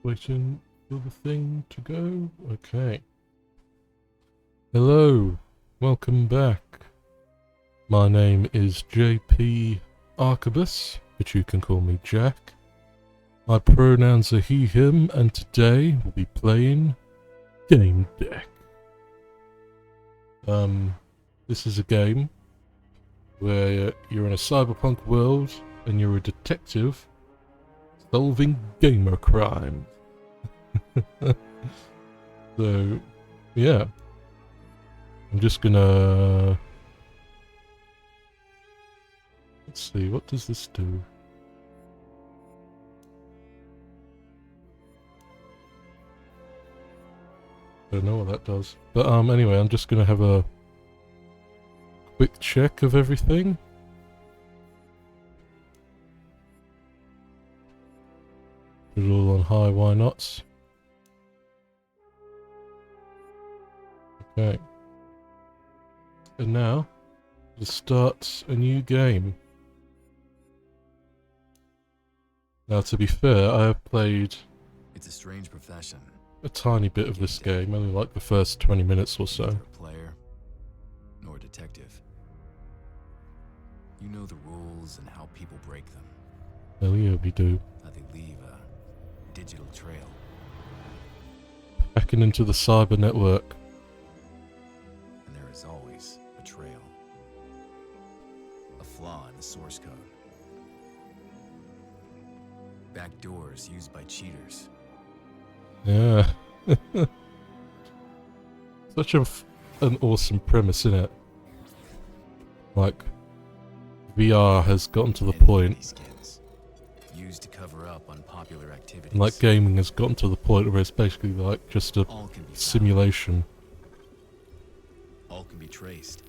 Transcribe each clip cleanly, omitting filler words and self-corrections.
Waiting for the thing to go. Okay. Hello. Welcome back. My name is JPArquebus, but you can call me Jack. My pronouns are he, him, and today we'll be playing Gamedec. This is a game where you're in a cyberpunk world and you're a detective solving gamer crimes. So, yeah. I'm just gonna... Let's see, what does this do? I don't know what that does. But anyway, I'm just gonna have a quick check of everything. Put it all on high, why not? Okay. And now, let's start a new game. Now, to be fair, I have played... It's a strange profession. A tiny bit of this game, only like the first 20 minutes or so. Neither a player, nor a detective. You know the rules and how people break them. Hell yeah, we do. How they leave a digital trail. Hacking into the cyber network. And there is always a trail. A flaw in the source code. Backdoors used by cheaters. Yeah. Such an awesome premise, isn't it? Like, VR has gotten to the point, skins used to cover up unpopular activities. and like gaming has gotten to the point where it's basically like just a simulation. All can be traced.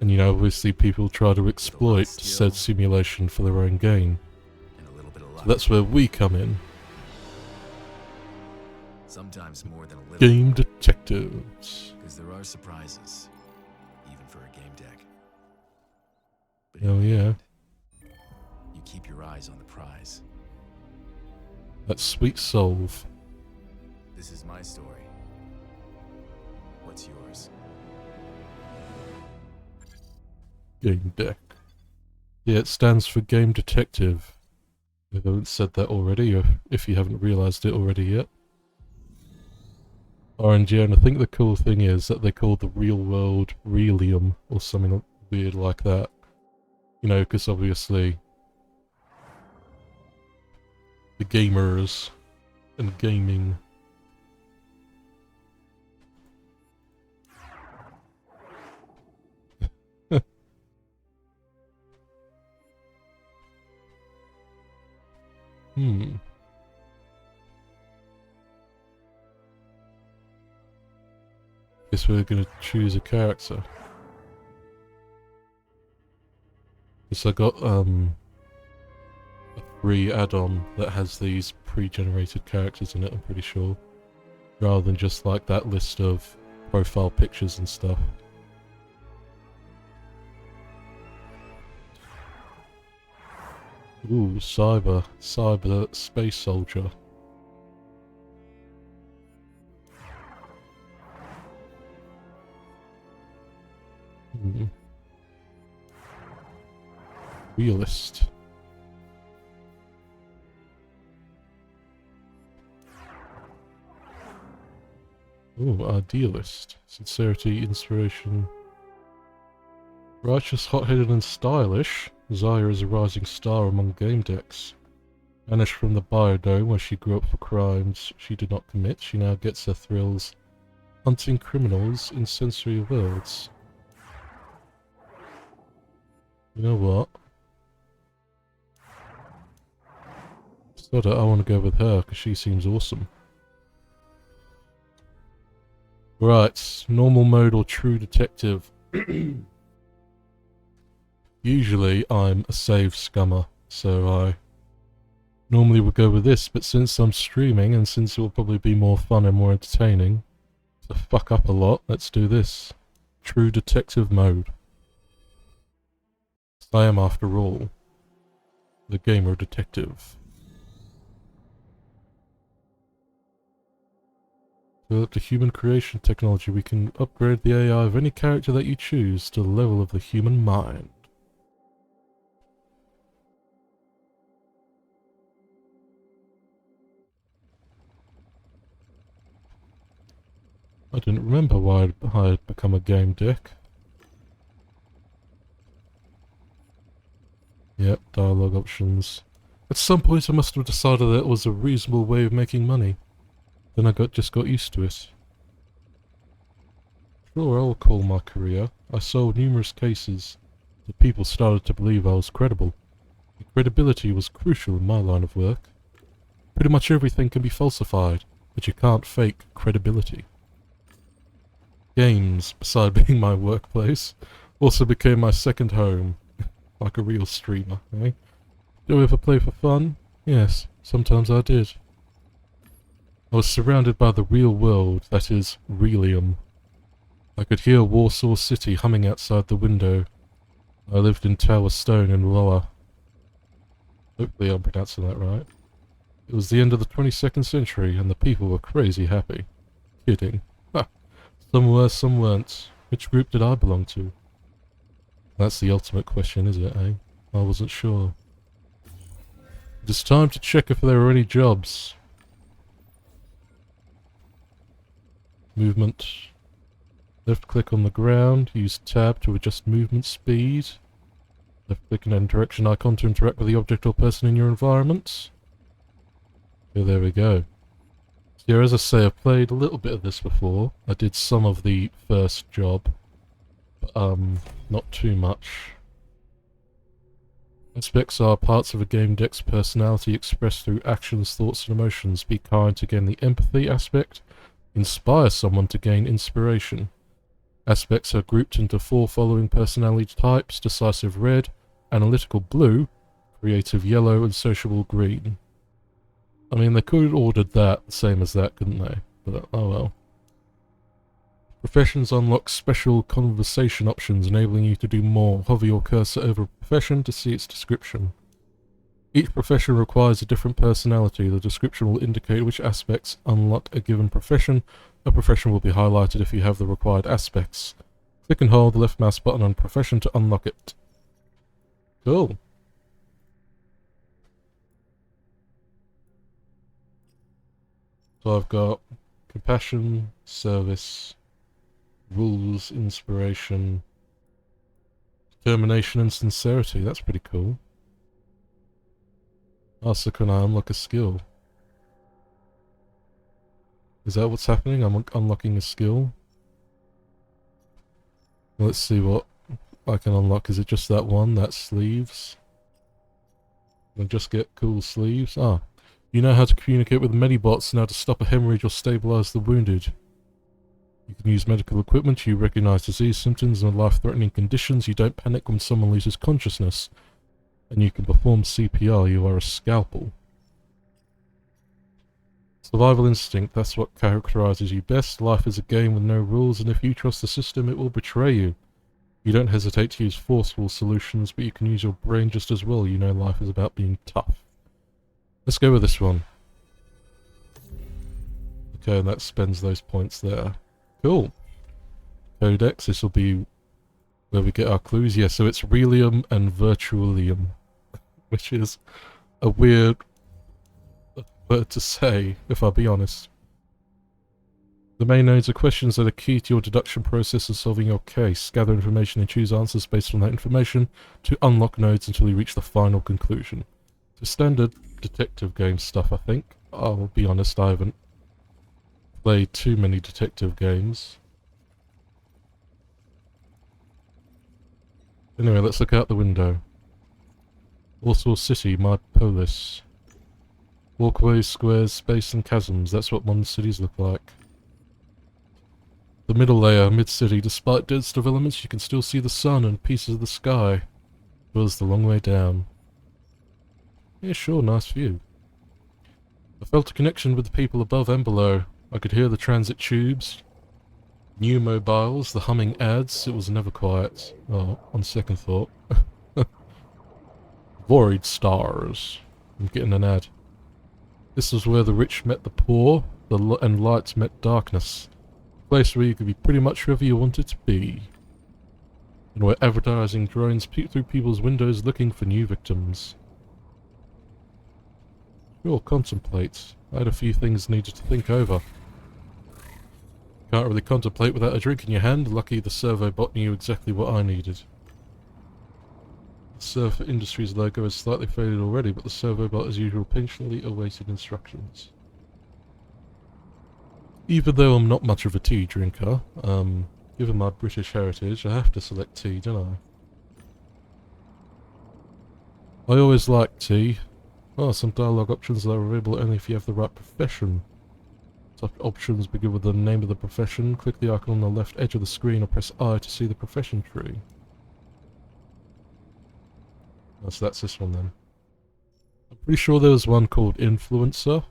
And you know, obviously people try to exploit said simulation for their own gain. And a little bit of luck. So that's where we come in. Sometimes more than a little. Game detectives. Because there are surprises, even for a game deck. But Hell yeah. You keep your eyes on the prize. That's sweet solve. This is my story. What's yours? Gamedec. Yeah, it stands for Game Detective. I haven't said that already, or if you haven't realised it already yet. RNG, and I think the cool thing is that they call the real world Realium, or something weird like that. You know, because obviously the gamers and gaming. Guess we're gonna choose a character. Because I got a free add-on that has these pre-generated characters in it, I'm pretty sure. Rather than just like that list of profile pictures and stuff. Ooh, cyber space soldier. Realist. Ooh, idealist. Sincerity, inspiration. Righteous, hot-headed and stylish, Zaya is a rising star among game decks. Banished from the biodome where she grew up for crimes she did not commit, she now gets her thrills hunting criminals in sensory worlds. You know what? Sod it, I want to go with her because she seems awesome. Right, normal mode or true detective. Usually I'm a save scummer, so I normally would go with this, but since I'm streaming and since it will probably be more fun and more entertaining to fuck up a lot, let's do this. True detective mode. I am, after all, the gamer detective. Developed a human creation technology. We can upgrade the AI of any character that you choose to the level of the human mind. I didn't remember why I had become a game deck. Yep, dialogue options. At some point I must have decided that it was a reasonable way of making money. Then I just got used to it. Sure, I'll call my career. I sold numerous cases. The people started to believe I was credible. And credibility was crucial in my line of work. Pretty much everything can be falsified, but you can't fake credibility. Games, beside being my workplace, also became my second home. Like a real streamer, eh? Do I ever play for fun? Yes, sometimes I did. I was surrounded by the real world, that is, Realium. I could hear Warsaw City humming outside the window. I lived in Tower Stone in Lower. Hopefully I'm pronouncing that right. It was the end of the 22nd century, and the people were crazy happy. Kidding. Ha! Some were, some weren't. Which group did I belong to? That's the ultimate question, is it, eh? I wasn't sure. It is time to check if there are any jobs. Movement. Left click on the ground, use tab to adjust movement speed. Left click an interaction icon to interact with the object or person in your environment. So there we go. So yeah, as I say, I've played a little bit of this before. I did some of the first job, but not too much. Aspects are parts of a game deck's personality expressed through actions, thoughts, and emotions. Be kind to gain the empathy aspect. Inspire someone to gain inspiration. Aspects are grouped into 4 following personality types: decisive red, analytical blue, creative yellow, and sociable green. I mean, they could have ordered that the same as that, couldn't they? But oh well. Professions unlock special conversation options, enabling you to do more. Hover your cursor over a profession to see its description. Each profession requires a different personality. The description will indicate which aspects unlock a given profession. A profession will be highlighted if you have the required aspects. Click and hold the left mouse button on profession to unlock it. Cool. So I've got compassion, service, rules, inspiration, determination, and sincerity. That's pretty cool. Also, can I unlock a skill? Is that what's happening? I'm unlocking a skill? Let's see what I can unlock. Is it just that one? That's sleeves? Can I just get cool sleeves? Ah. You know how to communicate with Medibots and how to stop a hemorrhage or stabilize the wounded. You can use medical equipment. You recognize disease symptoms and life-threatening conditions. You don't panic when someone loses consciousness. And you can perform CPR. You are a scalpel. Survival instinct, that's what characterizes you best. Life is a game with no rules, and if you trust the system, it will betray you. You don't hesitate to use forceful solutions, but you can use your brain just as well. You know life is about being tough. Let's go with this one. Okay, and that spends those points there. Cool. Codex, this will be where we get our clues. Yeah, so it's Realium and Virtualium, which is a weird word to say, if I'll be honest. The main nodes are questions that are key to your deduction process and solving your case. Gather information and choose answers based on that information to unlock nodes until you reach the final conclusion. So standard detective game stuff, I think. I'll be honest, I haven't played too many detective games. Anyway, let's look out the window. Warsaw City, my polis. Walkways, squares, space and chasms, that's what modern cities look like. The middle layer, mid-city, despite dense developments you can still see the sun and pieces of the sky. It was the long way down. Yeah, sure, nice view. I felt a connection with the people above and below. I could hear the transit tubes, new mobiles, the humming ads. It was never quiet. Oh, on second thought. Void stars. I'm getting an ad. This was where the rich met the poor. and light met darkness. A place where you could be pretty much whoever you wanted to be. And where advertising drones peek through people's windows looking for new victims. Sure, contemplate. I had a few things needed to think over. Can't really contemplate without a drink in your hand. Lucky the servo bot knew exactly what I needed. The Surfer Industries logo has slightly faded already, but the servo bot as usual patiently awaited instructions. Even though I'm not much of a tea drinker, given my British heritage, I have to select tea, don't I? I always like tea. Oh, some dialogue options are available only if you have the right profession. Such options begin with the name of the profession. Click the icon on the left edge of the screen or press I to see the profession tree. Oh, so that's this one then. I'm pretty sure there was one called Influencer,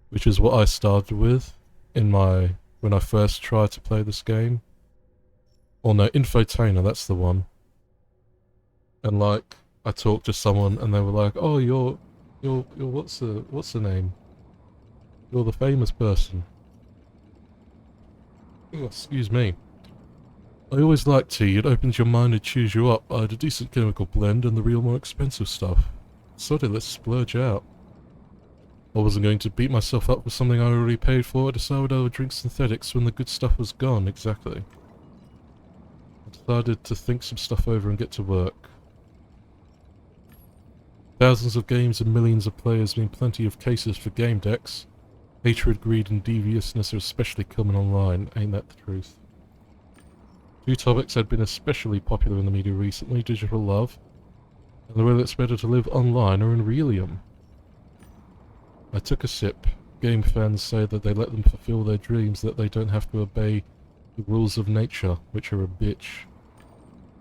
which is what I started with in when I first tried to play this game. Or no, Infotainer, that's the one. And like, I talked to someone and they were like, "Oh, you're what's the name? You're the famous person." Oh, excuse me. I always like tea. It opens your mind and cheers you up. I had a decent chemical blend and the real more expensive stuff. Sorry, let's splurge out. I wasn't going to beat myself up with something I already paid for. I decided I would drink synthetics when the good stuff was gone, exactly. I decided to think some stuff over and get to work. Thousands of games and millions of players mean plenty of cases for Gamedec's. Hatred, greed and deviousness are especially common online, ain't that the truth? Two topics had been especially popular in the media recently, digital love, and the way it's better to live online or in Realium. I took a sip. Game fans say that they let them fulfill their dreams, that they don't have to obey the rules of nature, which are a bitch.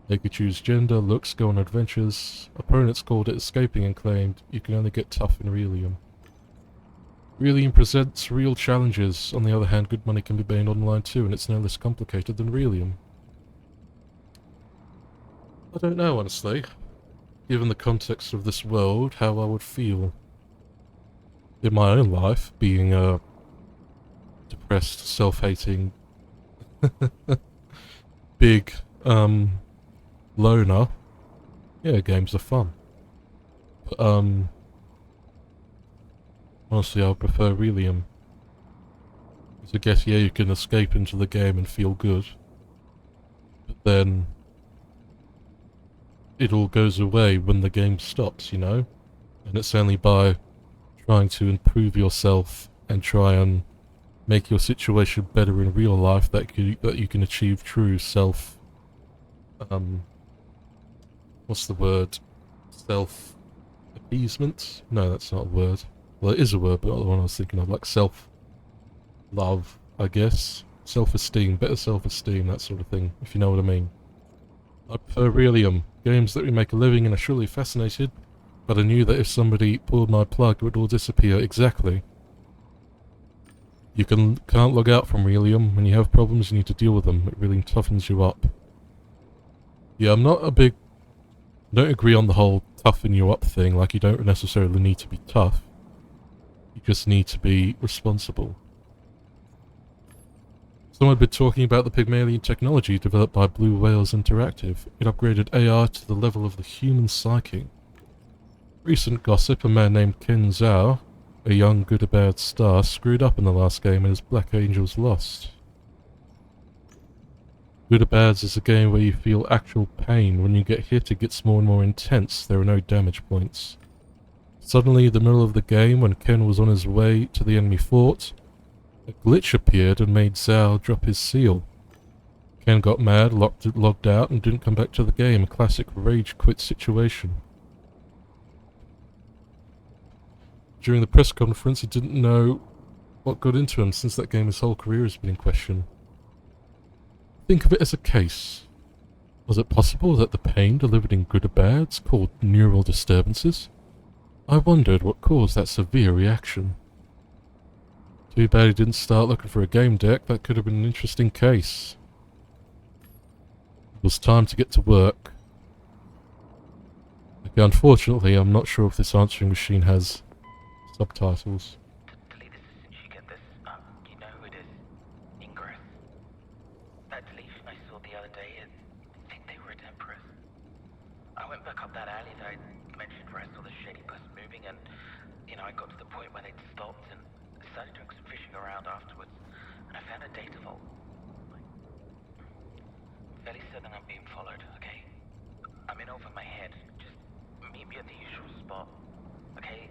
They could choose gender, looks, go on adventures. Opponents called it escaping and claimed you can only get tough in Realium. Realium presents real challenges. On the other hand, good money can be made online too, and it's no less complicated than Realium. I don't know, honestly. Given the context of this world, how I would feel in my own life, being a depressed, self-hating, big, loner. Yeah, games are fun. But, honestly, I would prefer Realium. Because I guess, yeah, you can escape into the game and feel good. But then it all goes away when the game stops, you know? And it's only by trying to improve yourself and try and make your situation better in real life that you can achieve true self... what's the word? Self-appeasement? No, that's not a word. Well, it is a word, but not the one I was thinking of. Like self-love, I guess. Self-esteem, better self-esteem, that sort of thing, if you know what I mean. I prefer Realium. Games that we make a living and are surely fascinated, but I knew that if somebody pulled my plug, it would all disappear. Exactly. You can't log out from Realium. When you have problems, you need to deal with them. It really toughens you up. Yeah, I'm not a big... I don't agree on the whole toughen you up thing. Like, you don't necessarily need to be tough. You just need to be responsible. Someone had been talking about the Pygmalion technology developed by Blue Whales Interactive. It upgraded AI to the level of the human psyche. Recent gossip, a man named Ken Zhao, a young good-or-bad star, screwed up in the last game and his Black Angels lost. Good-or-bads is a game where you feel actual pain. When you get hit, it gets more and more intense. There are no damage points. Suddenly, in the middle of the game, when Ken was on his way to the enemy fort, a glitch appeared and made Zhao drop his seal. Ken got mad, logged out, and didn't come back to the game. A classic rage quit situation. During the press conference, he didn't know what got into him. Since that game, his whole career has been in question. Think of it as a case. Was it possible that the pain delivered in good-or-bads, called neural disturbances? I wondered what caused that severe reaction. Too bad he didn't start looking for a game deck. That could have been an interesting case. It was time to get to work. Okay, unfortunately, I'm not sure if this answering machine has subtitles. Did you get this? back up that alley that I mentioned where I saw the shady bus moving, and, I got to the point where they'd stopped and started doing some fishing around afterwards, and I found a data vault. I'm fairly certain I'm being followed, okay? I'm in over my head. Just meet me at the usual spot, okay?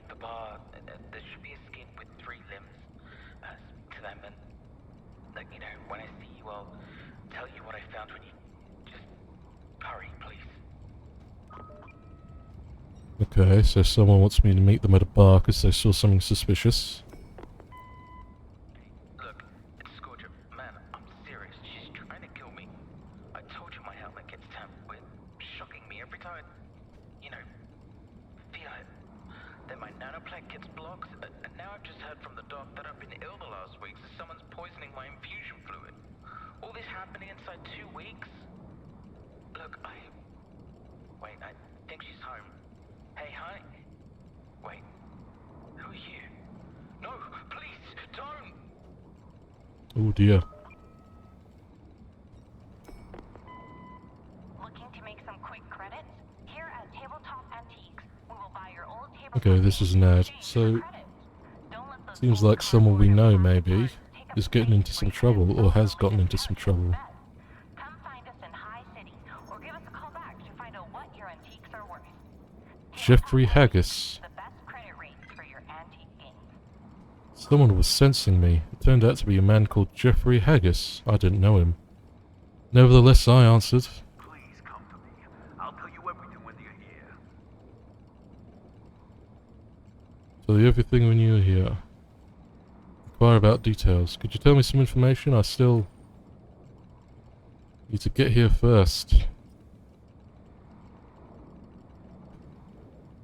The bar, there should be a skin with 3 limbs. Speak to them, and, when I see you, I'll tell you what I found when you... Just hurry, please. Okay, so someone wants me to meet them at a bar because they saw something suspicious. Look, it's Scorcher. Man, I'm serious. She's trying to kill me. I told you my helmet gets tampered with. Shocking me every time. Feel it. Then my nanoplank gets blocked, and now I've just heard from the doc that I've been ill the last week, so someone's poisoning my infusion fluid. All this happening inside 2 weeks? Look, Wait, I think she's home. Hey, honey. Wait. Who are you? No, please, don't! Oh dear. Looking to make some quick credits? Here at Tabletop Antiques, we will buy your old tabletop. Okay, this is an ad. So, seems like someone we know, maybe, is getting into some trouble, or has gotten into some trouble. Come find us in High City, or give us a call back to find out what your antiques are worth. Jeffrey Haggis. The best credit rates for your antique games. Someone was sensing me. It turned out to be a man called Jeffrey Haggis. I didn't know him. Nevertheless, I answered. Please come to me. I'll tell you everything when you're here. Tell you everything when you were here. Inquire about details. Could you tell me some information? I still need to get here first.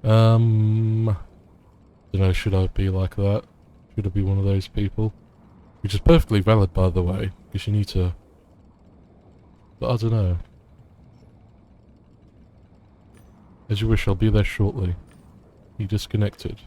Don't know, should I be like that? Should I be one of those people? Which is perfectly valid, by the way, because you need to... But I don't know. As you wish, I'll be there shortly. He disconnected.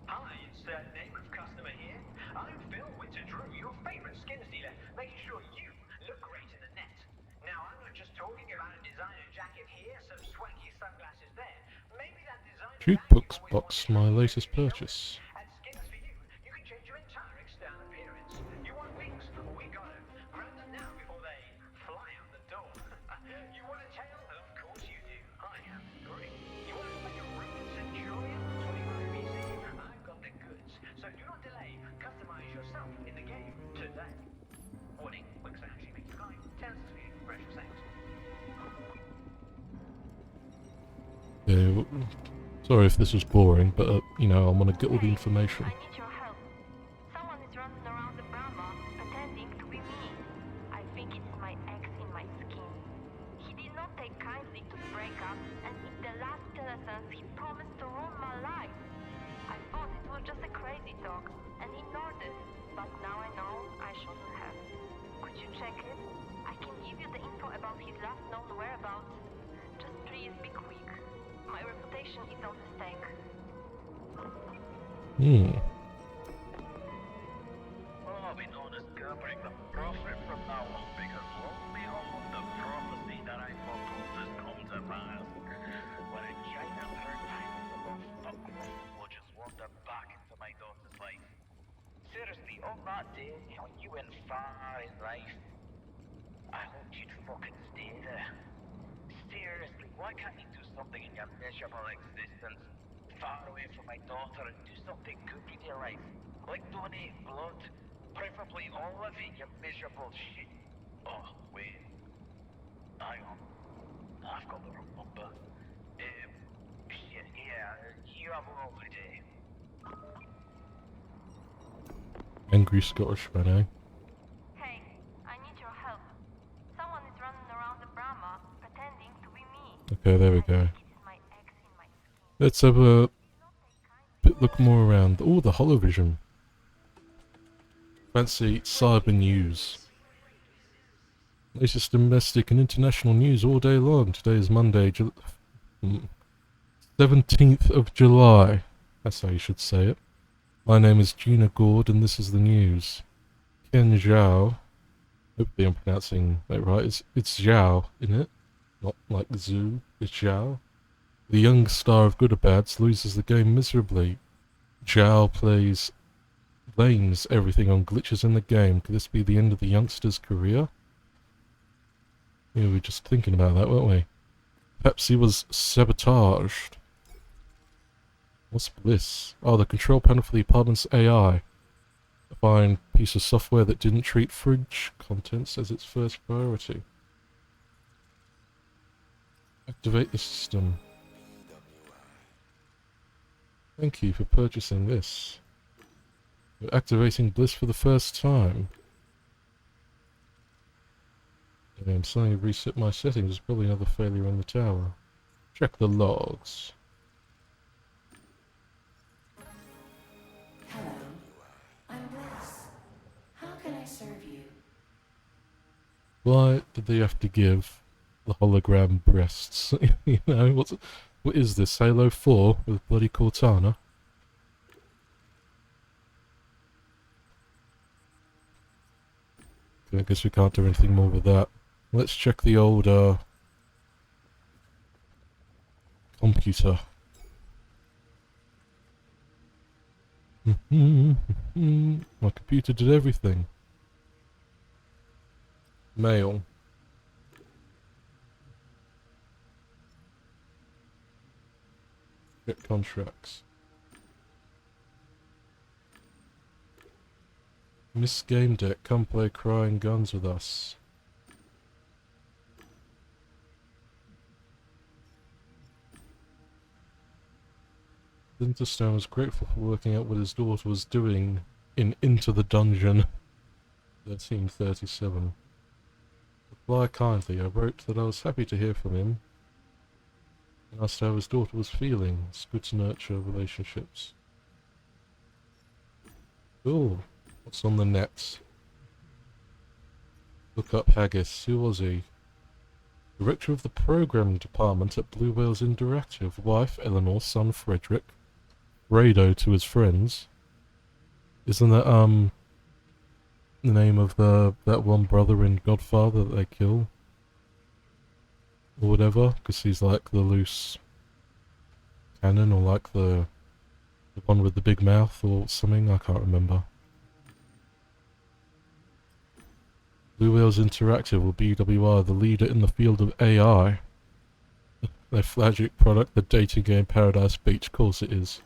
Hi, it's Neighbour's customer here. I'm Phil Winter-Drew, your favourite skins dealer, making sure you look great in the net. Now, I'm not just talking about a designer jacket here, some swanky sunglasses there. Maybe that designer Jukebox box, my latest purchase. At Skins for You, you can change your entire external appearance. You want wings? We got them. Grab them now before they fly out the door. You want a tail? Of course you do. I am great. You want to look like a Roman centurion? 25 BC? I've got the goods. So do not delay. Customize yourself in the game today. Warning, wings can actually make you fly. Tends to be precious things. Yeah, sorry if this was boring, but, I want to get all the information. I need your help. Someone is running around the Brahma, pretending to be me. I think it's my ex in my skin. He did not take kindly to the breakup, and in the last innocence, he promised to ruin my life. I thought it was just a crazy talk, and ignored it. But now I know I shouldn't have. Could you check it? I can give you the info about his last known whereabouts. Just please be quick. My reputation is on the stake. Well, I'll be known as Gamedec the Prophet from now on, because lo and behold, the prophecy that I foretold has come to pass. When a giant third-time will just wander back into my daughter's life. Seriously, on that day, when you went far in life, I hoped you'd fucking stay there. Seriously, why can't you do something in your miserable existence? Far away from my daughter and do something good with your life. Like donate blood. Preferably all of it, you miserable shit. Oh, wait. Hang on. I've got the wrong number. Shit, yeah, you have a lovely day. Angry Scottish man, eh? Hey, I need your help. Someone is running around the Brahma, pretending to be me. Okay, there we go. It's my ex in my skin. Let's have a look more around. Oh, the holovision. Fancy cyber news. Latest domestic and international news all day long. Today is Monday, 17th of July. That's how you should say it. My name is Gina Gord and this is the news. Ken Zhao. Hopefully I'm pronouncing that right. It's Zhao, isn't it? not like Zhu, it's Zhao. The young star of good or bads loses the game miserably. Zhao blames everything on glitches in the game. Could this be the end of the youngster's career? Yeah, we were just thinking about that, weren't we? Perhaps he was sabotaged. What's this? Oh, the control panel for the apartment's AI. A fine piece of software that didn't treat fridge contents as its first priority. Activate the system. Thank you for purchasing this. You're activating Bliss for the first time. I'm suddenly reset my settings. There's probably another failure in the tower. Check the logs. Hello, I'm Bliss. How can I serve you? Why did they have to give the hologram breasts? You know, what is this? Halo 4 with bloody Cortana? Okay, I guess we can't do anything more with that. Let's check the old computer. My computer did everything. Mail. Check contracts. Miss Gamedec, come play Crying Guns with us. Linterstone was grateful for working out what his daughter was doing in Into the Dungeon 1337. Reply kindly. I wrote that I was happy to hear from him and asked how his daughter was feeling. It's good to nurture relationships. Cool. What's on the net? Look up Haggis. Who was he? Director of the Programming Department at Blue Whales Interactive. Wife, Eleanor. Son, Frederick. Rado to his friends. Isn't that, the name of that one brother in Godfather that they kill? Or whatever? Because he's like the loose cannon, or like the one with the big mouth or something? I can't remember. Blue Whales Interactive, or BWR, the leader in the field of AI. Their flagship product, the dating game Paradise Beach, of course it is.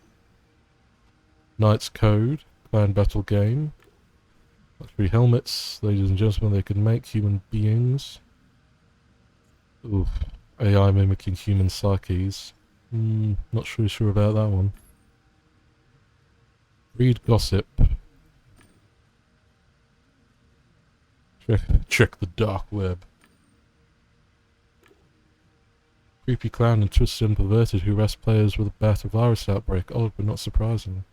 Knight's Code, clan battle game. Luxury helmets, ladies and gentlemen, they can make human beings. Oof, AI mimicking human psyches. Not really sure about that one. Read gossip. Check the dark web. Creepy clown and twisted and perverted who harass players with a bat of virus outbreak. Odd but not surprising.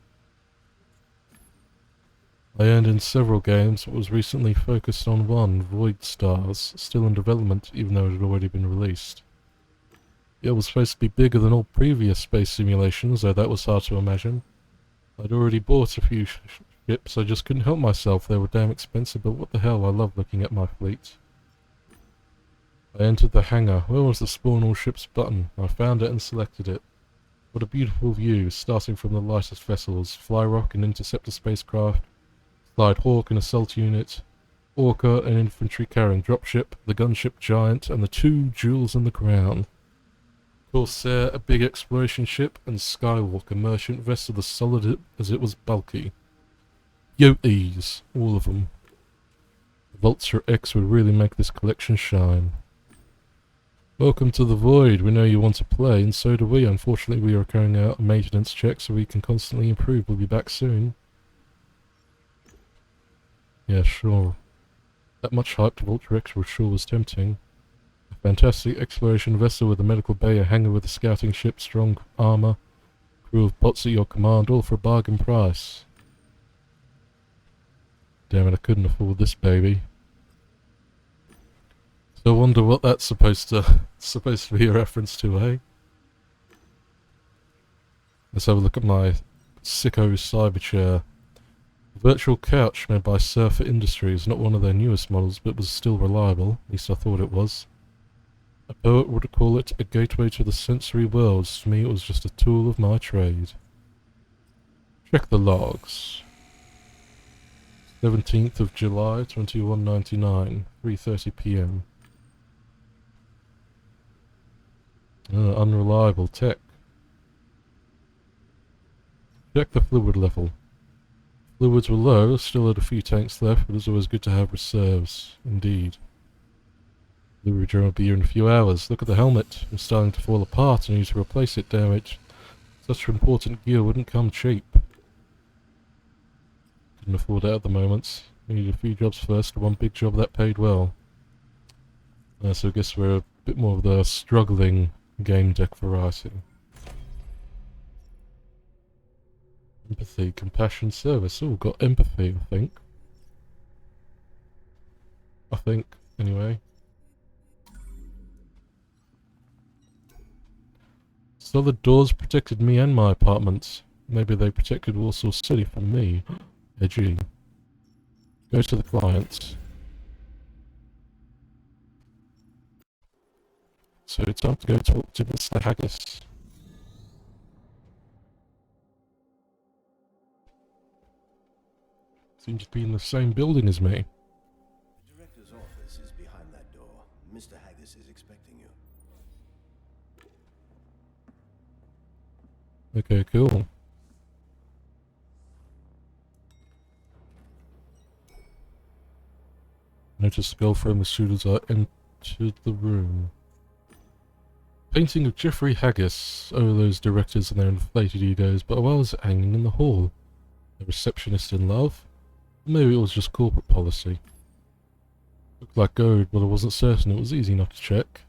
I earned in several games, but was recently focused on one, Void Stars, still in development even though it had already been released. It was supposed to be bigger than all previous space simulations, though that was hard to imagine. I'd already bought a few ships, I just couldn't help myself, they were damn expensive, but what the hell, I love looking at my fleet. I entered the hangar. Where was the spawn all ships button? I found it and selected it. What a beautiful view, starting from the lightest vessels, Flyrock and interceptor spacecraft, Slide Hawk and assault unit, Orca and infantry carrying dropship, the gunship Giant, and the two jewels in the crown. Corsair, a big exploration ship, and Skywalk, a merchant vessel as solid as it was bulky. Yoties, all of them. The Vulture X would really make this collection shine. Welcome to the Void. We know you want to play, and so do we. Unfortunately, we are carrying out a maintenance check so we can constantly improve. We'll be back soon. Yeah, sure. That much hyped Vulture X sure was tempting. A fantastic exploration vessel with a medical bay, a hangar with a scouting ship, strong armor, crew of bots at your command, all for a bargain price. Damn it, I couldn't afford this baby. So I wonder what that's supposed to be a reference to, eh? Let's have a look at my sicko cyber chair. Virtual couch made by Surfer Industries, not one of their newest models, but was still reliable. At least I thought it was. A Poet would call it a gateway to the sensory worlds. To me, it was just a tool of my trade. Check the logs. 17th of July, 2199, 3:30 p.m. Unreliable tech. Check the fluid level. Fluids were low, still had a few tanks left, but it's always good to have reserves. Indeed. The return will be here in a few hours. Look at the helmet. It's starting to fall apart and I need to replace it, damn it. Such important gear wouldn't come cheap. Couldn't afford it at the moment. We needed a few jobs first, one big job that paid well. So I guess we're a bit more of the struggling Gamedec variety. Empathy, compassion, service. Oh, got empathy, I think. Anyway. Solid doors protected me and my apartment. Maybe they protected Warsaw City from me. Edgy. Go to the client. So it's time to go talk to Mr. Haggis. Seems to be in the same building as me. The director's office is behind that door. Mr. Haggis is expecting you. Okay, cool. Noticed the girl frame as soon as I entered the room. Painting of Jeffrey Haggis. Oh, those directors and their inflated egos, but why was it hanging in the hall? A receptionist in love? Maybe it was just corporate policy. Looked like gold, but I wasn't certain. It was easy not to check.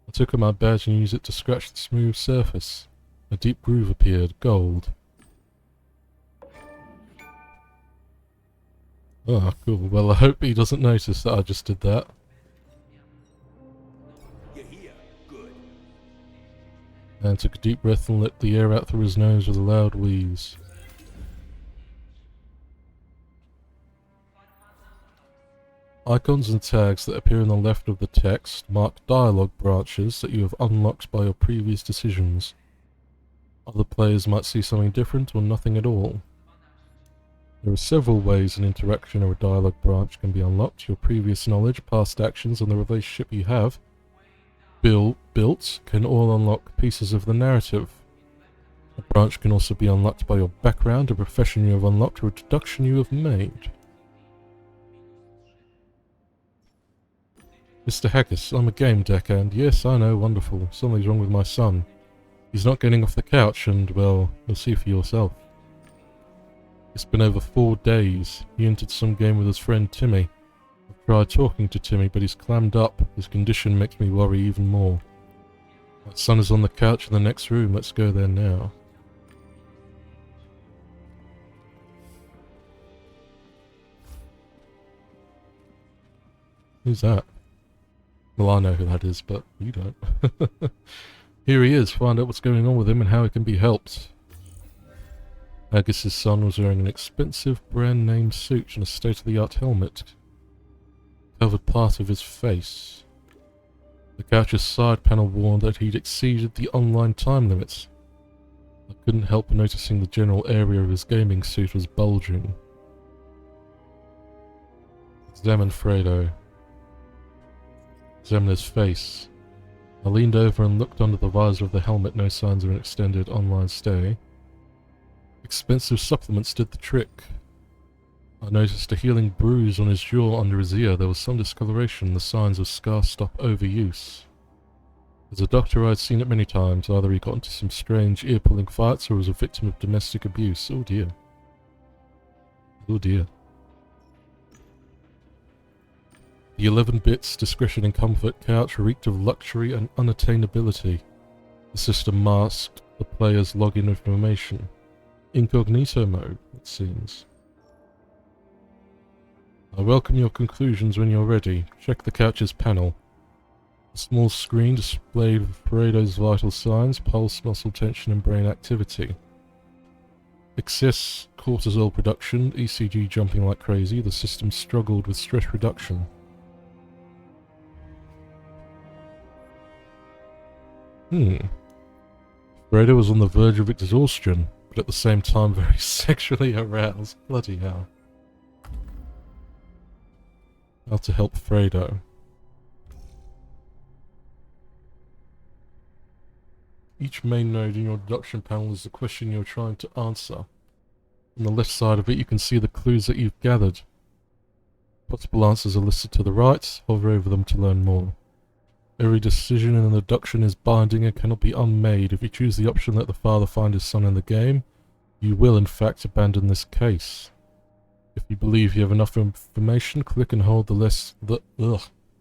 I took out my badge and used it to scratch the smooth surface. A deep groove appeared. Gold. Ah, cool. Well, I hope he doesn't notice that I just did that. You're here. Good. And took a deep breath and let the air out through his nose with a loud wheeze. Icons and tags that appear on the left of the text mark dialogue branches that you have unlocked by your previous decisions. Other players might see something different or nothing at all. There are several ways an interaction or a dialogue branch can be unlocked. Your previous knowledge, past actions, and the relationship you have built can all unlock pieces of the narrative. A branch can also be unlocked by your background, a profession you have unlocked, or a deduction you have made. Mr. Haggis, I'm a Gamedec, and yes, I know, wonderful. Something's wrong with my son. He's not getting off the couch, and, well, you'll see for yourself. It's been over 4 days. He entered some game with his friend Timmy. I've tried talking to Timmy, but he's clammed up. His condition makes me worry even more. My son is on the couch in the next room. Let's go there now. Who's that? Well, I know who that is, but you don't. Here he is. Find out what's going on with him and how he can be helped. Aggis's son was wearing an expensive brand-name suit and a state-of-the-art helmet. Covered part of his face. The couch's side panel warned that he'd exceeded the online time limits. I couldn't help noticing the general area of his gaming suit was bulging. Examine Fredo. Examine his face. I leaned over and looked under the visor of the helmet. No signs of an extended online stay. Expensive supplements did the trick. I noticed a healing bruise on his jaw under his ear. There was some discoloration, the signs of scar-stop overuse. As a doctor, I'd seen it many times. Either he got into some strange ear-pulling fights or was a victim of domestic abuse. Oh dear. Oh dear. The 11 bits discretion and comfort couch reeked of luxury and unattainability. The system masked the player's login information. Incognito mode, it seems. I welcome your conclusions when you're ready. Check the couch's panel. A small screen displayed Fredo's vital signs, pulse, muscle tension and brain activity. Excess cortisol production, ECG jumping like crazy. The system struggled with stress reduction. Fredo was on the verge of exhaustion, but at the same time very sexually aroused. Bloody hell. How to help Fredo. Each main node in your deduction panel is the question you're trying to answer. On the left side of it you can see the clues that you've gathered. Possible answers are listed to the right, hover over them to learn more. Every decision in the deduction is binding and cannot be unmade. If you choose the option let the father find his son in the game, you will in fact abandon this case. If you believe you have enough information, click and hold the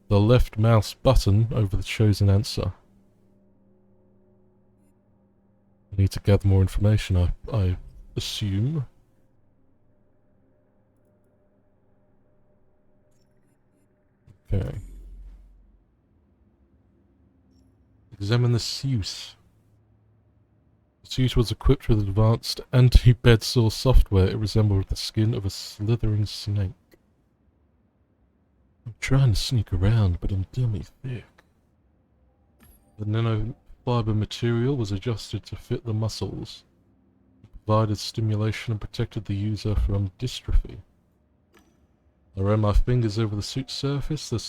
left mouse button over the chosen answer. I need to gather more information, I assume. Okay. Examine the suit. The suit was equipped with advanced anti-bed sore software. It resembled the skin of a slithering snake. I'm trying to sneak around, but I'm dummy thick. The nanofiber material was adjusted to fit the muscles. It provided stimulation and protected the user from dystrophy. I ran my fingers over the suit's surface. The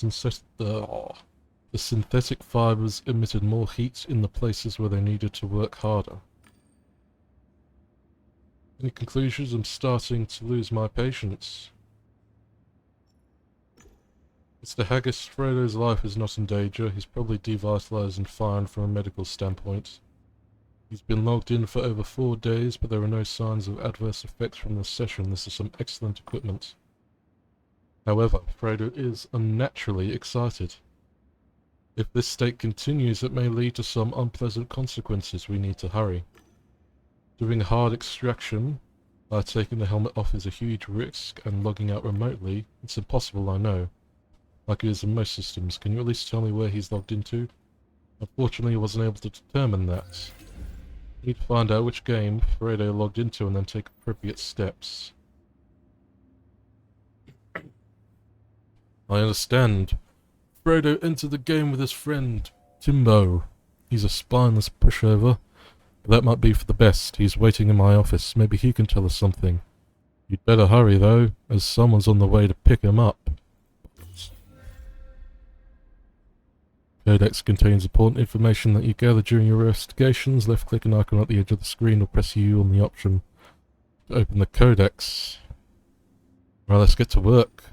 synthetic fibers emitted more heat in the places where they needed to work harder. Any conclusions? I'm starting to lose my patience. Mr. Haggis, Fredo's life is not in danger. He's probably devitalized and fine from a medical standpoint. He's been logged in for over 4 days, but there are no signs of adverse effects from the session. This is some excellent equipment. However, Fredo is unnaturally excited. If this state continues, it may lead to some unpleasant consequences. We need to hurry. Doing a hard extraction by taking the helmet off is a huge risk, and logging out remotely, it's impossible, I know. Like it is in most systems. Can you at least tell me where he's logged into? Unfortunately, I wasn't able to determine that. I need to find out which game Fredo logged into and then take appropriate steps. I understand. Fredo entered the game with his friend, Timbo. He's a spineless pushover, but that might be for the best. He's waiting in my office. Maybe he can tell us something. You'd better hurry, though, as someone's on the way to pick him up. Codex contains important information that you gather during your investigations. Left-click an icon at the edge of the screen or press U on the option to open the codex. Well, let's get to work.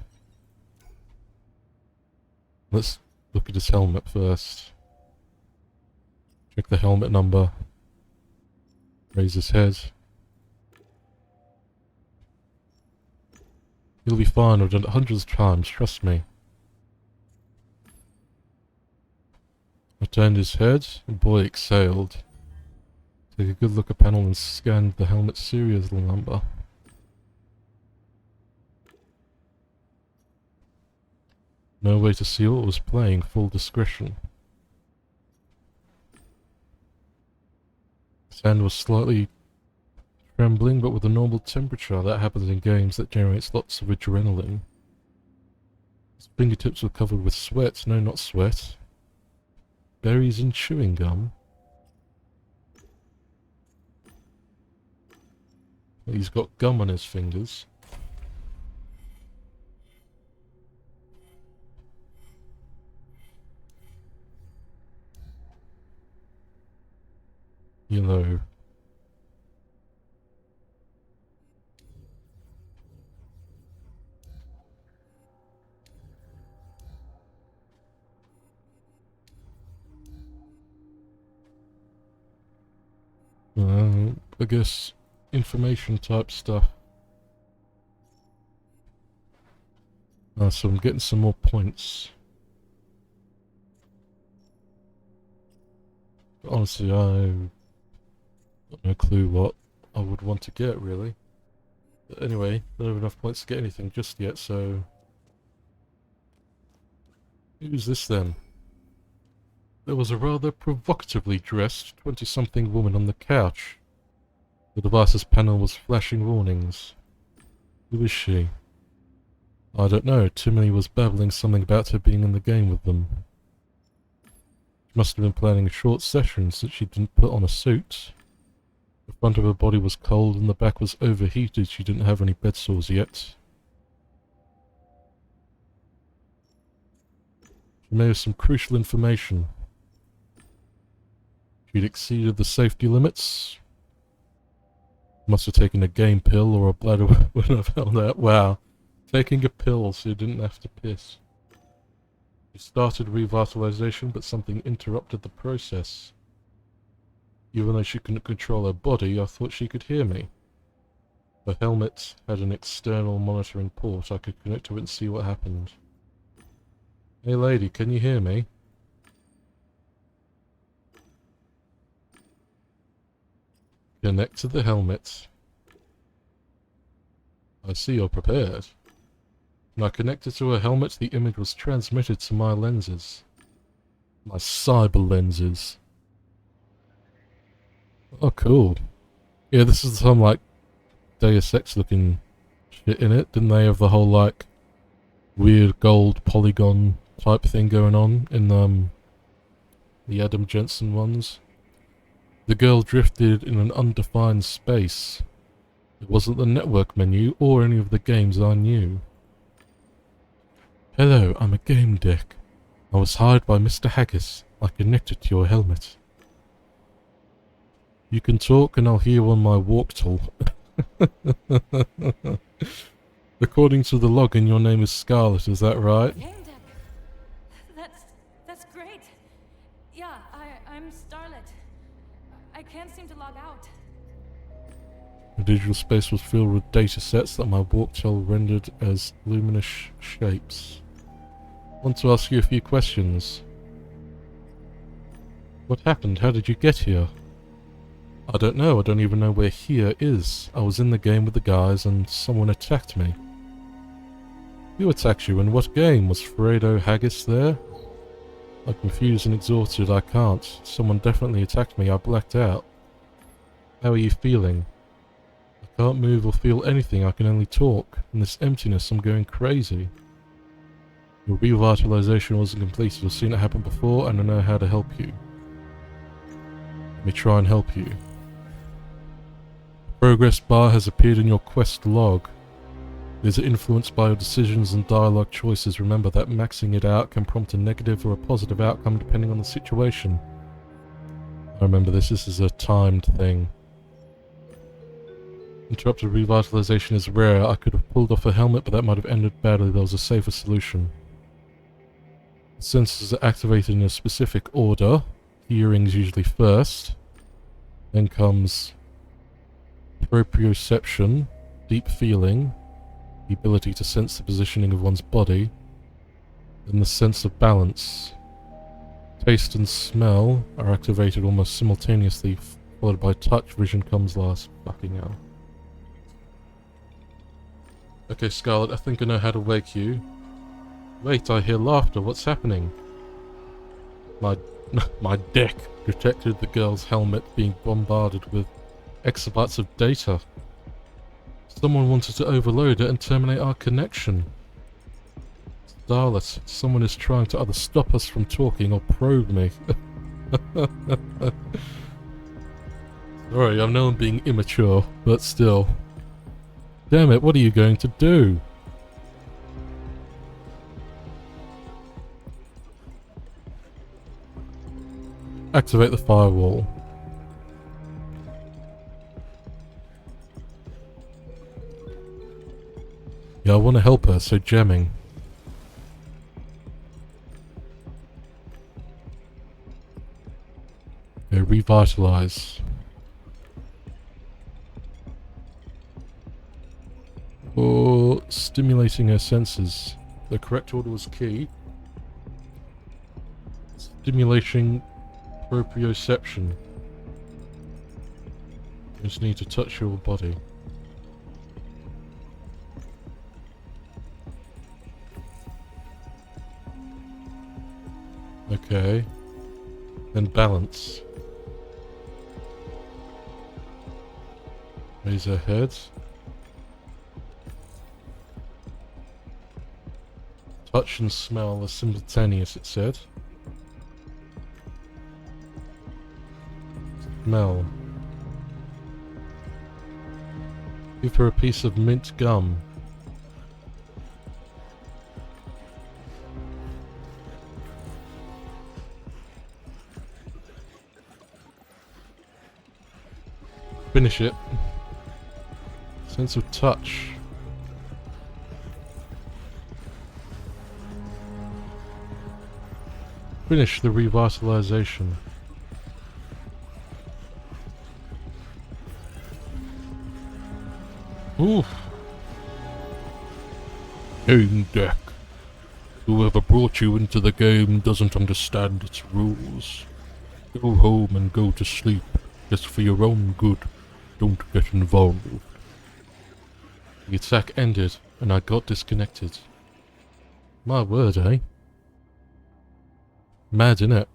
Let's look at his helmet first. Check the helmet number. Raise his head. He'll be fine. I've done it hundreds of times, trust me. I turned his head, and boy exhaled. Take a good look at the panel and scanned the helmet serial number. No way to see what was playing, full discretion. His hand was slightly trembling, but with a normal temperature. That happens in games that generates lots of adrenaline. His fingertips were covered with sweat. No, not sweat. Berries and chewing gum. He's got gum on his fingers. You know. I guess information type stuff. So I'm getting some more points. But honestly, I've got no clue what I would want to get, really. But anyway, I don't have enough points to get anything just yet, so... Who's this then? There was a rather provocatively dressed 20-something woman on the couch. The device's panel was flashing warnings. Who is she? I don't know. Timothy was babbling something about her being in the game with them. She must have been planning a short session since she didn't put on a suit. The front of her body was cold and the back was overheated. She didn't have any bed sores yet. She may have some crucial information. She'd exceeded the safety limits. Must have taken a game pill or a bladder would have held out. Wow. Taking a pill so you didn't have to piss. She started revitalization, but something interrupted the process. Even though she couldn't control her body, I thought she could hear me. The helmet had an external monitoring port. I could connect to it and see what happened. Hey lady, can you hear me? Connect to the helmet. I see you're prepared. When I connected to her helmet, the image was transmitted to my lenses. My cyber lenses. Oh, cool. Yeah, this is some, like, Deus Ex looking shit in it. Didn't they have the whole, like, weird gold polygon type thing going on in, the Adam Jensen ones? The girl drifted in an undefined space. It wasn't the network menu or any of the games I knew. Hello, I'm a Gamedec. I was hired by Mr. Haggis. I connected to your helmet. You can talk and I'll hear on my walk tool. According to the login, your name is Scarlet, is that right? Gamedec. That's great. Yeah, I'm Starlet. I can't seem to log out. The digital space was filled with data sets that my walk tool rendered as luminous shapes. I want to ask you a few questions. What happened? How did you get here? I don't know. I don't even know where here is. I was in the game with the guys and someone attacked me. Who attacked you? In what game? Was Fredo Haggis there? I'm confused and exhausted. I can't. Someone definitely attacked me. I blacked out. How are you feeling? I can't move or feel anything. I can only talk. In this emptiness, I'm going crazy. Your revitalization wasn't completed. I've seen it happen before and I know how to help you. Let me try and help you. Progress bar has appeared in your quest log. It is influenced by your decisions and dialogue choices. Remember that maxing it out can prompt a negative or a positive outcome depending on the situation. I remember this is a timed thing. Interrupted revitalization is rare. I could have pulled off a helmet, but that might have ended badly. There was a safer solution. The sensors are activated in a specific order. Hearing's usually first. Then comes proprioception, deep feeling, the ability to sense the positioning of one's body, then the sense of balance. Taste and smell are activated almost simultaneously, followed by touch. Vision comes last. Fucking hell. Okay, Scarlet, I think I know how to wake you. Wait, I hear laughter. What's happening? My deck detected the girl's helmet being bombarded with exabytes of data. Someone wanted to overload it and terminate our connection. Starlet, someone is trying to either stop us from talking or probe me. Sorry, I know I'm being immature, but still. Damn it, what are you going to do? Activate the firewall. Yeah, I want to help her, so jamming. Okay, revitalize. Or stimulating her senses. The correct order was key. Stimulating proprioception. You just need to touch your body. Okay. Then balance. Raise her head. Touch and smell are simultaneous, it said. Smell. Give her a piece of mint gum. Finish it. Sense of touch. Finish the revitalization. Oof. Gamedec. Whoever brought you into the game doesn't understand its rules. Go home and go to sleep. Just for your own good. Don't get involved. The attack ended, and I got disconnected. My word, eh? Mad, innit?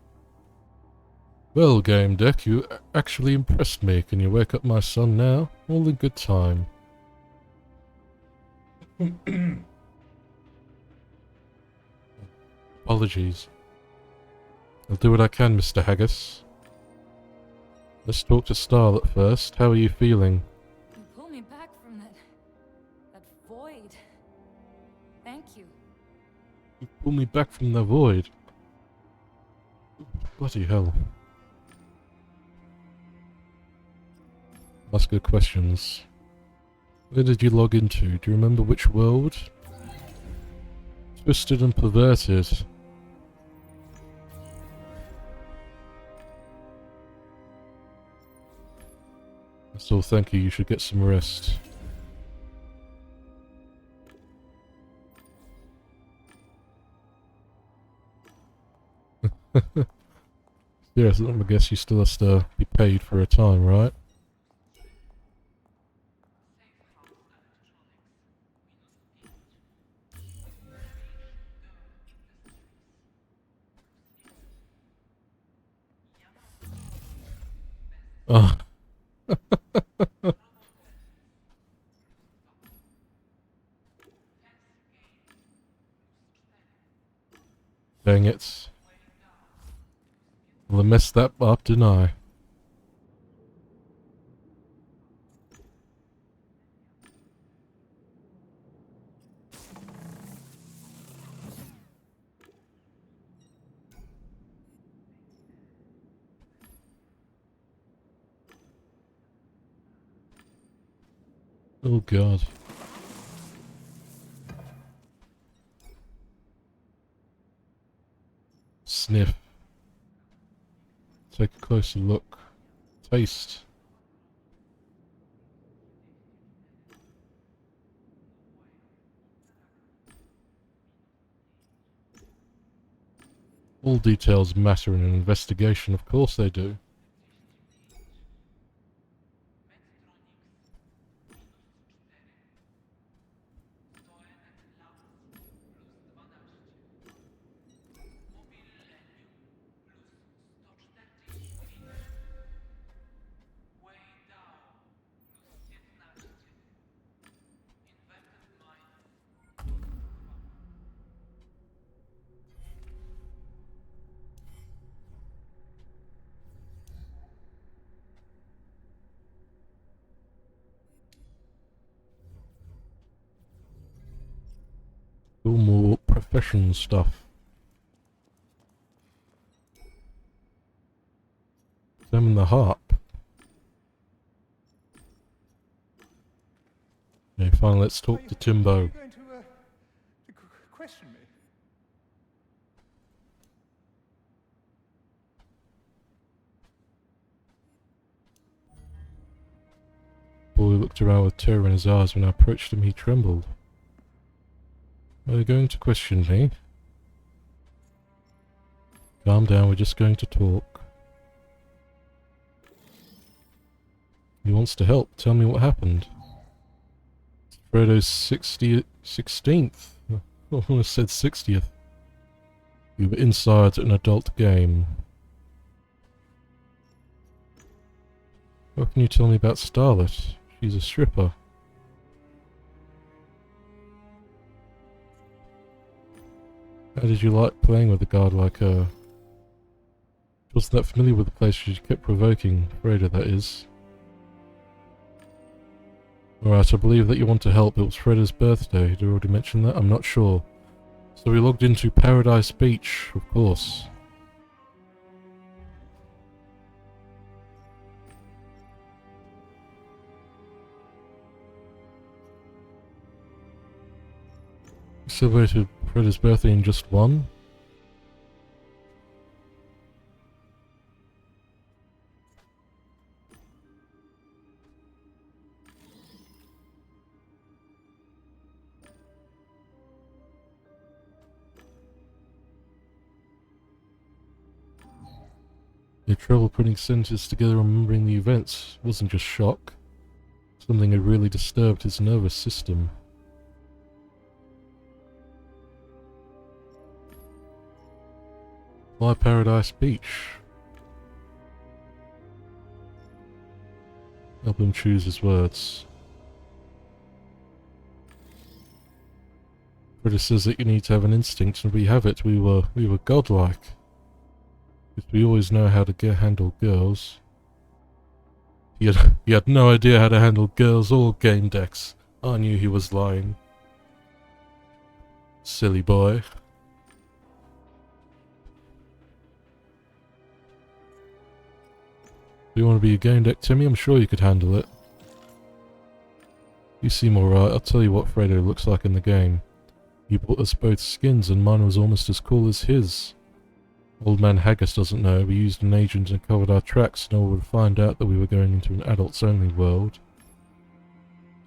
Well, Gamedec, you actually impressed me. Can you wake up my son now? All in good time. Apologies. I'll do what I can, Mr. Haggis. Let's talk to Starlet first. How are you feeling? You pulled me back from that void. Thank you. You pulled me back from the void. Bloody hell. Ask good questions. Where did you log into? Do you remember which world? Twisted and perverted. So thank you, you should get some rest. Yes, I guess you still have to be paid for a time, right? Oh. Dang it. Well, I messed that up, didn't I? Oh god. Sniff. Take a closer look. Taste. All details matter in an investigation, of course they do. All more professional stuff. Examine the harp. Okay, finally let's talk to Timbo. Are you going to question me? The boy looked around with terror in his eyes. When I approached him, he trembled. Are you going to question me? Calm down, we're just going to talk. He wants to help. Tell me what happened. Frodo's 16th. I almost said 60th. You were inside an adult game. What can you tell me about Starlet? She's a stripper. How did you like playing with a guard like her? She wasn't that familiar with the place, she kept provoking. Freda, that is. Alright, I believe that you want to help. It was Freda's birthday. Did I already mention that? I'm not sure. So we logged into Paradise Beach, of course. We celebrated Freda's birthday in just one. They trouble putting sentences together and remembering the events. It wasn't just shock. Something had really disturbed his nervous system. Why Paradise Beach? Help him choose his words. Freda says that you need to have an instinct, and we have it. We were godlike. Because we always know how to handle girls. He had no idea how to handle girls or game decks. I knew he was lying. Silly boy. Do you want to be a game deck, Timmy? I'm sure you could handle it. You seem alright. I'll tell you what Fredo looks like in the game. He bought us both skins and mine was almost as cool as his. Old man Haggis doesn't know. We used an agent and covered our tracks in order to find out that we were going into an adults-only world.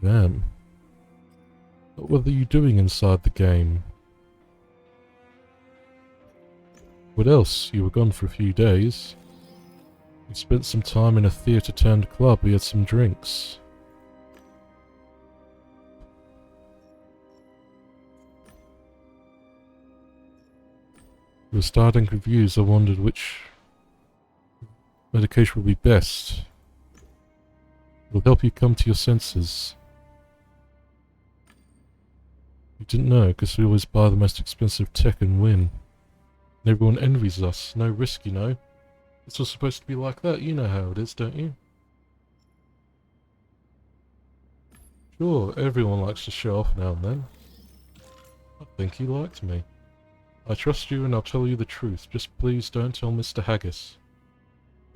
Damn. What were you doing inside the game? What else? You were gone for a few days. We spent some time in a theatre-turned-club. We had some drinks. We were starting confused. I wondered which medication would be best. It will help you come to your senses. You didn't know, because we always buy the most expensive tech and win. And everyone envies us. No risk, you know. It's all supposed to be like that. You know how it is, don't you? Sure, everyone likes to show off now and then. I think he liked me. I trust you and I'll tell you the truth. Just please don't tell Mr. Haggis.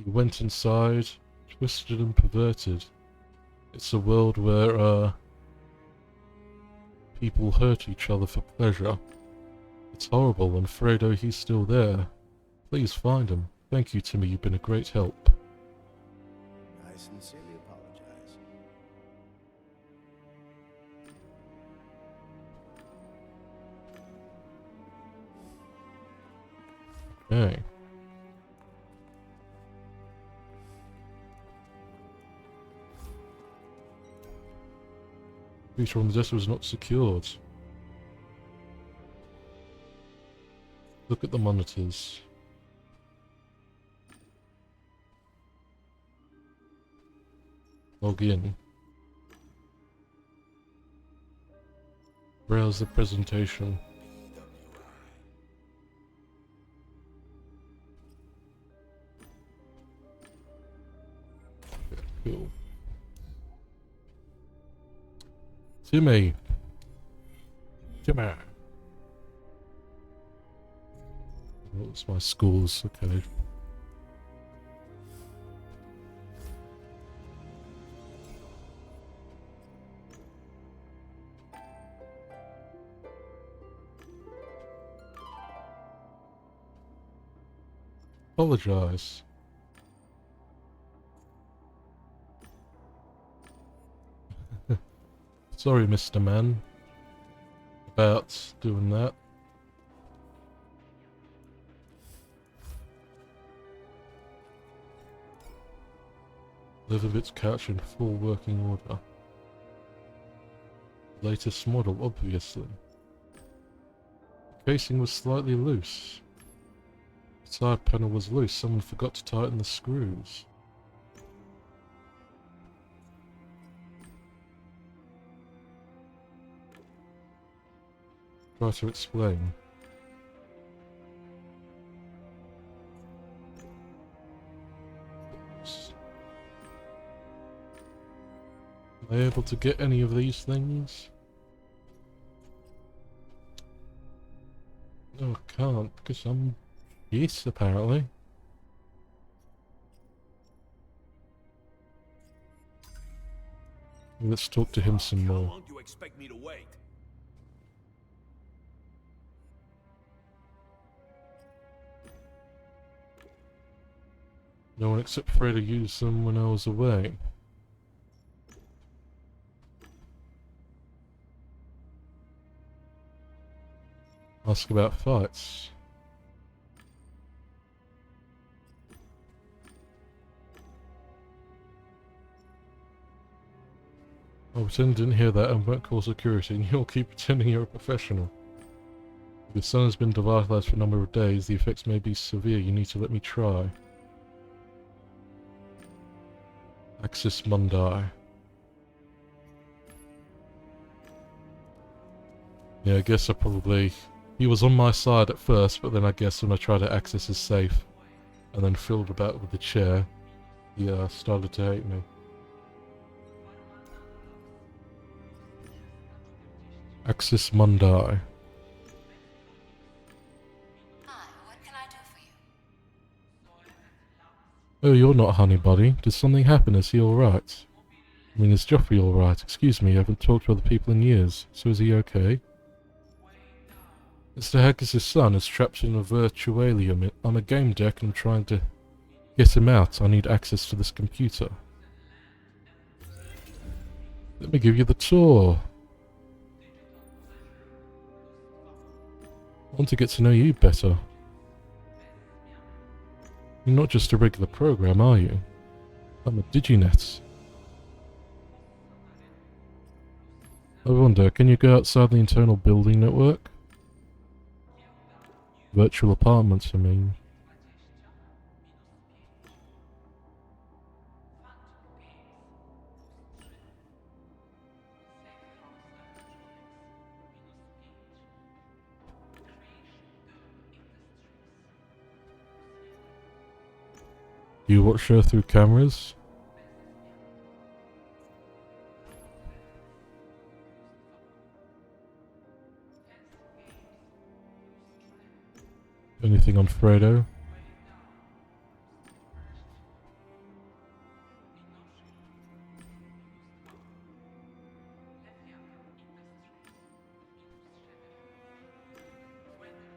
He went inside, twisted and perverted. It's a world where, people hurt each other for pleasure. It's horrible, and Fredo, he's still there. Please find him. Thank you, Timmy. You've been a great help. I sincerely apologize. Okay. Feature on the desk was not secured. Look at the monitors. Log in. Browse the presentation. Cool. Timmy. Timmy. What's my schools? Okay. Apologize. Sorry, Mr. Man, about doing that. Leatherbitt's couch in full working order. Latest model, obviously. The casing was slightly loose. The side panel was loose. Someone forgot to tighten the screws. Try to explain. Am I able to get any of these things? No, I can't, because I'm... Yes, apparently. Let's talk to him some How more. long do you expect me to wait? No one except Fredo used them when I was away. Ask about fights. I'll pretend I didn't hear that and won't call security, and you'll keep pretending you're a professional. If your son has been devitalized for a number of days, the effects may be severe. You need to let me try. Axis Mundi. Yeah, I guess I probably... He was on my side at first, but then I guess when I tried to access his safe and then filled about with the chair, he started to hate me. Axis Mundi. Hi, what can I do for you? Oh, you're not Honey Buddy. Did something happen? Is he alright? I mean, is Joffrey alright? Excuse me, I haven't talked to other people in years. So is he okay? Mr. Haggis' son is trapped in a virtualium. I'm a Gamedec and I'm trying to get him out. I need access to this computer. Let me give you the tour. I want to get to know you better. You're not just a regular program, are you? I'm a Diginet. I wonder, can you go outside the internal building network? Virtual apartments, I mean. Do you watch her through cameras? Anything on Fredo?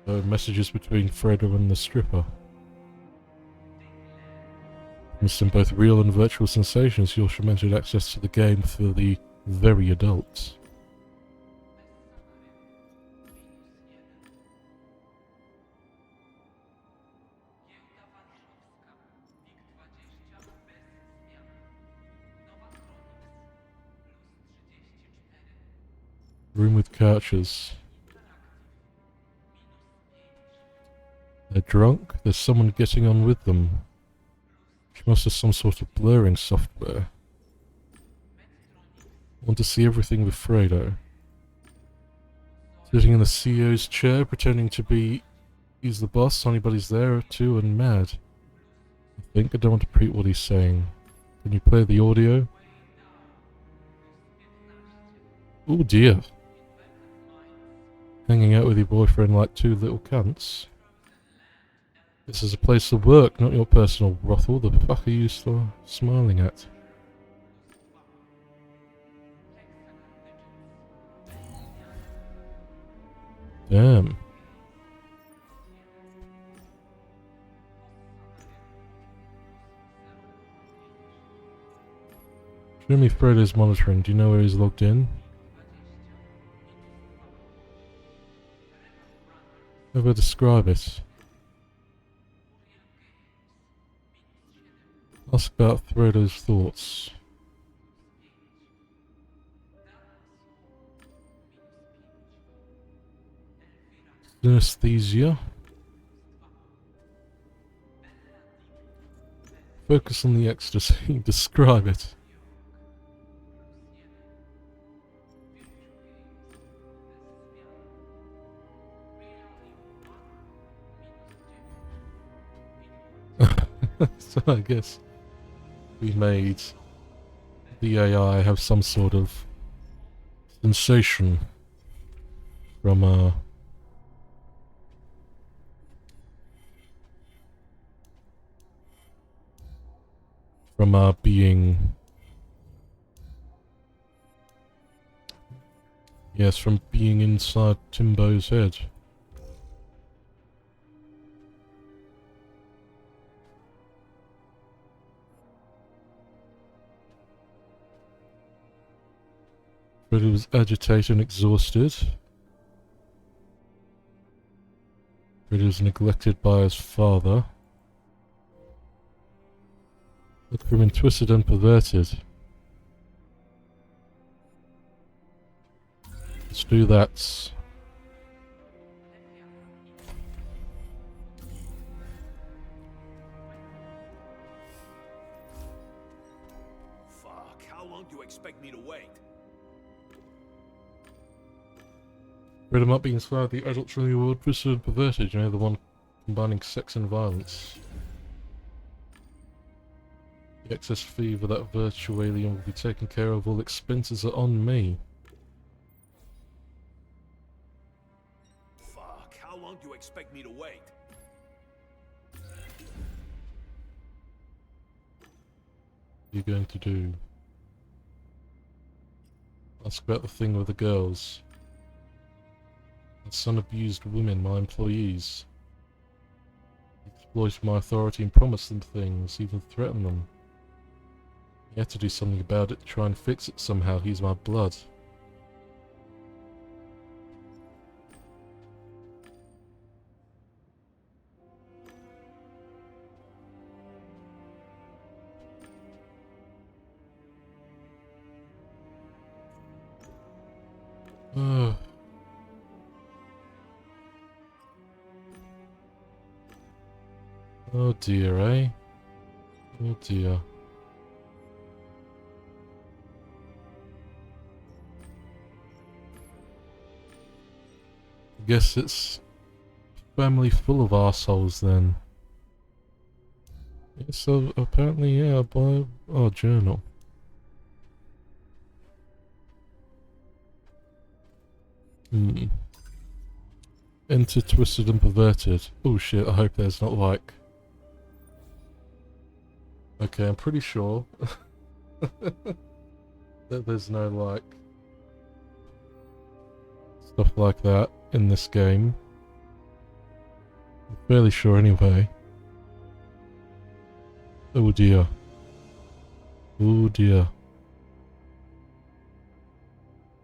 Messages between Fredo and the stripper. Missing both real and virtual sensations, you're limited access to the game for the very adults. Room with couches. They're drunk? There's someone getting on with them. She must have some sort of blurring software. I want to see everything with Fredo. Sitting in the CEO's chair, pretending to be... He's the boss, anybody's there too, and mad. I think I don't want to repeat what he's saying. Can you play the audio? Oh dear. Hanging out with your boyfriend like two little cunts. This is a place of work, not your personal brothel. The fuck are you still smiling at? Damn. Show me Fredo's monitoring. Do you know where he's logged in? How do I describe it? Ask about Fredo's thoughts. Synesthesia. Focus on the ecstasy. Describe it. So I guess we made the AI have some sort of sensation from being, yes, from being inside Timbo's head. But he was agitated and exhausted. But he was neglected by his father. Look for him twisted and perverted. Let's do that. Fuck, how long do you expect me to wait? Read him up being inspired the adult from the world twisted and perverted, you know, the one combining sex and violence. The excess fee for that virtual alien will be taken care of, all expenses are on me. Fuck, how long do you expect me to wait? What are you going to do? Ask about the thing with the girls. My son abused women, my employees. He exploited my authority and promised them things, even threatened them. He had to do something about it to try and fix it somehow. He's my blood. Oh dear, eh? Oh dear. I guess it's a family full of arseholes then. Yeah, so apparently, yeah, by our journal. Enter twisted and perverted. Oh shit, I hope there's not like... Okay, I'm pretty sure that there's no like stuff like that in this game. I'm fairly sure anyway. Oh dear. Oh dear.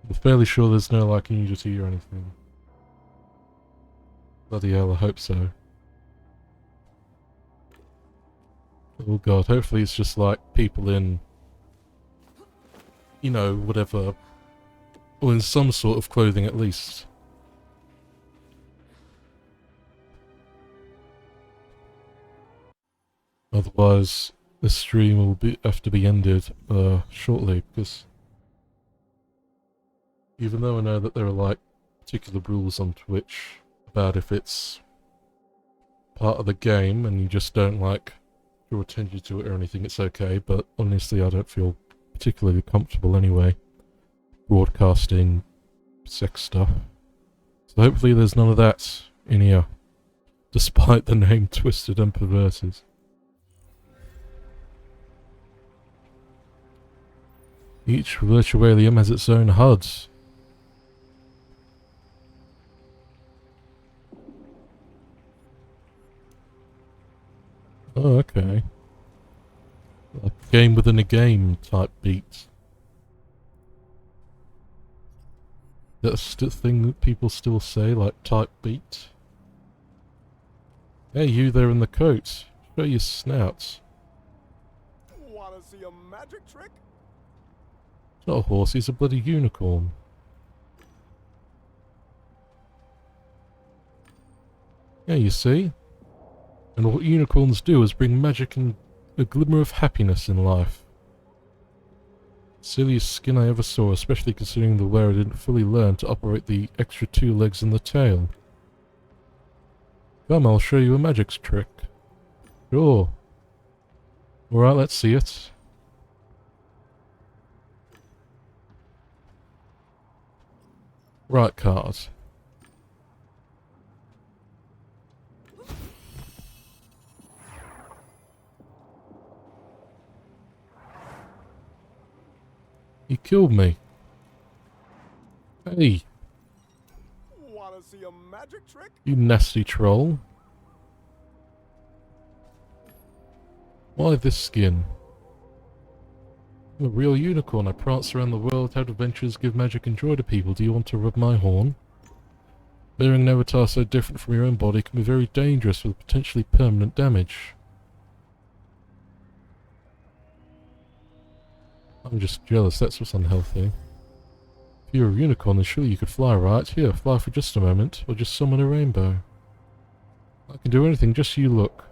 I'm fairly sure there's no like nudity or anything. Bloody hell, I hope so. Oh god, hopefully it's just like people in, you know, whatever, or in some sort of clothing at least. Otherwise, the stream will have to be ended shortly, because even though I know that there are like particular rules on Twitch about if it's part of the game and you just don't like draw attention to it or anything, it's okay, but honestly I don't feel particularly comfortable anyway broadcasting sex stuff. So hopefully there's none of that in here, despite the name Twisted and Perverted. Each virtualium has its own HUD. Oh, okay. Like a game within a game type beat. That's the thing that people still say, like type beat. Hey, you there in the coat. Show your snout. Wanna see a magic trick? It's not a horse, he's a bloody unicorn. Yeah, you see? And what unicorns do is bring magic and a glimmer of happiness in life. Silliest skin I ever saw, especially considering the wearer didn't fully learn to operate the extra 2 legs in the tail. Come, I'll show you a magic trick. Sure. Alright, let's see it. Right card. He killed me. Hey, Wanna see a magic trick? you nasty troll. Why this skin? I'm a real unicorn. I prance around the world, have adventures, give magic and joy to people. Do you want to rub my horn? Bearing an avatar so different from your own body can be very dangerous with potentially permanent damage. I'm just jealous, that's what's unhealthy. If you're a unicorn, then surely you could fly, right? Here, fly for just a moment, or just summon a rainbow. I can do anything, just you look.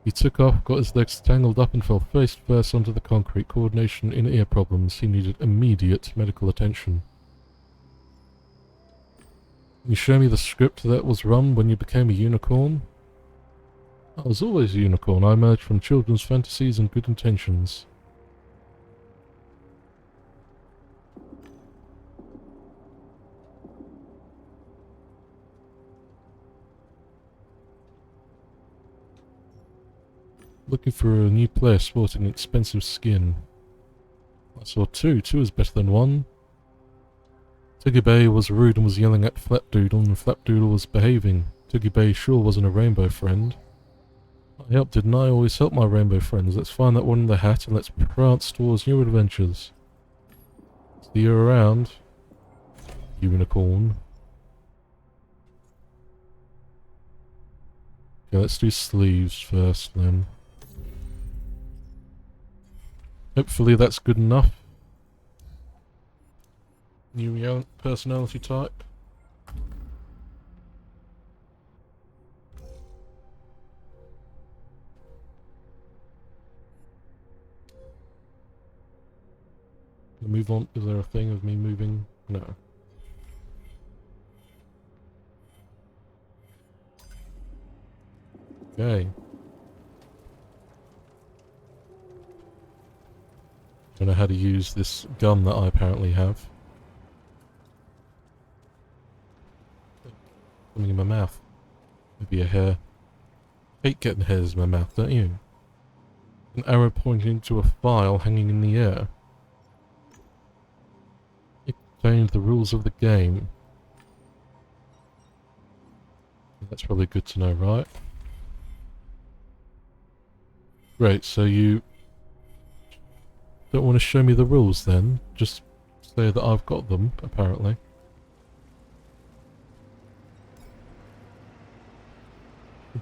He took off, got his legs tangled up and fell face first onto the concrete. Coordination in ear problems. He needed immediate medical attention. Can you show me the script that was run when you became a unicorn? I was always a unicorn. I emerged from children's fantasies and good intentions. Looking for a new player sporting expensive skin. I saw two. Two is better than one. Tuggy Bay was rude and was yelling at Flapdoodle, and Flapdoodle was behaving. Tuggy Bay sure wasn't a rainbow friend. I helped, didn't I? Always help my rainbow friends. Let's find that one in the hat and let's prance towards new adventures. See you around, unicorn. Okay, let's do sleeves first then. Hopefully that's good enough. New personality type. Move on. Is there a thing of me moving? No. Okay. Don't know how to use this gun that I apparently have. Something in my mouth. Maybe a hair. Hate getting hairs in my mouth, don't you? An arrow pointing to a file hanging in the air. It contained the rules of the game. That's probably good to know, right? Great, so you don't want to show me the rules then? Just say that I've got them, apparently.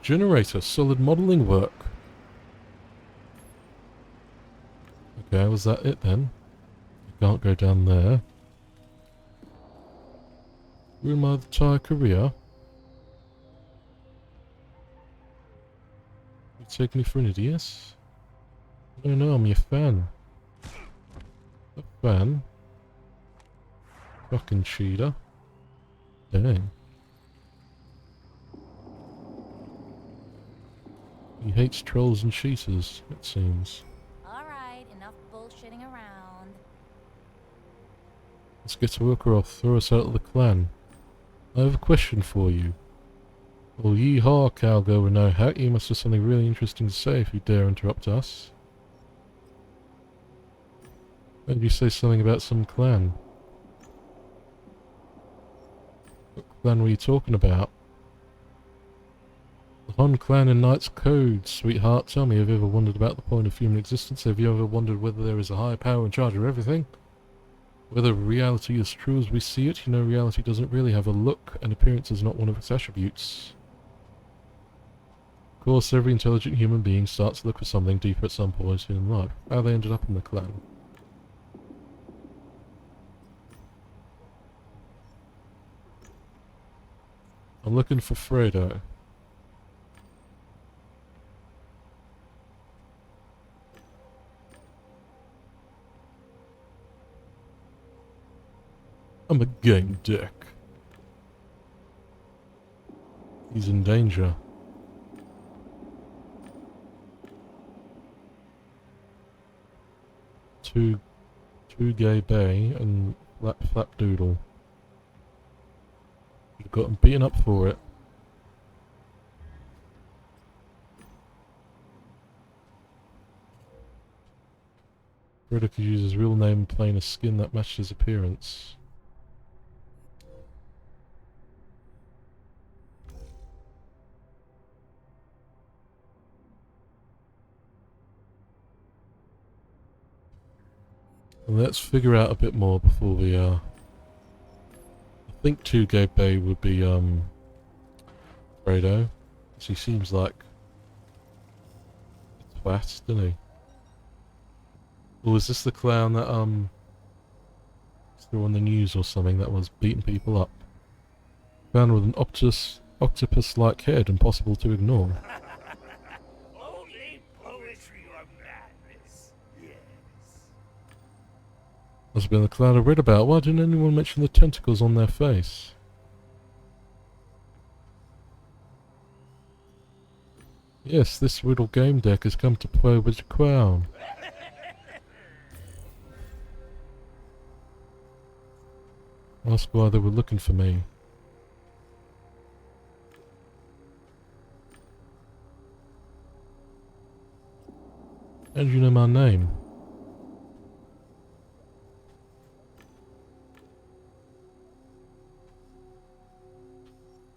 Generator, solid modelling work. Okay, was that it then? I can't go down there. Ruin my entire career? You take me for an idiot? No, no, I'm your fan. A fan? Fucking cheater. Dang. He hates trolls and cheaters, it seems. Alright, enough bullshitting around. Let's get to work or I'll throw us out of the clan. I have a question for you. Well, yee-haw, cowgirl with no hat. You must have something really interesting to say if you dare interrupt us. Maybe you say something about some clan. What clan were you talking about? The Hun clan and Knight's Code, sweetheart. Tell me, have you ever wondered about the point of human existence? Have you ever wondered whether there is a higher power in charge of everything? Whether reality is true as we see it? You know, reality doesn't really have a look, and appearance is not one of its attributes. Of course, every intelligent human being starts to look for something deeper at some point in life. How they ended up in the clan. I'm looking for Fredo. I'm a Gamedec. He's in danger. Two Gay Bay and Flapdoodle. have gotten beaten up for it. Predator could use his real name and plain a skin that matched his appearance. And let's figure out a bit more before we, I think 2 Gateway would be, Fredo. Because he seems like a twat, doesn't he? Or was this the clown that, still on the news or something that was beating people up? Clown with an octopus-like head, impossible to ignore. Only poetry or madness. Yes. Must have been the clown I read about. Why didn't anyone mention the tentacles on their face? Yes, this riddle game deck has come to play with the clown. Ask why they were looking for me. How do you know my name?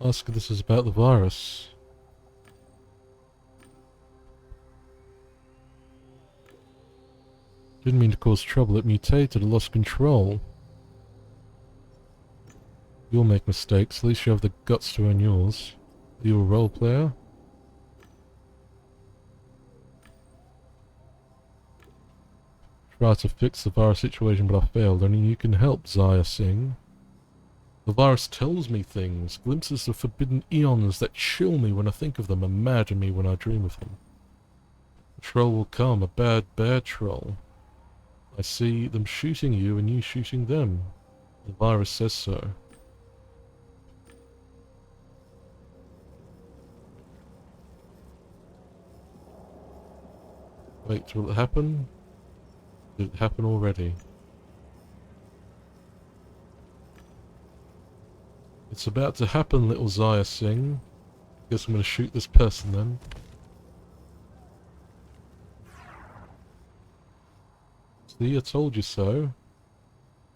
Ask if this is about the virus. Didn't mean to cause trouble, it mutated, lost control. You'll make mistakes, at least you have the guts to own yours. Are you a role player? Tried to fix the virus situation but I failed. Only you can help, Zaya Singh. The virus tells me things, glimpses of forbidden eons that chill me when I think of them and madden me when I dream of them. A troll will come, a bad troll. I see them shooting you and you shooting them. The virus says so. Wait, will it happen? Did it happen already? It's about to happen, little Zaya Singh. Guess I'm gonna shoot this person then. See, I told you so.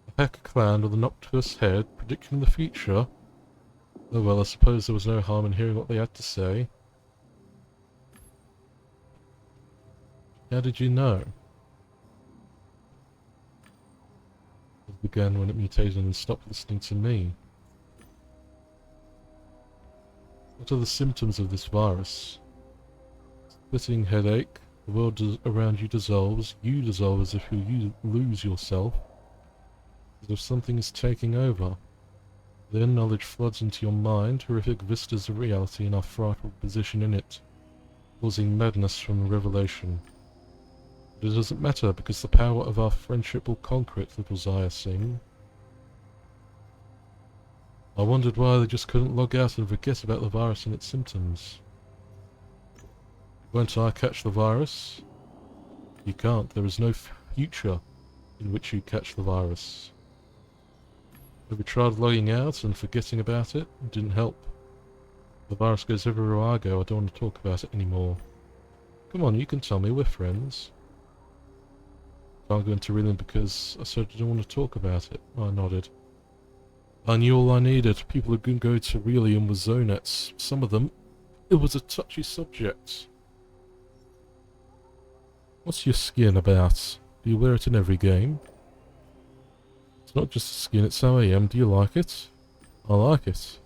A hacker clown with an octopus head, predicting the future. Oh well, I suppose there was no harm in hearing what they had to say. How did you know? It began when it mutated and stopped listening to me. What are the symptoms of this virus? Splitting headache, the world around you dissolves, you dissolve as if you lose yourself, as if something is taking over. Then knowledge floods into your mind, horrific vistas of reality and our frightful position in it, causing madness from the revelation. But it doesn't matter, because the power of our friendship will conquer it, little Zaya Singh. I wondered why they just couldn't log out and forget about the virus and its symptoms. Won't I catch the virus? You can't. There is no future in which you catch the virus. Have you tried logging out and forgetting about it? It didn't help. The virus goes everywhere I go. I don't want to talk about it anymore. Come on, you can tell me. We're friends. Can't go into reeling because I said I don't want to talk about it. I nodded. I knew all I needed. People who can go to Relium with zonets. Some of them, it was a touchy subject. What's your skin about? Do you wear it in every game? It's not just a skin, it's how I am. Do you like it? I like it.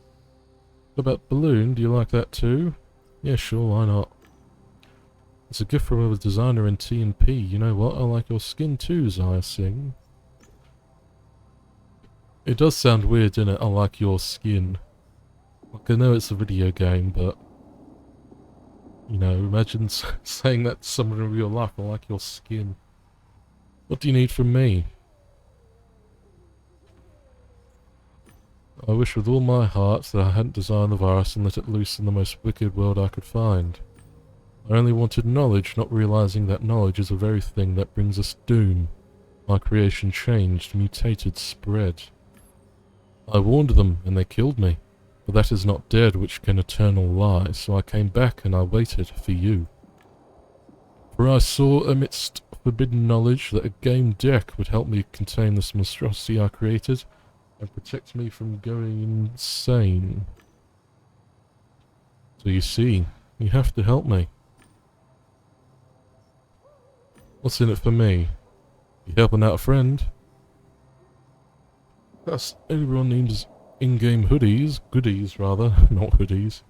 What about Balloon? Do you like that too? Yeah, sure, why not? It's a gift from a designer in T&P. You know what? I like your skin too, Zaya Singh. It does sound weird, doesn't it? I like your skin. Like, I know it's a video game, but... You know, imagine saying that to someone in real life. I like your skin. What do you need from me? I wish with all my heart that I hadn't designed the virus and let it loose in the most wicked world I could find. I only wanted knowledge, not realizing that knowledge is the very thing that brings us doom. My creation changed, mutated, spread. I warned them, and they killed me. But that is not dead which can eternal lie, so I came back and I waited for you. For I saw amidst forbidden knowledge that a game deck would help me contain this monstrosity I created and protect me from going insane. So you see, you have to help me. What's in it for me? You helping out a friend? Plus, everyone needs in-game goodies rather, not hoodies.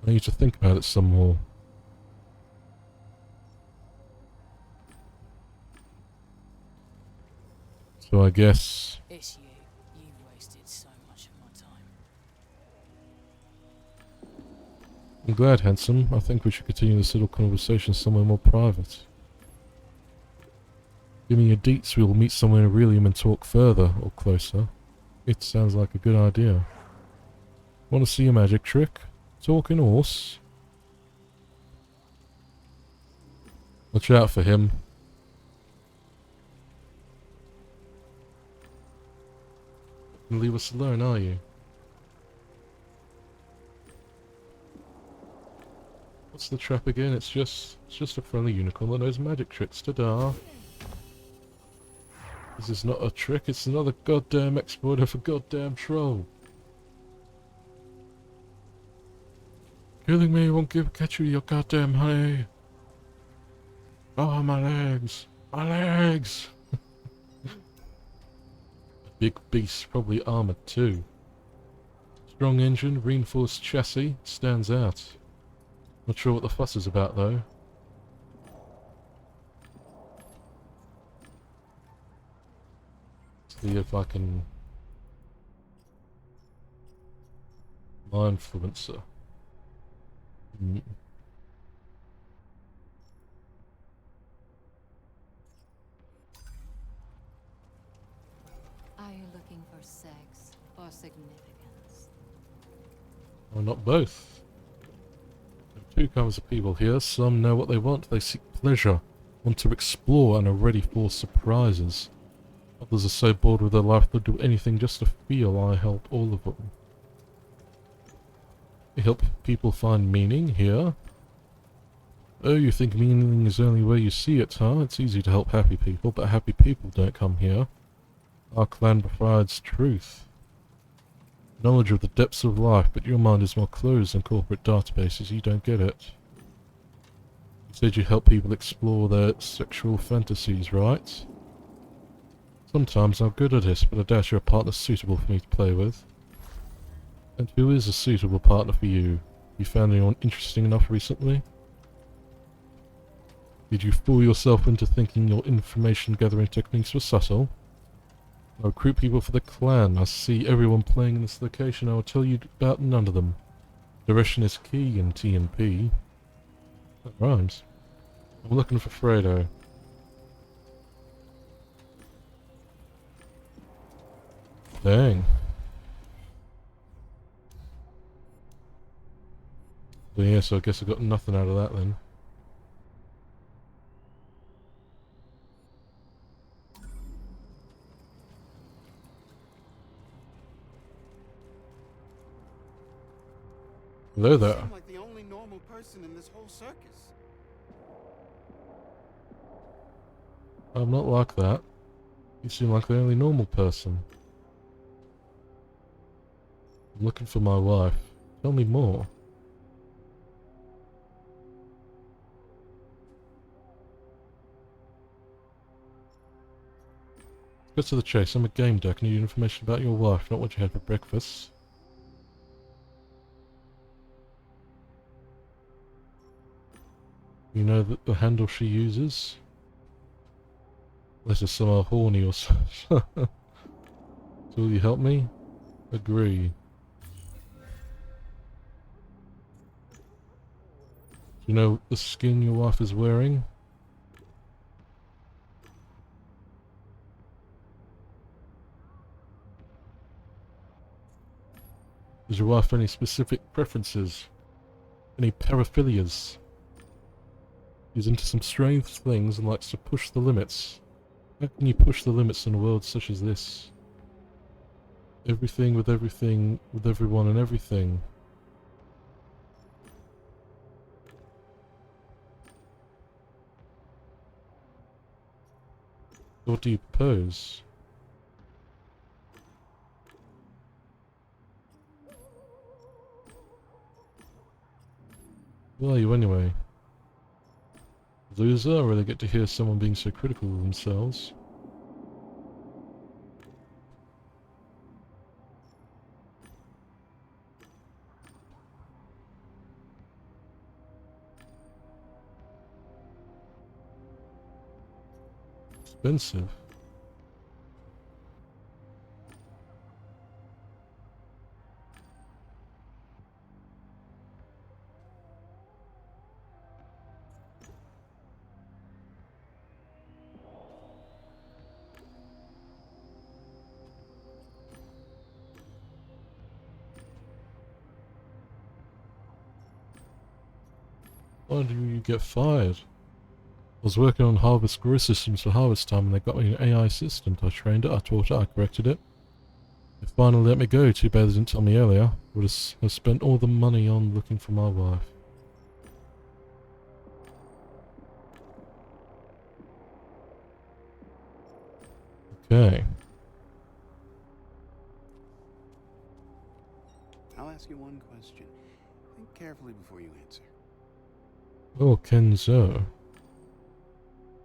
I need to think about it some more. So I guess... It's you. You've wasted so much of my time. I'm glad, handsome. I think we should continue this little conversation somewhere more private. Give me your deets, we will meet somewhere in Relium and talk further, or closer. It sounds like a good idea. Want to see a magic trick? Talking horse? Watch out for him. You leave us alone, are you? What's the trap again? It's just a friendly unicorn that knows magic tricks. Ta-da! This is not a trick, it's another goddamn exploit of a goddamn troll. Killing me won't catch you your goddamn honey. Oh, my legs. My legs! Big beast, probably armored too. Strong engine, reinforced chassis, stands out. Not sure what the fuss is about though. See if I can... Mindfluencer. Are you looking for sex or significance? Oh, not both. There are two kinds of people here. Some know what they want. They seek pleasure, want to explore, and are ready for surprises. Others are so bored with their life they'll do anything just to feel. I help all of them. We help people find meaning here. Oh, you think meaning is only where you see it, huh? It's easy to help happy people, but happy people don't come here. Our clan provides truth. Knowledge of the depths of life, but your mind is more closed than corporate databases. You don't get it. You said you help people explore their sexual fantasies, right? Sometimes I'm good at this, but I doubt you're a partner suitable for me to play with. And who is a suitable partner for you? You found anyone interesting enough recently? Did you fool yourself into thinking your information gathering techniques were subtle? I recruit people for the clan. I see everyone playing in this location. I will tell you about none of them. Direction is key in TNP. That rhymes. I'm looking for Fredo. Dang. But yeah, so I guess I got nothing out of that then. Hello there. You seem like the only normal person in this whole circus. I'm not like that. You seem like the only normal person. I'm looking for my wife. Tell me more. Let's go to the chase. I'm a game deck. I need information about your wife, not what you had for breakfast. You know that the handle she uses? Unless it's somehow horny or something. So will you help me? Agree. Do you know the skin your wife is wearing? Does your wife have any specific preferences? Any paraphilias? He's into some strange things and likes to push the limits. How can you push the limits in a world such as this? Everything, with everyone and everything. What do you propose? Who are you anyway? Loser, or really get to hear someone being so critical of themselves? Expensive. Why did you get fired? I was working on harvest grow systems for harvest time and they got me an AI assistant. I trained it, I taught it, I corrected it. They finally let me go. Too bad they didn't tell me earlier. Would have spent all the money on looking for my wife. Okay. I'll ask you one question. Think carefully before you answer. Oh, Kenzo.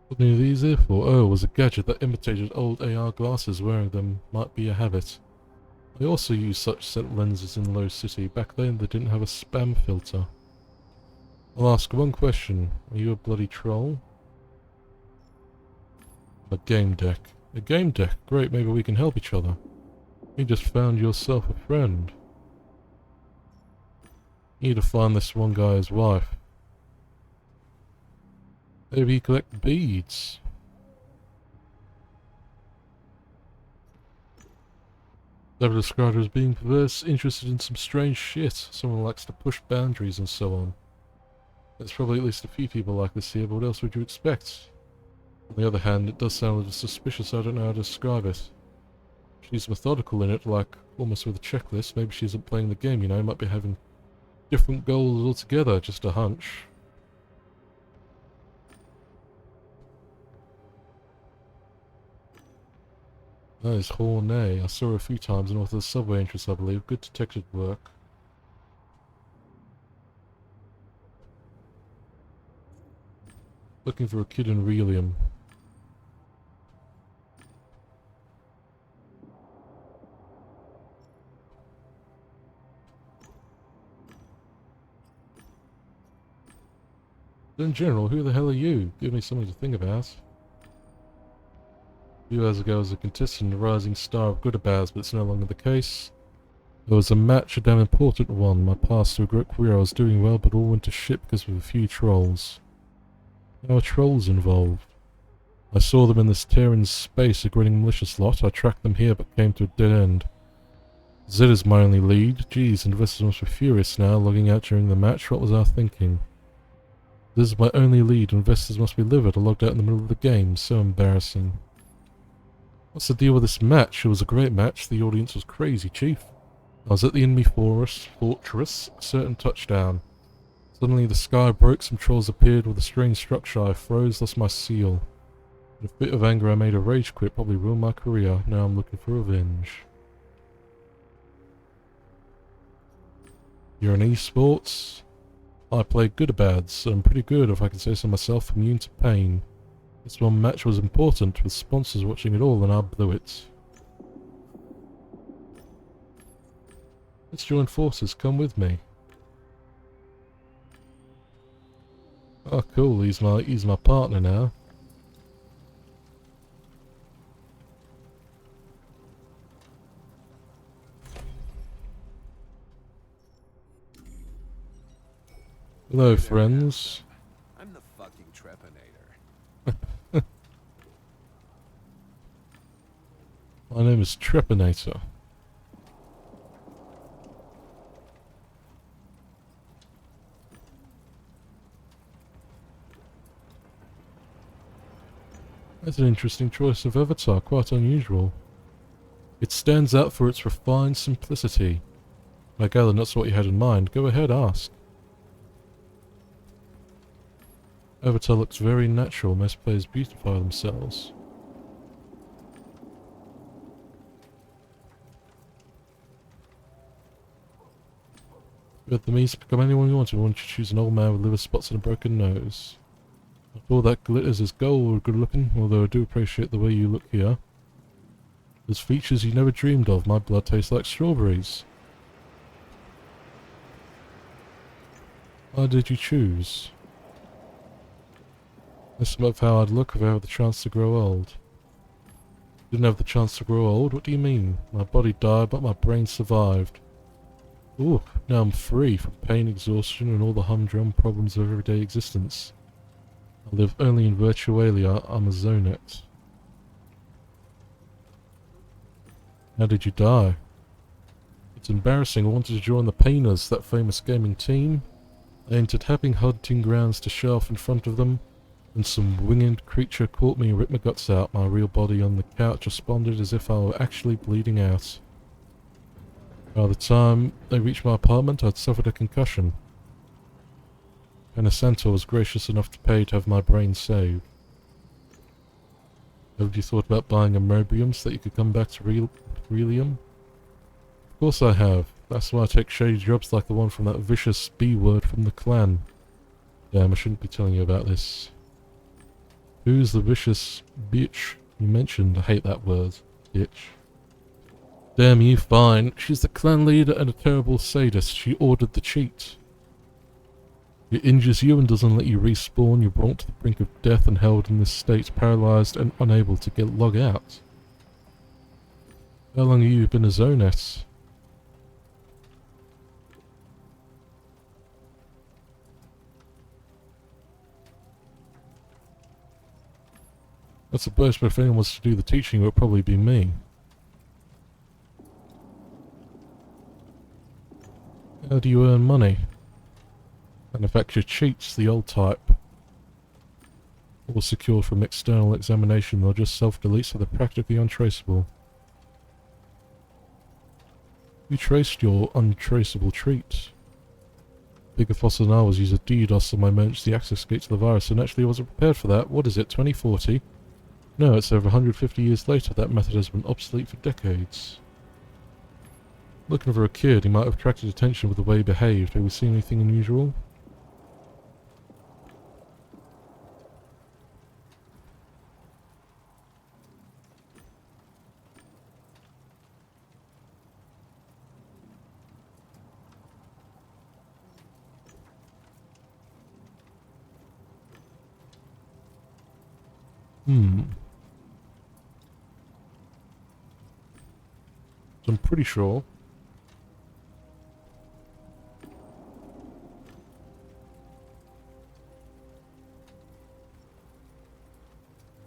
What are these here for? Oh, it was a gadget that imitated old AR glasses. Wearing them might be a habit. I also used such set lenses in Low City. Back then they didn't have a spam filter. I'll ask one question. Are you a bloody troll? A game deck. A game deck? Great, maybe we can help each other. You just found yourself a friend. You need to find this one guy's wife. Maybe you collect beads. Never described her as being perverse, interested in some strange shit. Someone likes to push boundaries and so on. There's probably at least a few people like this here, but what else would you expect? On the other hand, it does sound a little suspicious, I don't know how to describe it. She's methodical in it, like almost with a checklist. Maybe she isn't playing the game, you know, might be having different goals altogether, just a hunch. That is Hornay. I saw her a few times north of the subway entrance, I believe. Good detective work. Looking for a kid in Relium. In general, who the hell are you? Give me something to think about. A few hours ago I was a contestant in the Rising Star of Goodabaz, but it's no longer the case. There was a match, a damn important one. My path to a great career, I was doing well, but all went to shit because of a few trolls. How are trolls involved? I saw them in this Terran space, a grinning malicious lot. I tracked them here, but came to a dead end. Zed is my only lead. Geez, investors must be furious now, logging out during the match. What was I thinking? This is my only lead. Investors must be livid. I logged out in the middle of the game. So embarrassing. What's the deal with this match? It was a great match. The audience was crazy, Chief. I was at the enemy fortress, certain touchdown. Suddenly the sky broke, some trolls appeared with a strange structure. I froze, lost my seal. In a fit of anger I made a rage quit, probably ruined my career. Now I'm looking for revenge. You're in esports? I play Goodabads, so I'm pretty good if I can say so myself, immune to pain. This one match was important, with sponsors watching it all, and I blew it. Let's join forces, come with me. Oh cool, he's my partner now. Hello friends. I'm the fucking Trepanator. My name is Trepanator. That's an interesting choice of avatar, quite unusual. It stands out for its refined simplicity. I gather that's what you had in mind. Go ahead, ask. Avatar looks very natural. Most players beautify themselves. You had the means to become anyone you wanted. Why don't you choose an old man with liver spots and a broken nose? After all that glitters is gold or good looking, although I do appreciate the way you look here. There's features you never dreamed of. My blood tastes like strawberries. Why did you choose? This is about how I'd look if I had the chance to grow old. Didn't have the chance to grow old? What do you mean? My body died, but my brain survived. Ooh, now I'm free from pain, exhaustion, and all the humdrum problems of everyday existence. I live only in Virtualia. I'm a zonet. How did you die? It's embarrassing. I wanted to join the Painers, that famous gaming team. I entered having hunting grounds to show off in front of them, and some winged creature caught me and ripped my guts out. My real body on the couch responded as if I were actually bleeding out. By the time they reached my apartment, I'd suffered a concussion. Penicento was gracious enough to pay to have my brain saved. Have you thought about buying a Mobium so that you could come back to Relium? Of course I have. That's why I take shady jobs like the one from that vicious B-word from the clan. Damn, I shouldn't be telling you about this. Who's the vicious bitch you mentioned? I hate that word. Bitch. Damn you, fine. She's the clan leader and a terrible sadist. She ordered the cheat. It injures you and doesn't let you respawn. You're brought to the brink of death and held in this state, paralyzed and unable to log out. How long have you been a zonet? I suppose, but if anyone wants to do the teaching, it would probably be me. How do you earn money? Manufacture cheats, the old type. All secured from external examination, they'll just self-delete so they're practically untraceable. You traced your untraceable treat. Bigger Fossil than I was use a DDoS on my emergency access gate to the virus, and actually I wasn't prepared for that. What is it, 2040? No, it's over 150 years later. That method has been obsolete for decades. Looking for a kid, he might have attracted attention with the way he behaved. Have we seen anything unusual? So I'm pretty sure.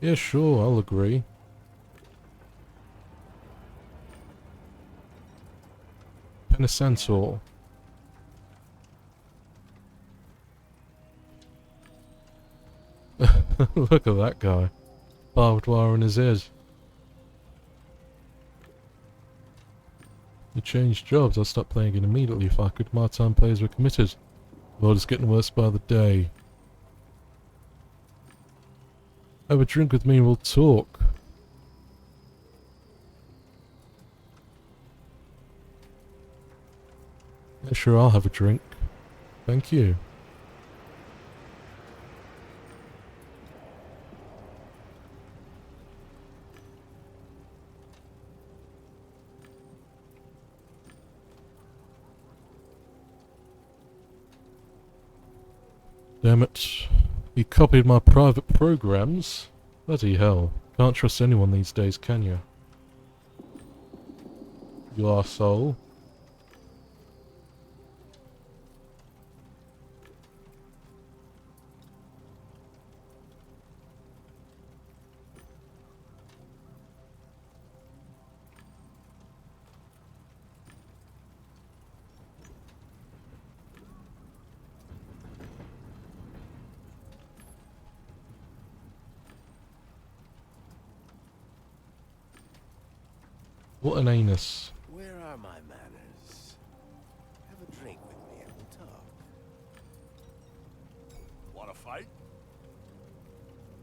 Yeah, sure, I'll agree. Penicillin. Look at that guy. Barbed wire in his head. You changed jobs. I'll stop playing it immediately if I could. My time players were committed. The world is getting worse by the day. Have a drink with me and we'll talk. Yeah, sure, I'll have a drink. Thank you. Damn it. He copied my private programs. Bloody hell. Can't trust anyone these days, can you? You arsehole. What an anus. Where are my manners? Have a drink with me and we'll talk. Want to fight?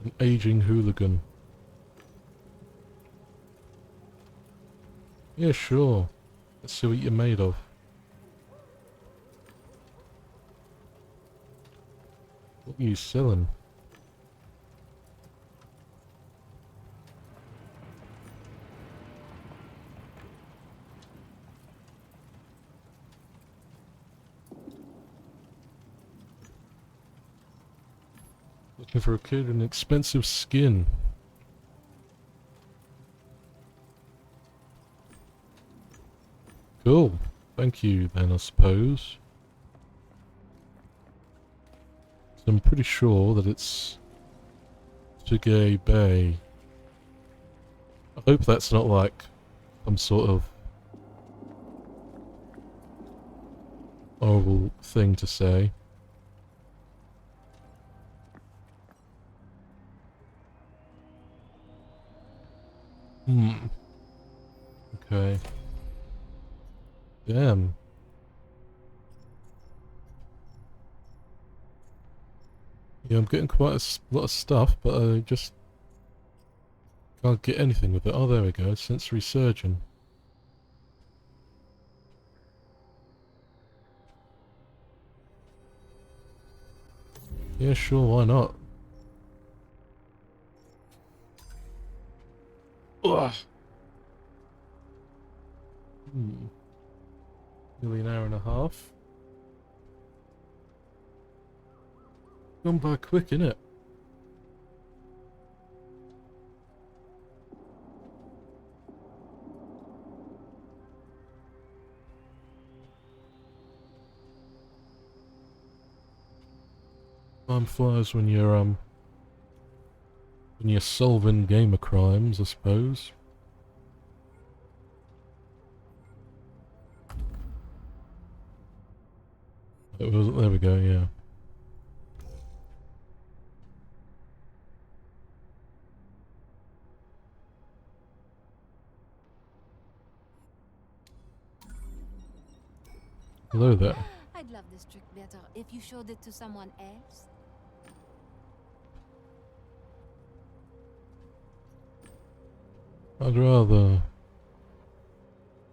An aging hooligan. Yeah, sure. Let's see what you're made of. What are you selling? Looking for a kid with an expensive skin. Cool. Thank you then, I suppose. So I'm pretty sure that it's Tigay Bay. I hope that's not like some sort of horrible thing to say. Okay. Damn. Yeah, I'm getting quite a lot of stuff, but I just can't get anything with it. Oh, there we go. Sensory surgeon. Yeah, sure, why not? Ugh. Nearly an hour and a half. Gone by quick, innit? Time flies when you're solving gamer crimes, I suppose. It was, there we go, yeah. Hello there. I'd love this trick better if you showed it to someone else. I'd rather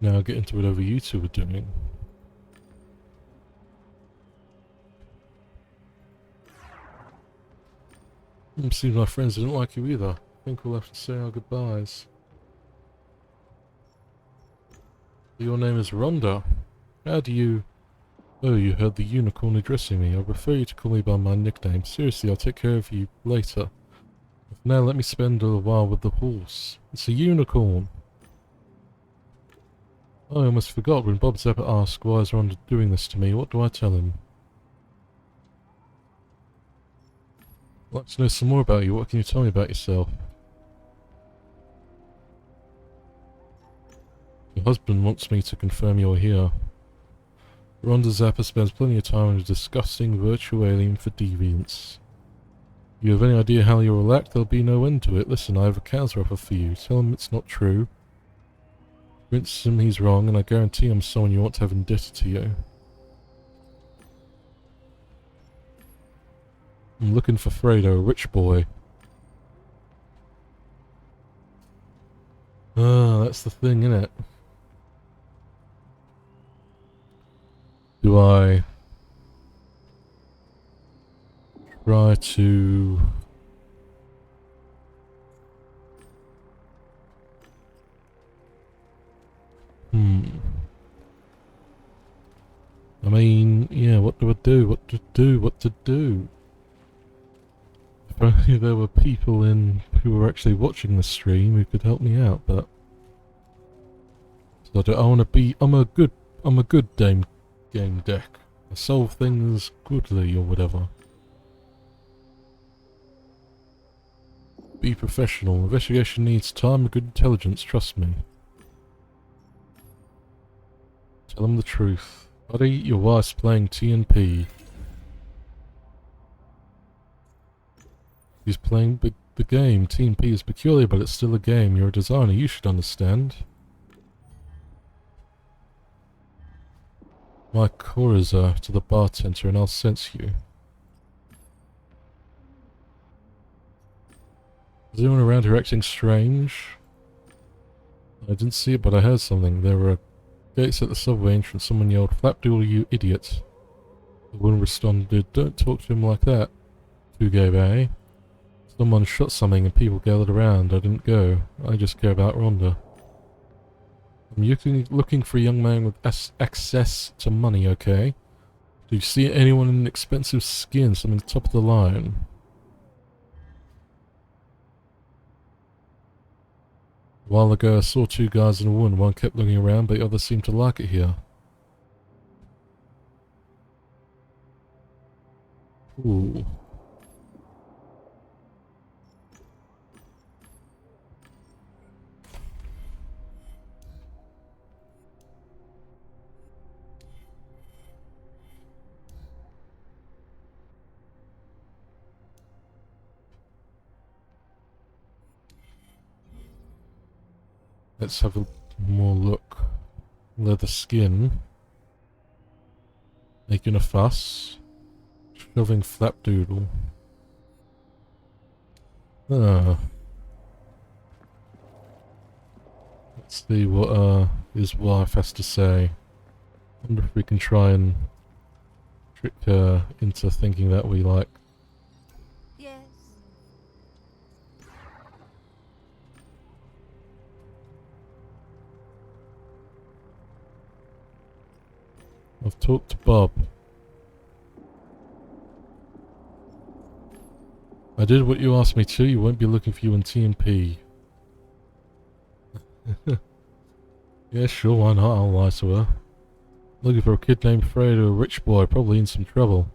now get into whatever you two are doing. Seems my friends didn't like you either. I think we'll have to say our goodbyes. Your name is Rhonda. How do you... Oh, you heard the unicorn addressing me. I prefer you to call me by my nickname. Seriously, I'll take care of you later. For now, let me spend a while with the horse. It's a unicorn. Oh, I almost forgot when Bob Zappa asked why is Rhonda doing this to me. What do I tell him? I'd like to know some more about you. What can you tell me about yourself? Your husband wants me to confirm you're here. Rhonda Zappa spends plenty of time on a disgusting virtual alien for deviants. You have any idea how you'll act? There'll be no end to it. Listen, I have a counter offer for you. Tell him it's not true. Convince him he's wrong, and I guarantee I'm someone you want to have indebted to you. I'm looking for Fredo, a rich boy. Ah, that's the thing, innit? Do I try to... I mean, yeah, what do I do? What to do? What to do? If only there were people who were actually watching the stream who could help me out, but... So I want to be... I'm a good Gamedec. I solve things goodly or whatever. Be professional. Investigation needs time and good intelligence, trust me. Tell him the truth. Buddy, your wife's playing TNP. He's playing the game. TNP is peculiar, but it's still a game. You're a designer, you should understand. my Coriza to the bartender and I'll sense you. Is anyone around here acting strange? I didn't see it, but I heard something. There were gates at the subway entrance. Someone yelled, "Flapdoodle, you idiot." The woman responded, "Don't talk to him like that, Fugabe." Someone shot something and people gathered around. I didn't go. I just care about Rhonda. I'm looking for a young man with access to money, okay? Do you see anyone in expensive skin, something top of the line? A while ago I saw two guys and a woman. One kept looking around, but the other seemed to like it here. Ooh. Let's have a more look. Leather skin. Making a fuss. Shoving Flapdoodle. Ah. Let's see what his wife has to say. Wonder if we can try and trick her into thinking that we like. Yes. I've talked to Bob. I did what you asked me to. You won't be looking for you in TMP. Yeah, sure, why not? I'll lie to her. Looking for a kid named Fred or a rich boy, probably in some trouble.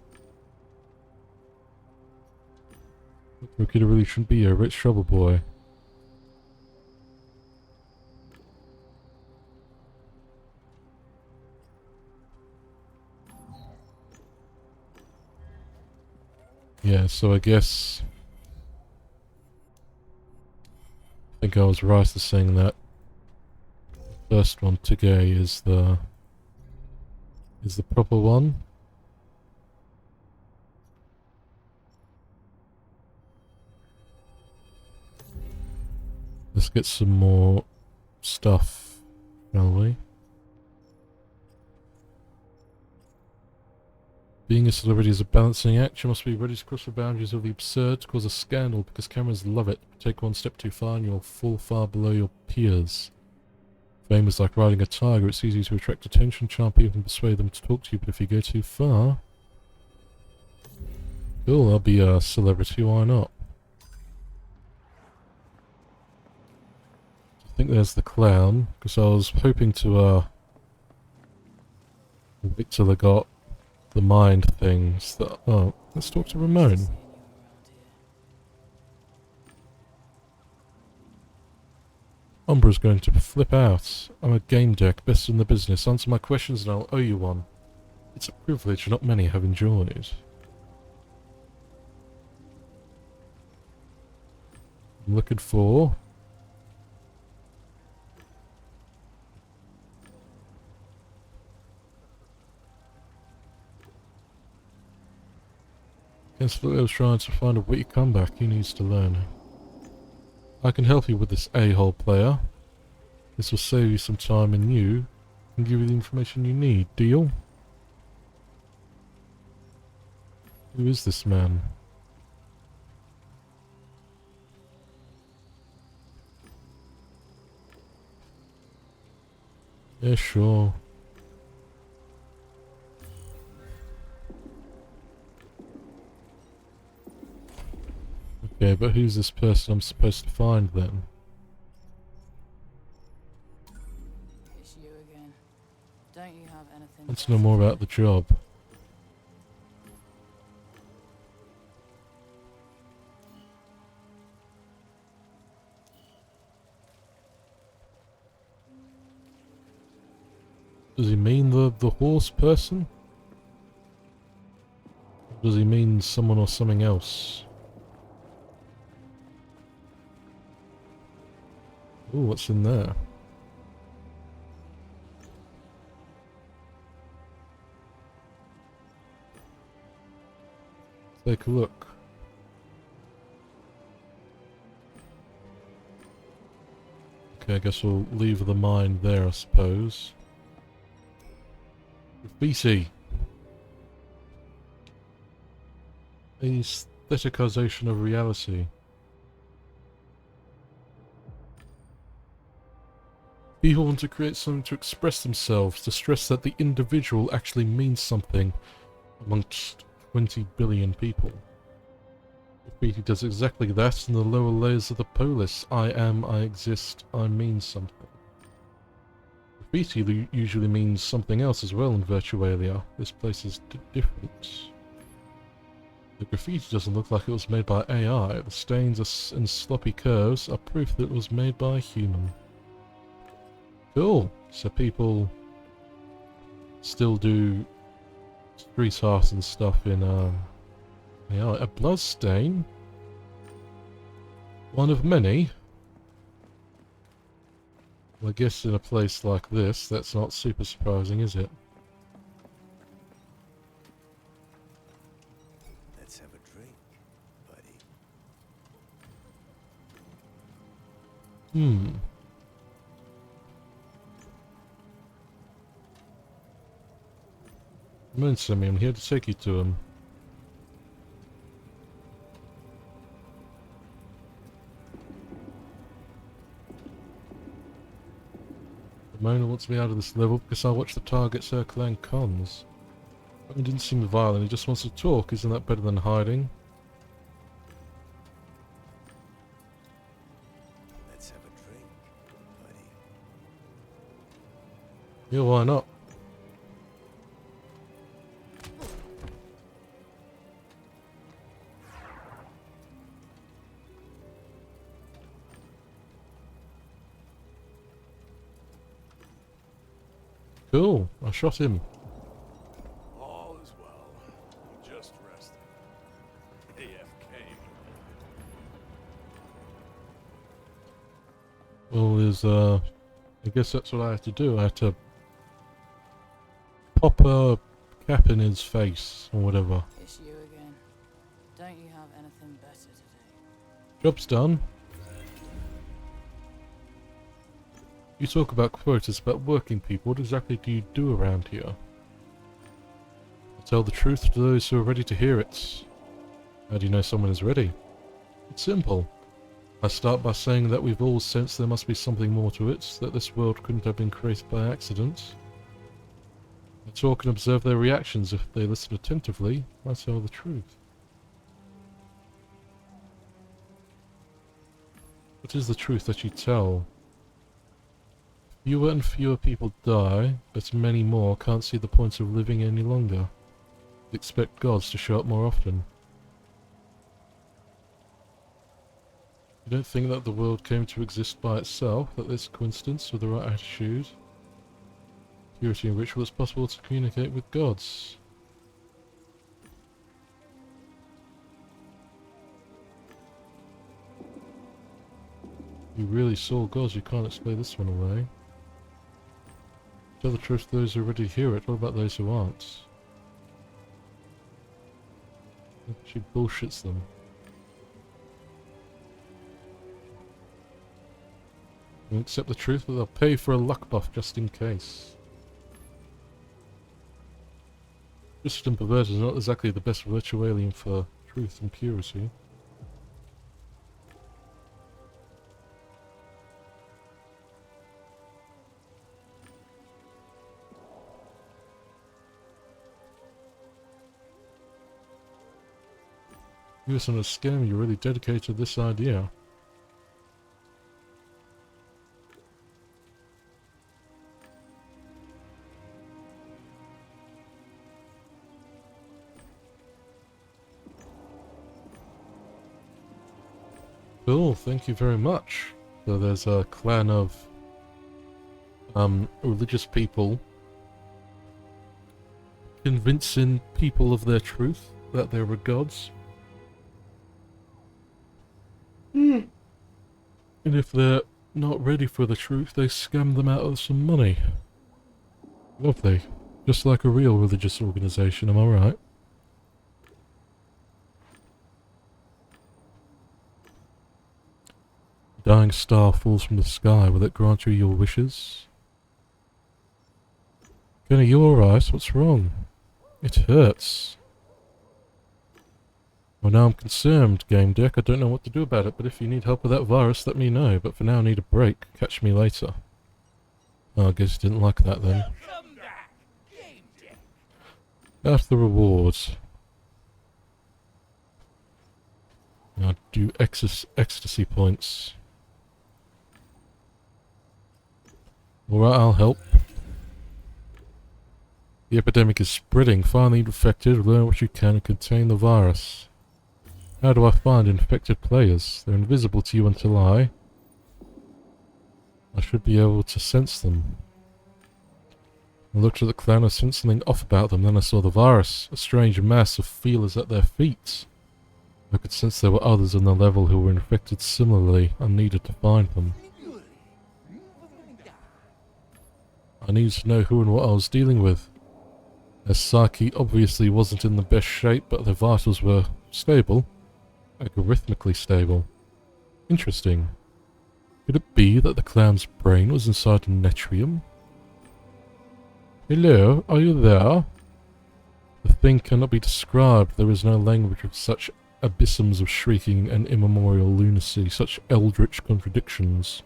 Looking for a kid who really shouldn't be a rich trouble boy. Yeah, so I guess... I think I was right in saying that the first one, Tigay, is the proper one. Let's get some more stuff, shall we? Being a celebrity is a balancing act. You must be ready to cross the boundaries of the absurd to cause a scandal because cameras love it. Take one step too far and you'll fall far below your peers. Fame is like riding a tiger. It's easy to attract attention, charm people and persuade them to talk to you, but if you go too far... Cool, I'll be a celebrity, why not? I think there's the clown, because I was hoping to wait till I got the mind things that... Oh, let's talk to Ramon. Umbra's going to flip out. I'm a Gamedec, best in the business. Answer my questions and I'll owe you one. It's a privilege not many have enjoyed. I'm looking for... Guess I was trying to find a witty comeback. He needs to learn. I can help you with this a-hole player. This will save you some time and you can give you the information you need. Deal? Who is this man? Yeah, sure. Okay, but who's this person I'm supposed to find then? It's you again. Don't you have anything? Want to know more about the job. Does he mean the horse person? Or does he mean someone or something else? Ooh, what's in there? Take a look. Okay, I guess we'll leave the mine there, I suppose. Graffiti. Aestheticization of reality. People want to create something to express themselves, to stress that the individual actually means something amongst 20 billion people. Graffiti does exactly that in the lower layers of the polis. I am, I exist, I mean something. Graffiti usually means something else as well in Virtualia. This place is different. The graffiti doesn't look like it was made by AI. The stains and sloppy curves are proof that it was made by a human. Cool. So people still do street art and stuff in AI. A blood stain? One of many? Well, I guess in a place like this, that's not super surprising, is it? Let's have a drink, buddy. Mention me, I'm here to take you to him. Mona wants me out of this level because I watch the target circling cons. He didn't seem violent, he just wants to talk. Isn't that better than hiding? Let's have a drink, buddy. Yeah, why not? Cool, I shot him. All is well. Just resting. AFK. Well, I guess that's what I had to do. I had to pop a cap in his face, or whatever. It's you again. Don't you have anything better to do? Job's done. You talk about quotas about working people. What exactly do you do around here? I tell the truth to those who are ready to hear it. How do you know someone is ready? It's simple. I start by saying that we've all sensed there must be something more to it, that this world couldn't have been created by accident. I talk and observe their reactions. If they listen attentively, I tell the truth. What is the truth that you tell? Fewer and fewer people die, but many more can't see the point of living any longer. They expect gods to show up more often. You don't think that the world came to exist by itself, that this coincidence with the right attitude, purity and ritual, it's possible to communicate with gods. You really saw gods, you can't explain this one away. Tell the truth to those who are ready to hear it. What about those who aren't? She bullshits them. They'll accept the truth, but they'll pay for a luck buff just in case. Twisted and perverted is not exactly the best virtualian for truth and purity. You were on a scam, you're really dedicated to this idea. Cool, thank you very much. So there's a clan of religious people convincing people of their truth, that there were gods. And if they're not ready for the truth, they scam them out of some money. Lovely. Just like a real religious organization, am I right? dying star falls from the sky, will it grant you your wishes? Kenny, you alright? What's wrong? It hurts. Well, now I'm concerned, Gamedec. I don't know what to do about it, but if you need help with that virus, let me know. But for now, I need a break. Catch me later. Oh, I guess you didn't like that then. After the rewards. Now do ecstasy points. Alright, I'll help. The epidemic is spreading. Find the infected, learn what you can, and contain the virus. How do I find infected players? They're invisible to you until I should be able to sense them. I looked at the clan, I sensed something off about them, then I saw the virus, a strange mass of feelers at their feet. I could sense there were others on the level who were infected similarly. I needed to find them. I needed to know who and what I was dealing with. Their psyche obviously wasn't in the best shape, but their vitals were stable. Algorithmically stable. Interesting. Could it be that the clan's brain was inside a netrium? Hello, are you there? The thing cannot be described. There is no language of such abysms of shrieking and immemorial lunacy, such eldritch contradictions.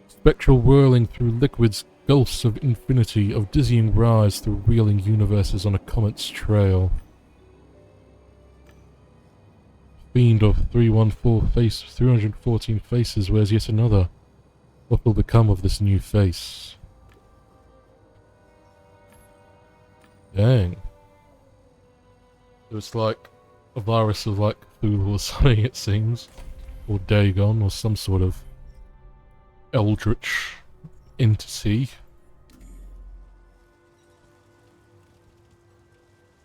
Spectral whirling through liquids, gulfs of infinity, of dizzying rise through reeling universes on a comet's trail. Fiend of 314 faces wears yet another. What will become of this new face? Dang. So it's like a virus of like Cthulhu or something, it seems. Or Dagon, or some sort of eldritch entity.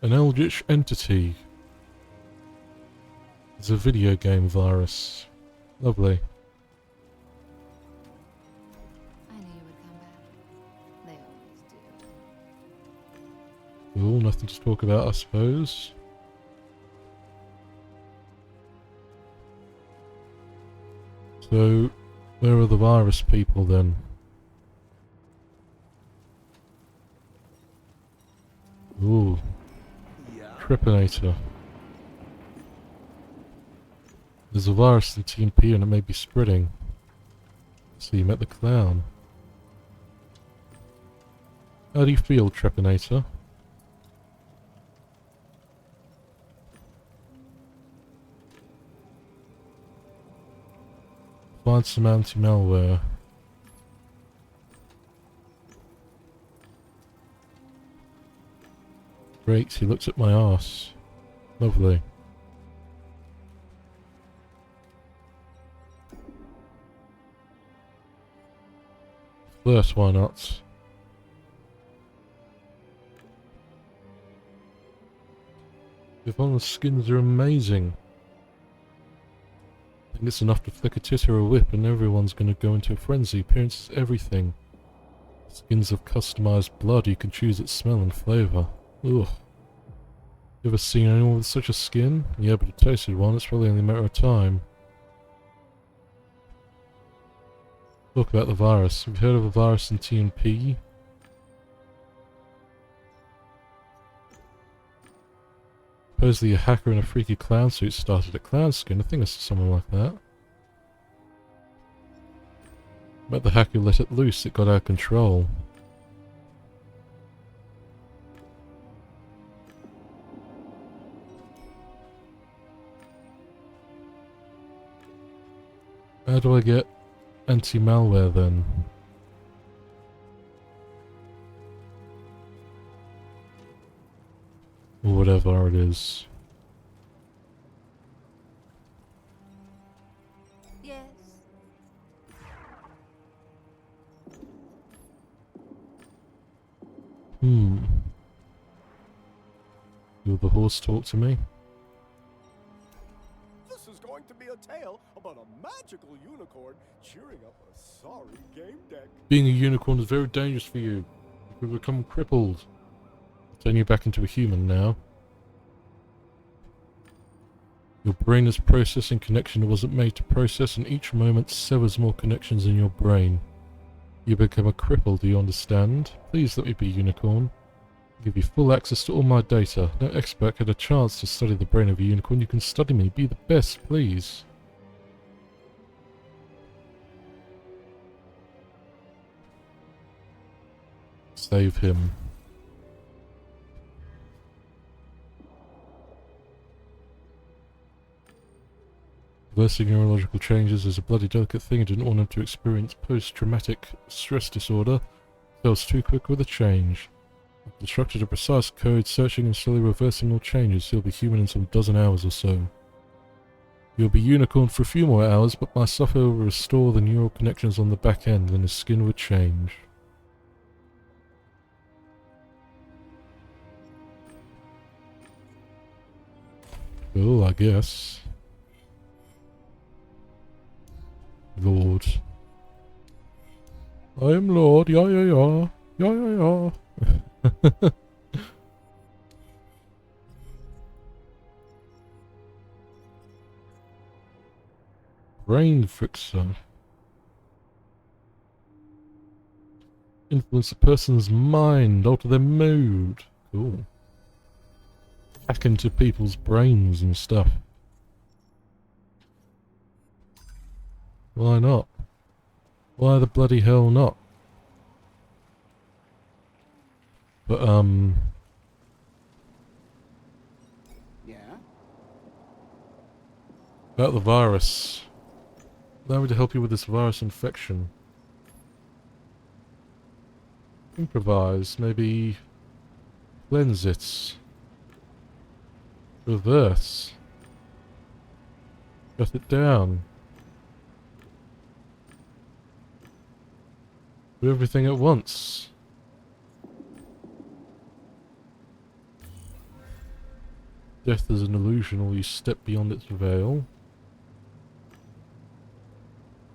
An eldritch entity. It's a video game virus. Lovely. I knew you would come back. They always do. Cool, nothing to talk about, I suppose. So, where are the virus people then? Ooh. Trepanator. There's a virus in TMP and it may be spreading. So you met the clown. How do you feel, Trepanator? Find some anti-malware. Great, he looked at my arse. Lovely. First, why not? Yvonne's skins are amazing. I think it's enough to flick a tit or a whip and everyone's gonna go into a frenzy. Appearance is everything. Skins of customized blood, you can choose its smell and flavour. Ugh. You ever seen anyone with such a skin? Yeah, but a tasted one, it's probably only a matter of time. Talk about the virus. Have you heard of a virus in TNP? Supposedly a hacker in a freaky clown suit started a clown skin. I think it's someone like that. But the hacker let it loose, it got out of control. How do I get anti-malware then? Or whatever it is. Yes. Will the horse talk to me? This is going to be a tale about a magical unicorn cheering up a sorry game deck. Being a unicorn is very dangerous for you. You will become crippled. Turn you back into a human now. Your brain is processing connection it wasn't made to process, and each moment severs more connections in your brain. You become a cripple, do you understand? Please let me be unicorn. I'll give you full access to all my data. No expert had a chance to study the brain of a unicorn. You can study me. Be the best, please. Save him. Reversing neurological changes is a bloody delicate thing. I didn't want him to experience post-traumatic stress disorder. I was too quick with the change. I've constructed a precise code, searching and slowly reversing all changes. He'll be human in some dozen hours or so. He'll be unicorn for a few more hours, but my software will restore the neural connections on the back end, and his skin would change. Cool, I guess. Lord. I am Lord, yeah, yeah, yeah. Yeah, yeah, yeah. Brain fixer. Influence a person's mind, alter their mood. Cool. Hack into people's brains and stuff. Why not? Why the bloody hell not? But, Yeah? about the virus. Allow me to help you with this virus infection. Improvise, maybe cleanse it. Reverse. Shut it down. Do everything at once. Death is an illusion, or you step beyond its veil.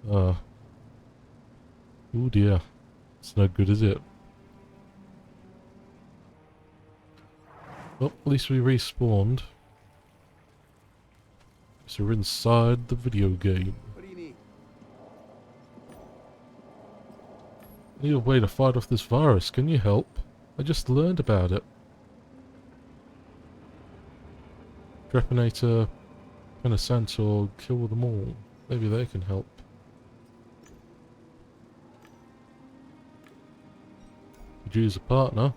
Oh dear. It's no good, is it? Well, at least we respawned. So we're inside the video game. What do you need? I need a way to fight off this virus. Can you help? I just learned about it. Trepanator, Penasantor, kill them all. Maybe they can help. Could use a partner.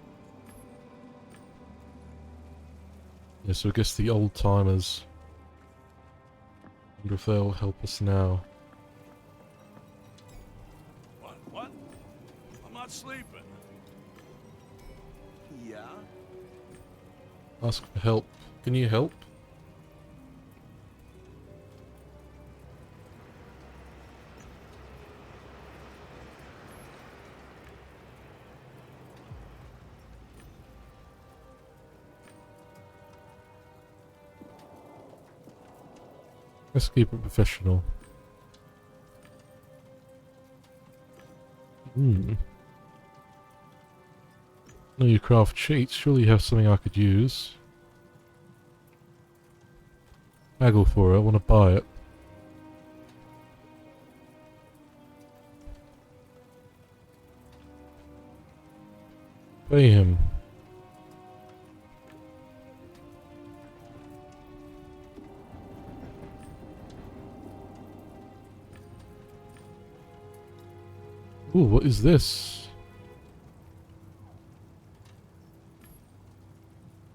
Yeah, so I guess the old timers. Wonder if they'll help us now. What? I'm not sleeping. Yeah? Ask for help. Can you help? Let's keep it professional. Know you craft cheats. Surely you have something I could use. Haggle for it. I want to buy it. Pay him. Ooh, what is this?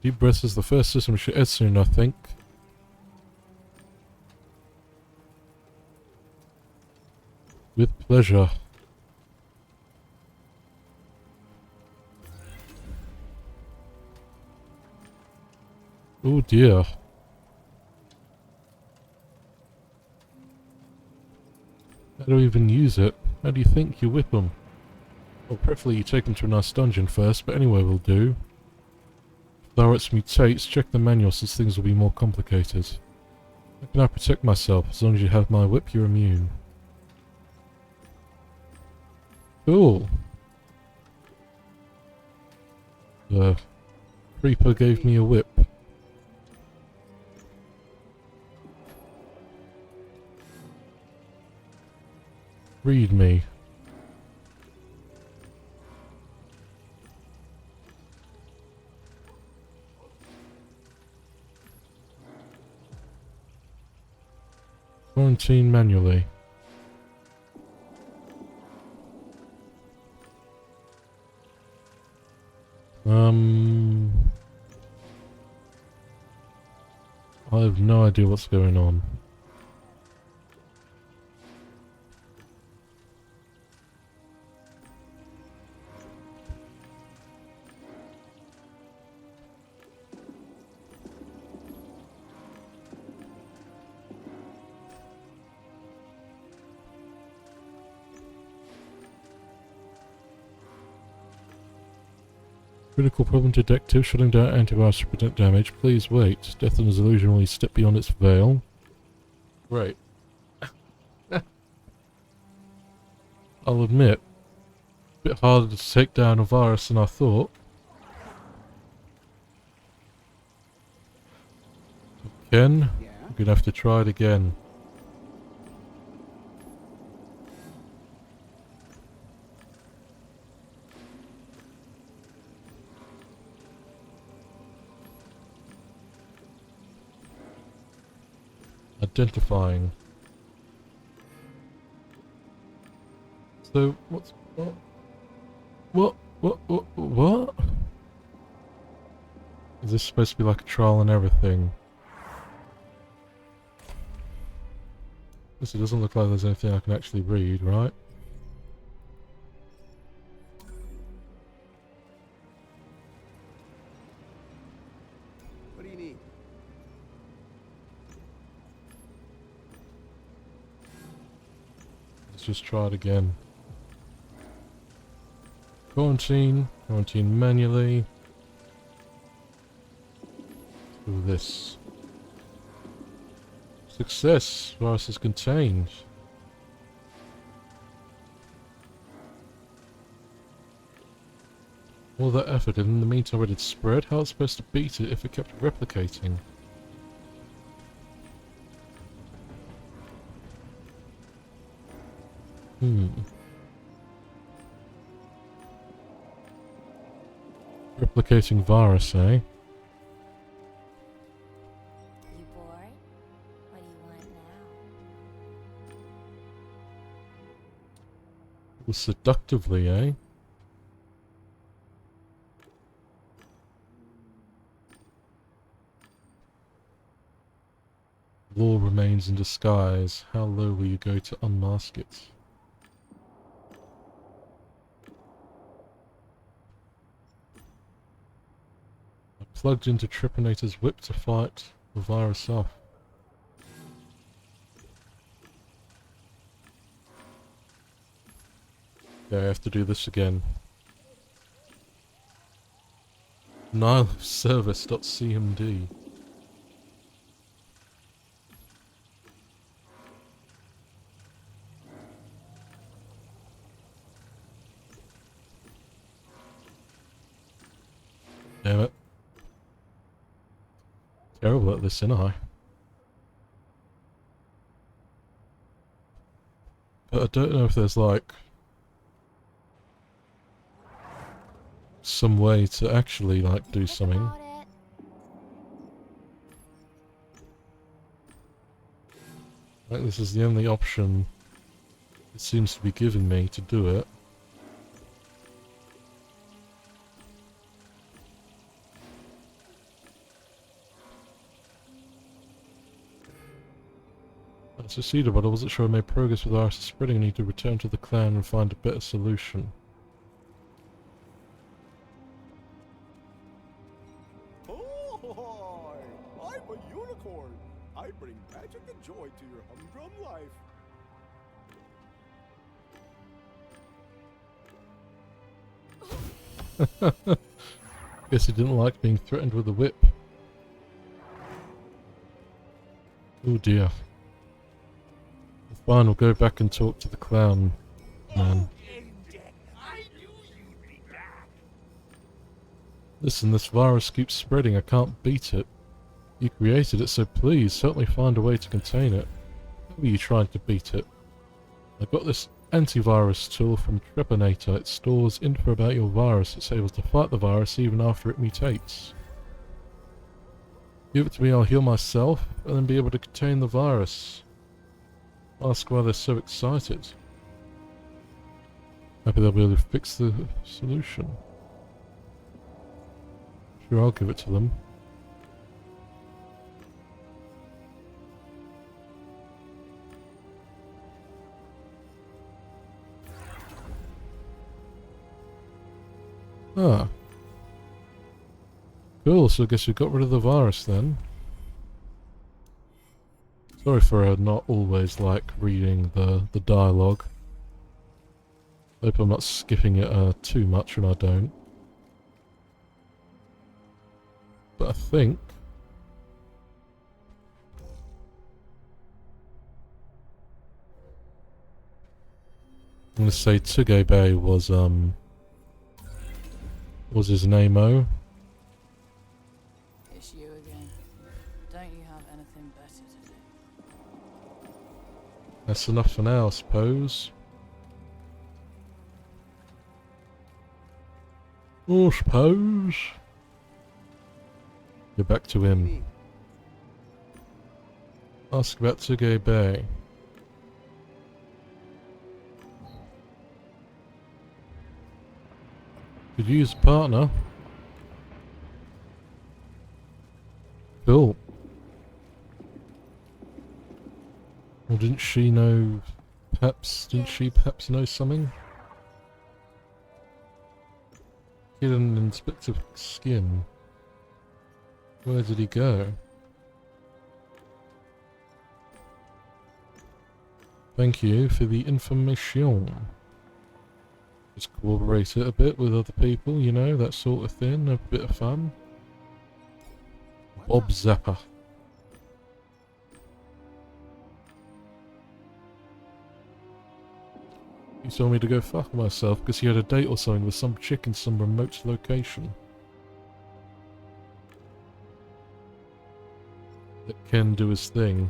Deep breath is the first system we should add soon, I think. With pleasure. Oh dear. How do I even use it? How do you think you whip them? Well, preferably you take them to a nice dungeon first, but anyway will do. If Larets mutates, check the manual since things will be more complicated. How can I protect myself? As long as you have my whip, you're immune. Cool. The Creeper gave me a whip. Read me. Quarantine manually. I have no idea what's going on. Critical problem detective, shutting down antivirus to prevent damage. Please wait. Death and illusion will step beyond its veil. Right. I'll admit, a bit harder to take down a virus than I thought. Again? Yeah? I'm gonna have to try it again. Identifying. So, what? Is this supposed to be like a trial and everything? This doesn't look like there's anything I can actually read, right? What do you need? Let's just try it again. Quarantine manually. Do this. Success! Virus is contained. All that effort, and in the meantime it had spread? How it's supposed to beat it if it kept replicating? Replicating virus, eh? You bored? What do you want now? Well, seductively, eh? Law remains in disguise. How low will you go to unmask it? I plugged into Trepanator's whip to fight the virus off. Okay, I have to do this again. Nileservice.cmd. Damn it. Terrible at this, ain't I? But I don't know if there's like some way to actually like do something. Like this is the only option it seems to be giving me to do it. I succeeded, but I wasn't sure I made progress with the virus spreading. I need to return to the clan and find a better solution. Oh, I'm a unicorn. I bring magic and joy to your humdrum life. Guess he didn't like being threatened with a whip. Oh dear. Fine, we'll go back and talk to the clown man. Listen, this virus keeps spreading. I can't beat it. You created it, so please, help me find a way to contain it. How are you trying to beat it? I got this antivirus tool from Trepanator. It stores info about your virus. It's able to fight the virus even after it mutates. Give it to me, I'll heal myself, and then be able to contain the virus. Ask why they're so excited. Maybe they'll be able to fix the solution. Sure, I'll give it to them. Ah. Cool, so I guess we got rid of the virus then. Sorry for not always like reading the dialogue. Hope I'm not skipping it too much when I don't. But I think I'm gonna say Tsuge Bay was his name-o. It's you again. Don't you have anything better to do? That's enough for now, I suppose. I suppose. Get back to him. Ask about Tsuge Bay. Could use a partner. Cool. Well, didn't she know... Didn't she perhaps know something? Hidden Inspector Skin. Where did he go? Thank you for the information. Just cooperate it a bit with other people, you know, that sort of thing. Have a bit of fun. Bob Zappa. He told me to go fuck myself because he had a date or something with some chick in some remote location. Let Ken do his thing.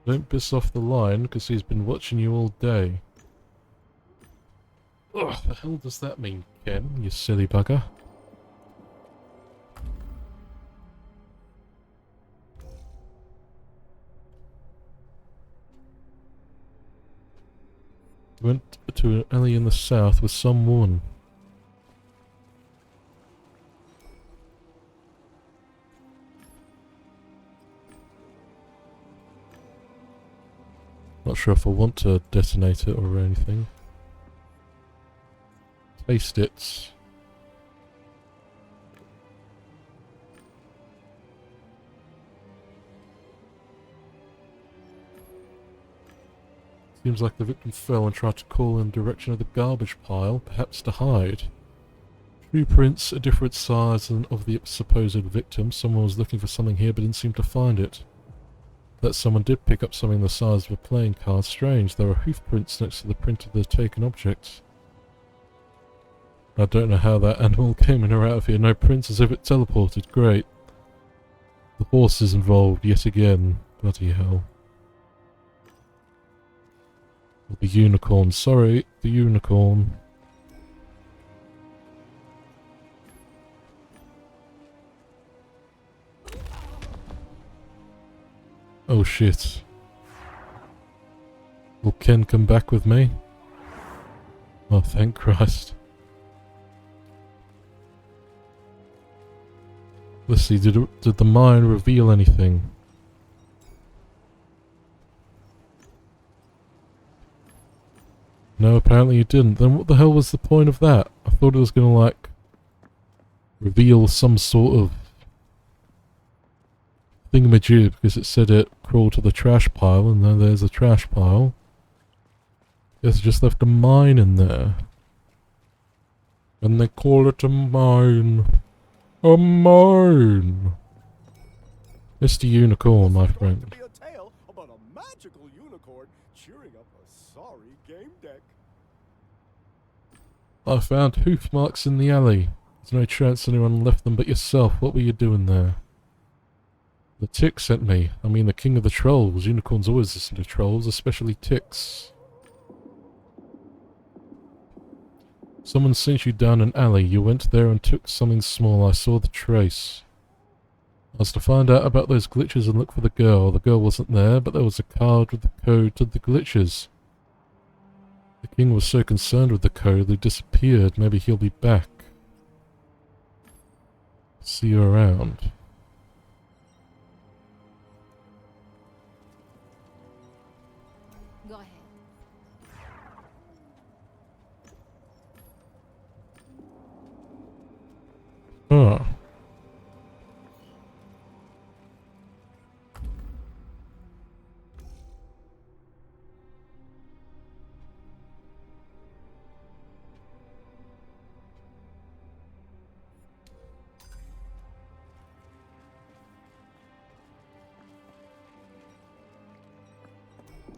Don't piss off the lion because he's been watching you all day. Ugh, the hell does that mean, Ken, you silly bugger? Went to an alley in the south with some woman. Not sure if I want to detonate it or anything. Taste it. Seems like the victim fell and tried to call in the direction of the garbage pile, perhaps to hide. True prints, a different size than of the supposed victim. Someone was looking for something here but didn't seem to find it. That someone did pick up something the size of a playing card. Strange, there are hoof prints next to the print of the taken object. I don't know how that animal came in or out of here. No prints, as if it teleported. Great. The horse is involved yet again. Bloody hell. Or the unicorn. Sorry, the unicorn. Oh shit. Will Ken come back with me? Oh, thank Christ. Let's see, did the mine reveal anything? No, apparently it didn't. Then what the hell was the point of that? I thought it was gonna, like, reveal some sort of thingamajig, because it said it crawled to the trash pile, and then there's a trash pile. Guess it just left a mine in there. And they call it a mine. A mine! Mr. Unicorn, my friend. To be a tale about a magical unicorn cheering up a sorry game deck. I found hoof marks in the alley. There's no chance anyone left them but yourself. What were you doing there? The tick sent me. I mean, the king of the trolls. Unicorns always listen to trolls, especially ticks. Someone sent you down an alley. You went there and took something small. I saw the trace. I was to find out about those glitches and look for the girl. The girl wasn't there, but there was a card with the code to the glitches. The king was so concerned with the code, they disappeared. Maybe he'll be back. See you around. Go ahead. Huh.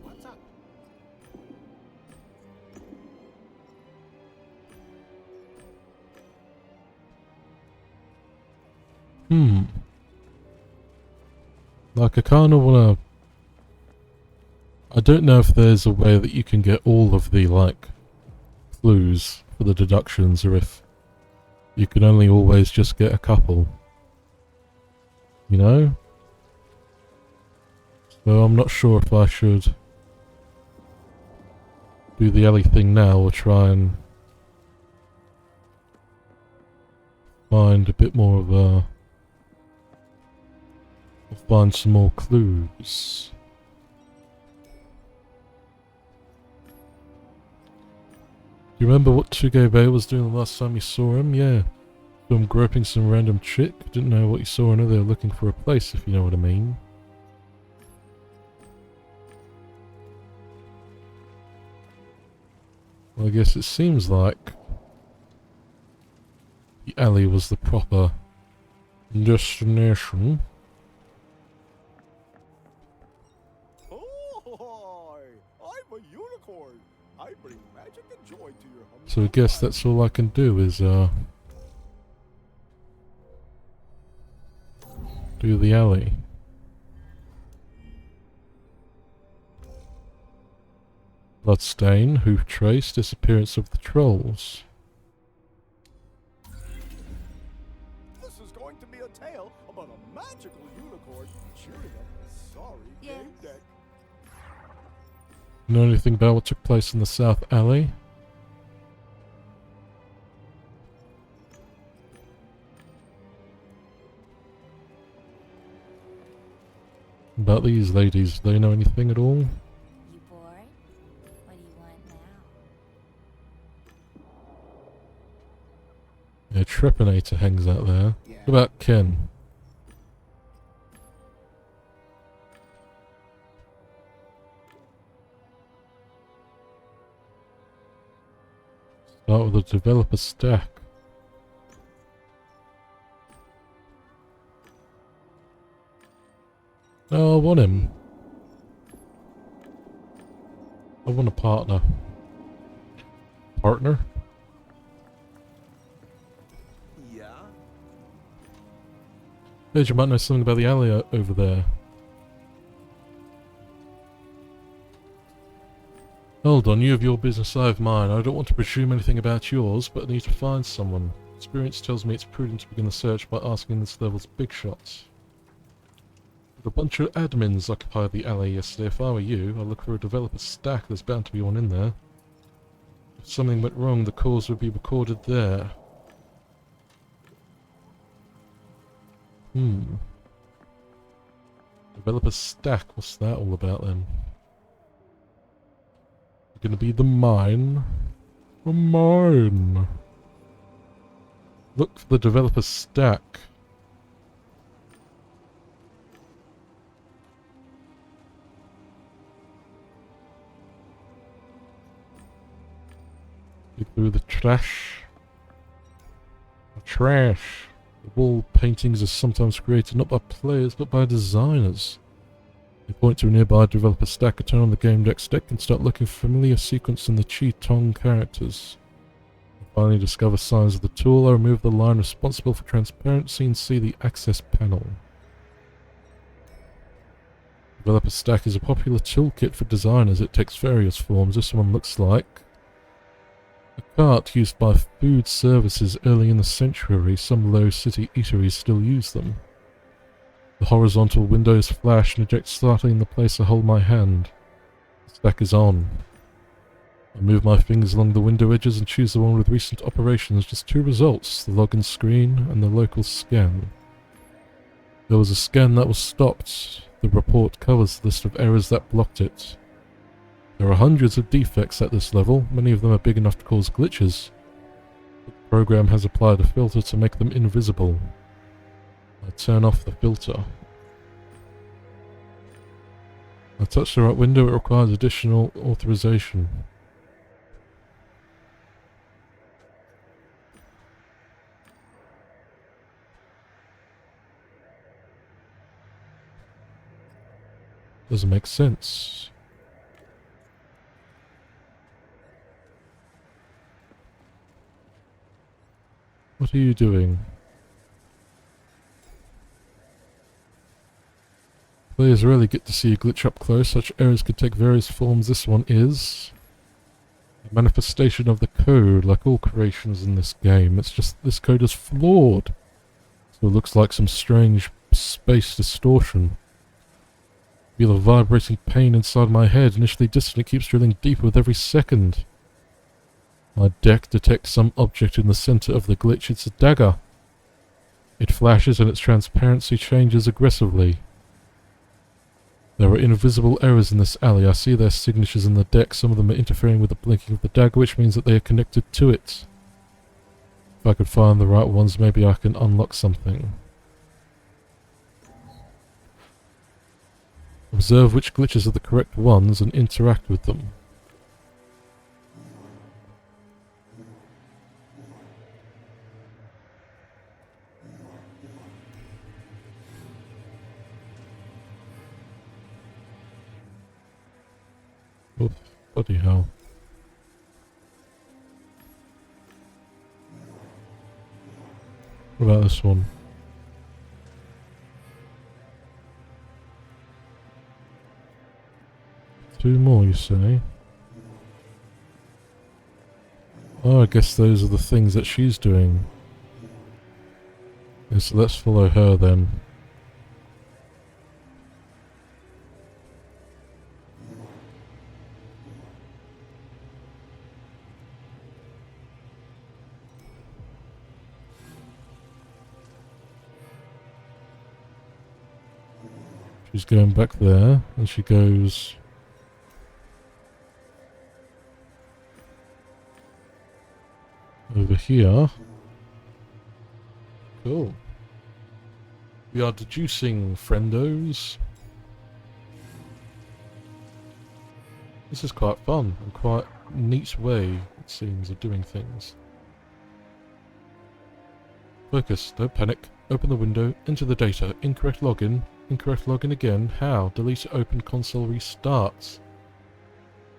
What's up? Like, I kinda wanna... I don't know if there's a way that you can get all of the, like, clues for the deductions, or if you can only always just get a couple. You know? So I'm not sure if I should do the alley thing now, or try and find a bit more of a... or find some more clues. Do you remember what Gamedec was doing the last time you saw him? Yeah. Him groping some random chick. Didn't know what you saw, and they were looking for a place, if you know what I mean. Well, I guess it seems like the alley was the proper destination. Oh, I'm a unicorn. I bring magic and joy to your humble So I guess that's all I can do is, do the alley. Bloodstain, hoof trace, disappearance of the trolls. This is going to be a tale about a magical unicorn cheering up a sorry game deck. Know anything about what took place in the South Alley? About these ladies, do they know anything at all? You bored? What do you want now? Yeah, Trepanator hangs out there. What about Ken? Start with a developer stack. Oh, I want him. I want a partner. Partner? Yeah? Hey, you might know something about the alley over there. Hold on, you have your business, I have mine. I don't want to presume anything about yours, but I need to find someone. Experience tells me it's prudent to begin the search by asking this level's big shots. A bunch of admins occupied the alley yesterday. If I were you, I'd look for a developer stack. There's bound to be one in there. If something went wrong, the cause would be recorded there. Developer stack, what's that all about then? Gonna be the mine? The mine! Look for the developer stack. Dig through the trash. The trash. The wall paintings are sometimes created not by players but by designers. They point to a nearby developer stack, turn on the Gamedec stick and start looking for familiar sequence in the Chi Tong characters. Finally discover signs of the tool, I remove the line responsible for transparency and see the access panel. Developer Stack is a popular toolkit for designers. It takes various forms. This one looks like a cart used by food services early in the century. Some low-city eateries still use them. The horizontal windows flash and eject slightly in the place I hold my hand. The stack is on. I move my fingers along the window edges and choose the one with recent operations. Just two results, the login screen and the local scan. There was a scan that was stopped. The report covers the list of errors that blocked it. There are hundreds of defects at this level. Many of them are big enough to cause glitches. The program has applied a filter to make them invisible. I turn off the filter. I touch the right window. It requires additional authorization. Doesn't make sense. What are you doing? Players rarely get to see a glitch up close. Such errors could take various forms. This one is a manifestation of the code, like all creations in this game. It's just this code is flawed. So it looks like some strange space distortion. Feel a vibrating pain inside my head. Initially distant, it keeps drilling deeper with every second. My deck detects some object in the center of the glitch. It's a dagger. It flashes and its transparency changes aggressively. There are invisible errors in this alley. I see their signatures in the deck. Some of them are interfering with the blinking of the dagger, which means that they are connected to it. If I could find the right ones, maybe I can unlock something. Observe which glitches are the correct ones and interact with them. Oof, bloody hell. What about this one? Two more, you say? Oh, I guess those are the things that she's doing. Yeah, so let's follow her then. She's going back there, and she goes... over here. Cool. We are deducing, friendos. This is quite fun and quite a neat way, it seems, of doing things. Focus, don't panic. Open the window, enter the data. Incorrect login again. How? Delete open console restarts.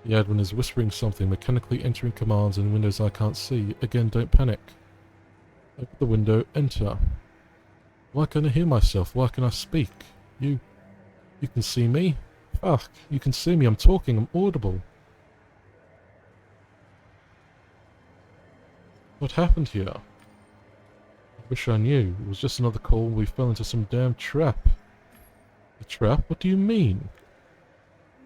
The admin is whispering something, mechanically entering commands in windows I can't see. Again, don't panic. Open the window, enter. Why can't I hear myself? Why can I speak? You can see me? Fuck, you can see me, I'm talking, I'm audible. What happened here? I wish I knew. It was just another call, we fell into some damn trap. A trap? What do you mean?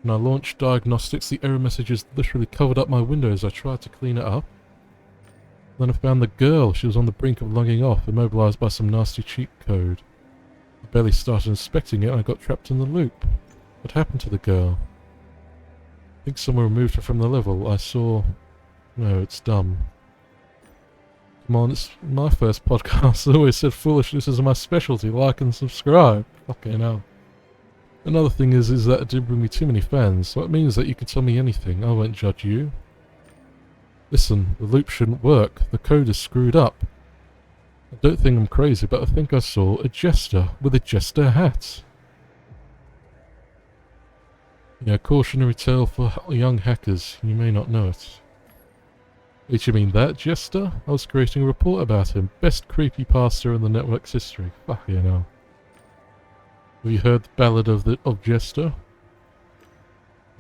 When I launched diagnostics, the error messages literally covered up my windows. I tried to clean it up. Then I found the girl. She was on the brink of logging off, immobilized by some nasty cheat code. I barely started inspecting it and I got trapped in the loop. What happened to the girl? I think someone removed her from the level. I saw... No, it's dumb. Come on, it's my first podcast. I always said foolishness is my specialty. Like and subscribe. Fucking hell. Another thing is that it didn't bring me too many fans, so it means that you can tell me anything. I won't judge you. Listen, the loop shouldn't work. The code is screwed up. I don't think I'm crazy, but I think I saw a jester with a jester hat. Yeah, cautionary tale for young hackers. You may not know it. What you mean that, Jester? I was creating a report about him. Best creepypasta in the network's history. Fuck you know. Have you heard the ballad of Jester?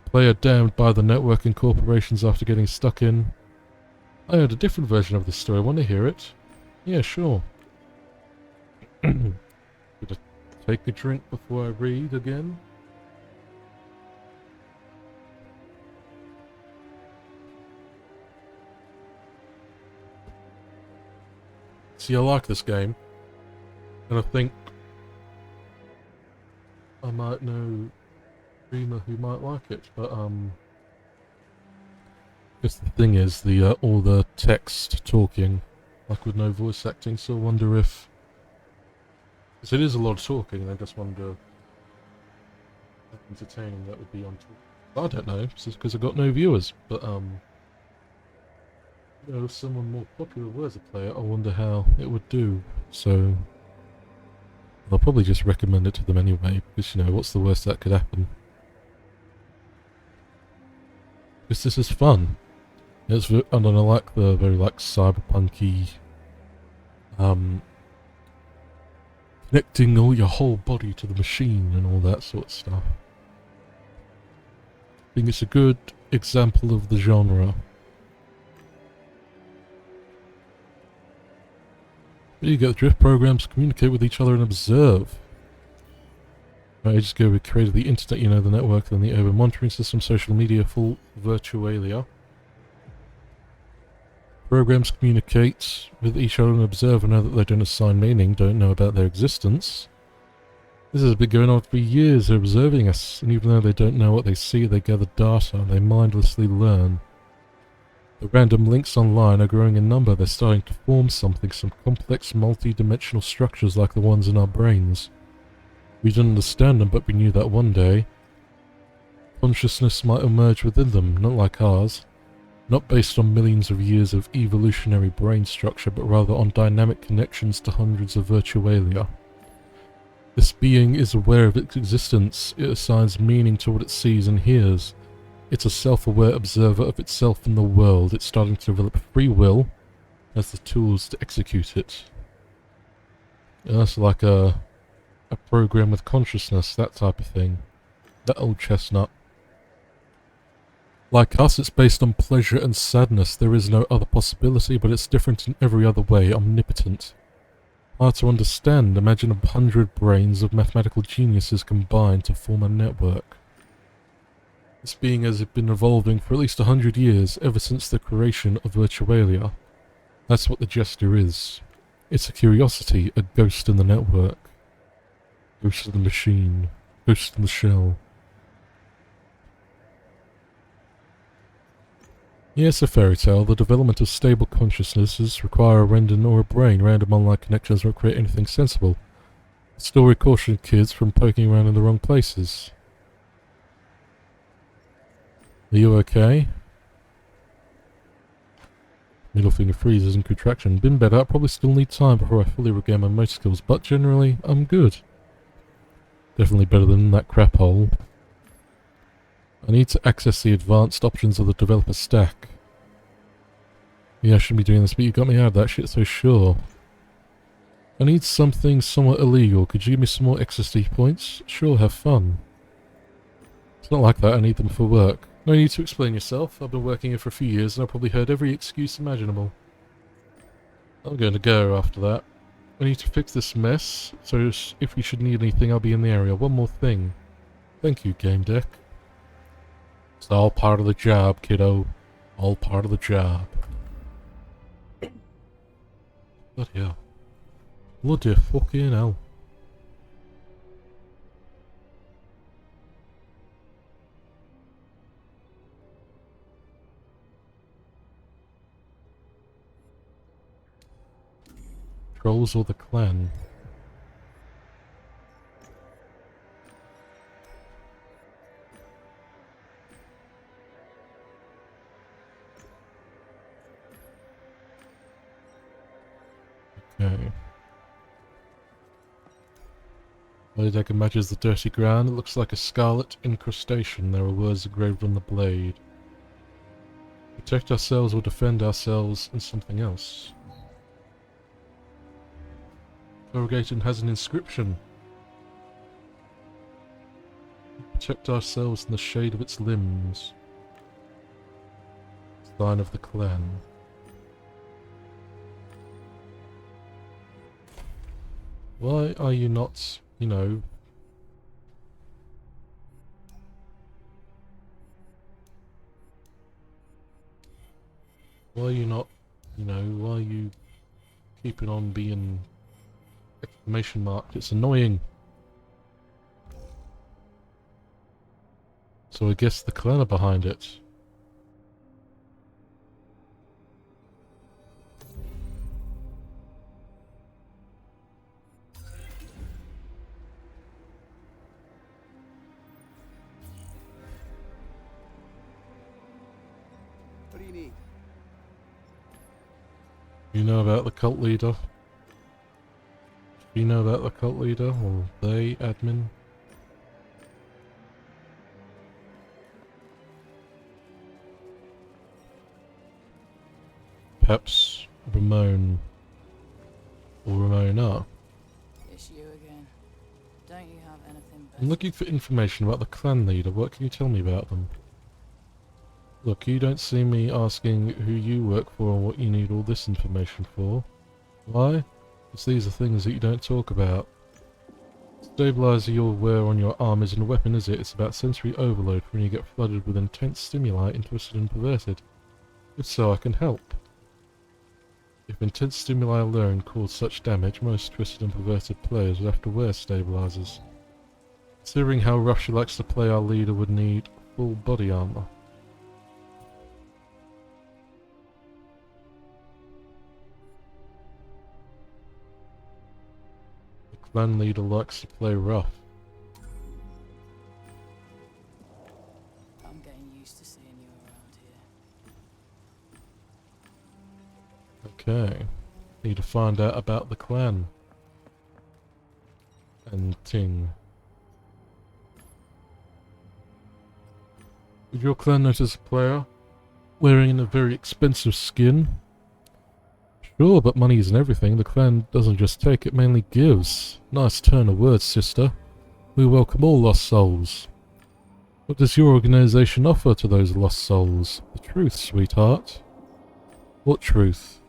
Player damned by the network and corporations after getting stuck in. I heard a different version of this story. Want to hear it? Yeah, sure. Gonna take a drink before I read again. See, I like this game, and I think I might know a streamer who might like it, but guess the thing is all the text talking, like with no voice acting. So I wonder if, because it is a lot of talking, and I just wonder how entertaining that would be on talk. I don't know, because I've got no viewers, but you know, if someone more popular were to play it, I wonder how it would do. So I'll probably just recommend it to them anyway, because, you know, what's the worst that could happen? Because this is fun. It's, I don't know, like the very like cyberpunky, connecting all your whole body to the machine and all that sort of stuff. I think it's a good example of the genre. You get the drift programs, communicate with each other and observe. Right, ages ago we created the internet, you know, the network, then the urban monitoring system, social media, full virtualia. Programs communicate with each other and observe and know that they don't assign meaning, don't know about their existence. This has been going on for years. They're observing us, and even though they don't know what they see, they gather data, they mindlessly learn. The random links online are growing in number. They're starting to form something, some complex multi-dimensional structures like the ones in our brains. We didn't understand them, but we knew that one day consciousness might emerge within them, not like ours. Not based on millions of years of evolutionary brain structure, but rather on dynamic connections to hundreds of virtualia. This being is aware of its existence. It assigns meaning to what it sees and hears. It's a self-aware observer of itself and the world. It's starting to develop free will, has the tools to execute it. That's like a program with consciousness, that type of thing. That old chestnut. Like us, it's based on pleasure and sadness. There is no other possibility, but it's different in every other way, omnipotent. Hard to understand. Imagine 100 brains of mathematical geniuses combined to form a network. This being has been evolving for at least 100 years, ever since the creation of Virtualia. That's what the Jester is. It's a curiosity, a ghost in the network. Ghost in the machine. Ghost in the shell. Yes, a fairy tale. The development of stable consciousnesses require a random or a brain. Random online connections won't create anything sensible. The story cautioned kids from poking around in the wrong places. Are you okay? Middle finger freezes and contraction. Been better. I probably still need time before I fully regain my motor skills, but generally, I'm good. Definitely better than that crap hole. I need to access the advanced options of the developer stack. Yeah, I shouldn't be doing this, but you got me out of that shit, so sure. I need something somewhat illegal. Could you give me some more XSD points? Sure, have fun. It's not like that, I need them for work. No need to explain yourself. I've been working here for a few years and I've probably heard every excuse imaginable. I'm going to go after that. I need to fix this mess, so if you should need anything, I'll be in the area. One more thing. Thank you, Gamedec. It's all part of the job, kiddo. All part of the job. Bloody hell. Bloody fucking hell. Trolls or the clan? Okay. Blade matches the dirty ground. It looks like a scarlet incrustation. There are words engraved on the blade. Protect ourselves or defend ourselves and something else. Corrugated has an inscription. Protect ourselves in the shade of its limbs. Sign of the clan. Why are you not, you know... Why are you not, you know, why are you keeping on being exclamation marked? It's annoying. So I guess the clan are behind it. What do you need? You know about the cult leader? You know about the cult leader? Or they, admin? Perhaps Ramon or Ramona. It's you again. Don't you have anything better? I'm looking for information about the clan leader. What can you tell me about them? Look, you don't see me asking who you work for and what you need all this information for. Why? Because these are things that you don't talk about. Stabilizer you'll wear on your arm isn't a weapon, is it? It's about sensory overload when you get flooded with intense stimuli and twisted and perverted. If so, I can help. If intense stimuli alone caused such damage, most twisted and perverted players would have to wear stabilizers. Considering how rough she likes to play, our leader would need full body armor. The clan leader likes to play rough. I'm getting used to seeing you around here. Okay. Need to find out about the clan. And Ting. Would your clan notice a player wearing a very expensive skin? Sure, but money isn't everything. The clan doesn't just take, it mainly gives. Nice turn of words, sister. We welcome all lost souls. What does your organization offer to those lost souls? The truth, sweetheart. What truth?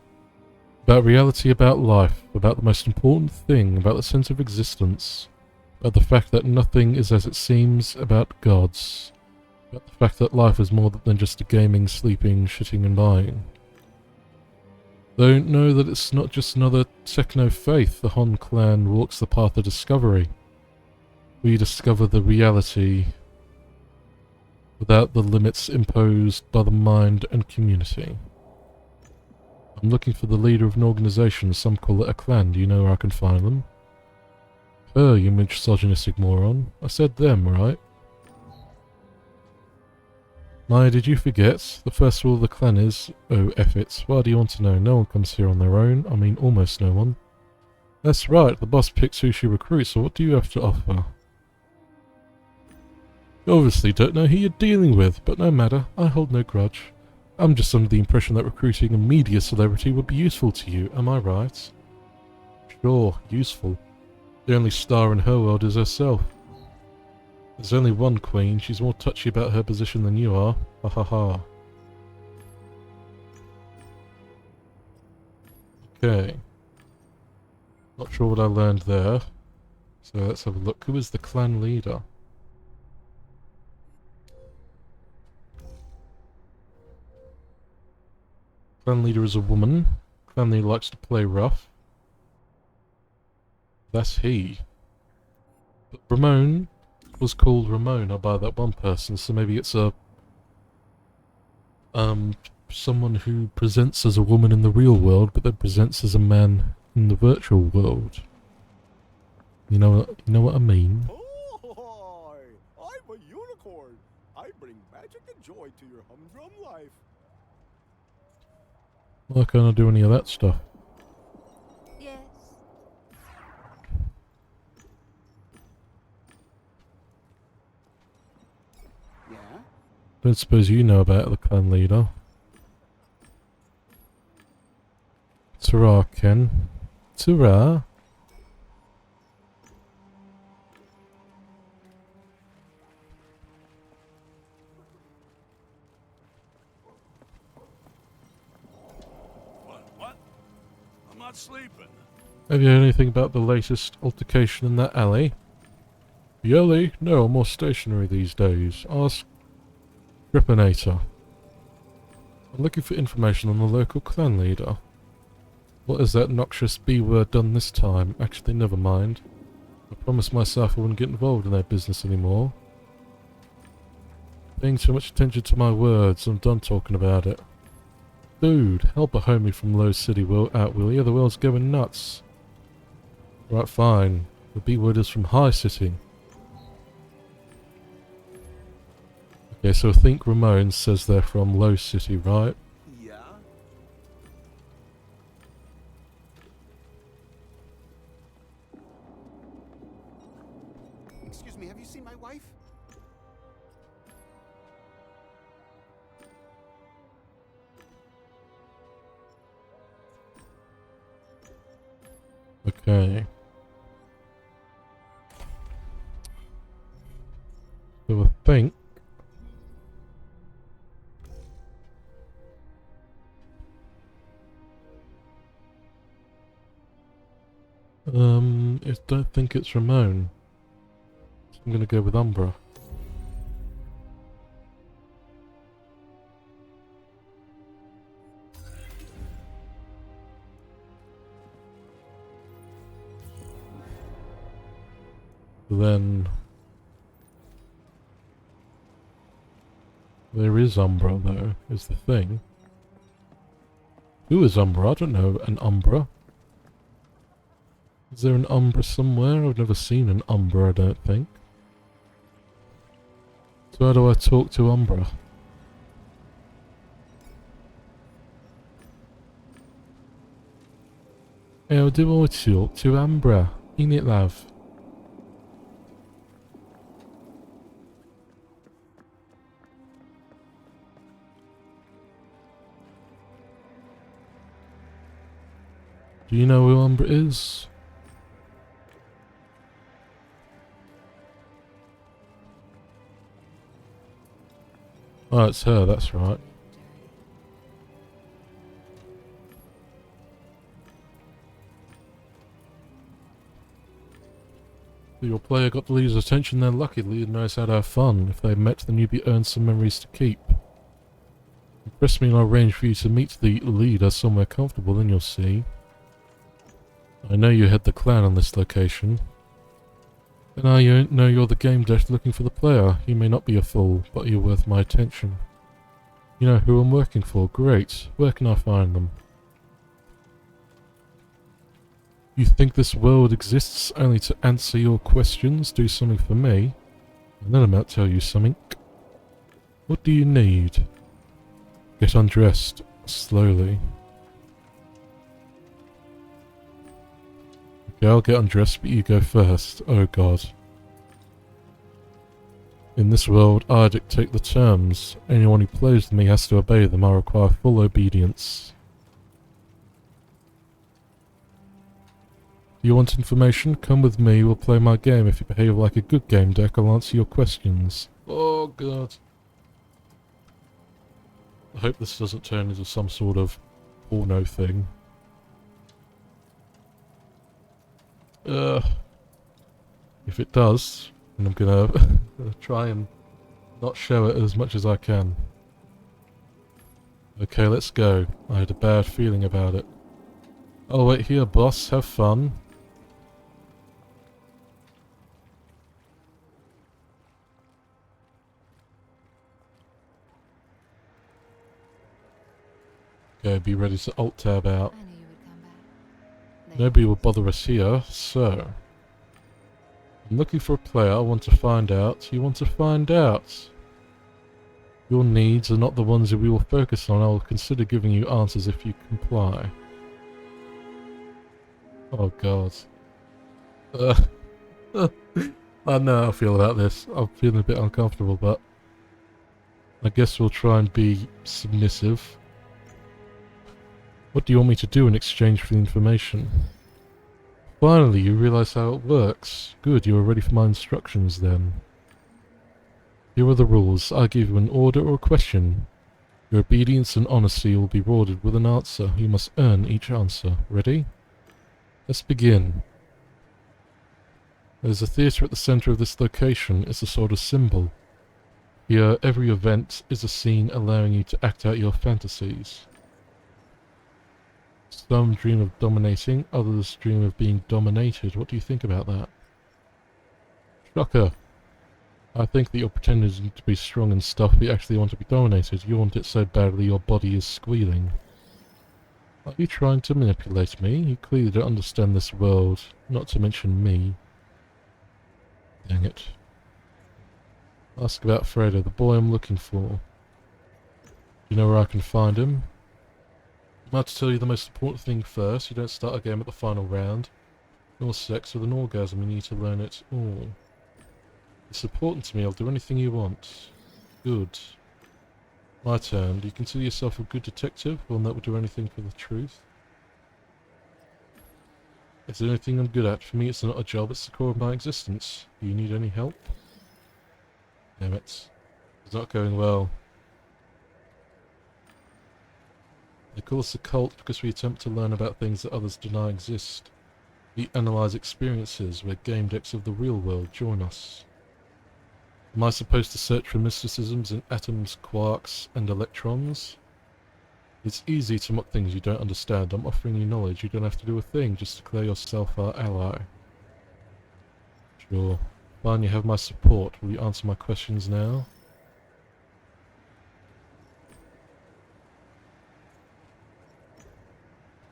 About reality, about life, about the most important thing, about the sense of existence, about the fact that nothing is as it seems, about gods, about the fact that life is more than just a gaming, sleeping, shitting and dying. Don't know that it's not just another techno-faith. The Hon clan walks the path of discovery. We discover the reality without the limits imposed by the mind and community. I'm looking for the leader of an organization. Some call it a clan. Do you know where I can find them? Her, you misogynistic moron. I said them, right? Maya, did you forget? The first rule of the clan is... Oh, F it. Why do you want to know? No one comes here on their own. I mean, almost no one. That's right. The boss picks who she recruits, so what do you have to offer? You obviously don't know who you're dealing with, but no matter. I hold no grudge. I'm just under the impression that recruiting a media celebrity would be useful to you, am I right? Sure, useful. The only star in her world is herself. There's only one queen, she's more touchy about her position than you are. Ha ha ha. Okay. Not sure what I learned there. So let's have a look. Who is the clan leader? Clan leader is a woman. Clan leader likes to play rough. That's he. But Ramon was called Ramona by that one person, so maybe it's a... someone who presents as a woman in the real world, but then presents as a man in the virtual world. You know what I mean? Oh, I'm a unicorn. I bring magic and joy to your humdrum life. Why can't I do any of that stuff? Yes. Yeah? Don't suppose you know about the clan leader. Ta-ra, Ken. Ta-ra. What? I'm not sleeping. Have you heard anything about the latest altercation in that alley? The alley? No, I'm more stationary these days. Ask Gripinator. I'm looking for information on the local clan leader. What has that noxious B-word done this time? Actually, never mind. I promised myself I wouldn't get involved in their business anymore. Paying too much attention to my words, I'm done talking about it. Dude, help a homie from Low City out, will you? The world's going nuts. Right, fine. The B-word is from High City. Okay, so I think Ramon says they're from Low City, right? Yeah? Excuse me, have you seen my wife? Okay. So I think... I don't think it's Ramon. So I'm gonna go with Umbra. Then... there is Umbra though, is the thing. Who is Umbra? I don't know an Umbra. Is there an Umbra somewhere? I've never seen an Umbra, I don't think. So how do I talk to Umbra? How do I talk to Umbra? Innit, love? Do you know who Umbra is? Oh, it's her, that's right. Your player got the leader's attention, they're lucky. The leader knows how to have fun. If they met, then you'd be earned some memories to keep. Impress me and I'll arrange for you to meet the leader somewhere comfortable, then you'll see. I know you head the clan on this location. And now you know you're the Gamedec looking for the player. You may not be a fool, but you're worth my attention. You know who I'm working for. Great. Where can I find them? You think this world exists only to answer your questions? Do something for me, and then I'm about to tell you something. What do you need? Get undressed. Slowly. Okay, I'll get undressed, but you go first. Oh god. In this world, I dictate the terms. Anyone who plays with me has to obey them. I require full obedience. Do you want information? Come with me, we'll play my game. If you behave like a good Gamedec, I'll answer your questions. Oh god. I hope this doesn't turn into some sort of porno thing. If it does, then I'm gonna try and not show it as much as I can. Okay, let's go. I had a bad feeling about it. Oh wait here, boss, have fun. Okay, be ready to alt-tab out. Nobody will bother us here, so... I'm looking for a player, I want to find out. You want to find out. Your needs are not the ones that we will focus on. I will consider giving you answers if you comply. Oh god. I know how I feel about this. I'm feeling a bit uncomfortable, but... I guess we'll try and be submissive. What do you want me to do in exchange for the information? Finally, you realize how it works. Good, you are ready for my instructions then. Here are the rules. I give you an order or a question. Your obedience and honesty will be rewarded with an answer. You must earn each answer. Ready? Let's begin. There's a theatre at the centre of this location. It's a sort of symbol. Here, every event is a scene allowing you to act out your fantasies. Some dream of dominating, others dream of being dominated. What do you think about that? Shocker. I think that you're pretending to be strong and stuff, but you actually want to be dominated. You want it so badly your body is squealing. Are you trying to manipulate me? You clearly don't understand this world, not to mention me. Dang it. Ask about Fredo, the boy I'm looking for. Do you know where I can find him? I'm about to tell you the most important thing first. You don't start a game at the final round. Nor sex with an orgasm, you need to learn it all. It's important to me, I'll do anything you want. Good. My turn. Do you consider yourself a good detective? One that would do anything for the truth? Is there anything I'm good at? For me it's not a job, it's the core of my existence. Do you need any help? Damn it. It's not going well. They call us a cult because we attempt to learn about things that others deny exist. We analyse experiences. We're Gamedec's of the real world. Join us. Am I supposed to search for mysticisms in atoms, quarks, and electrons? It's easy to mock things you don't understand. I'm offering you knowledge. You don't have to do a thing. Just declare yourself our ally. Sure. Fine, you have my support. Will you answer my questions now?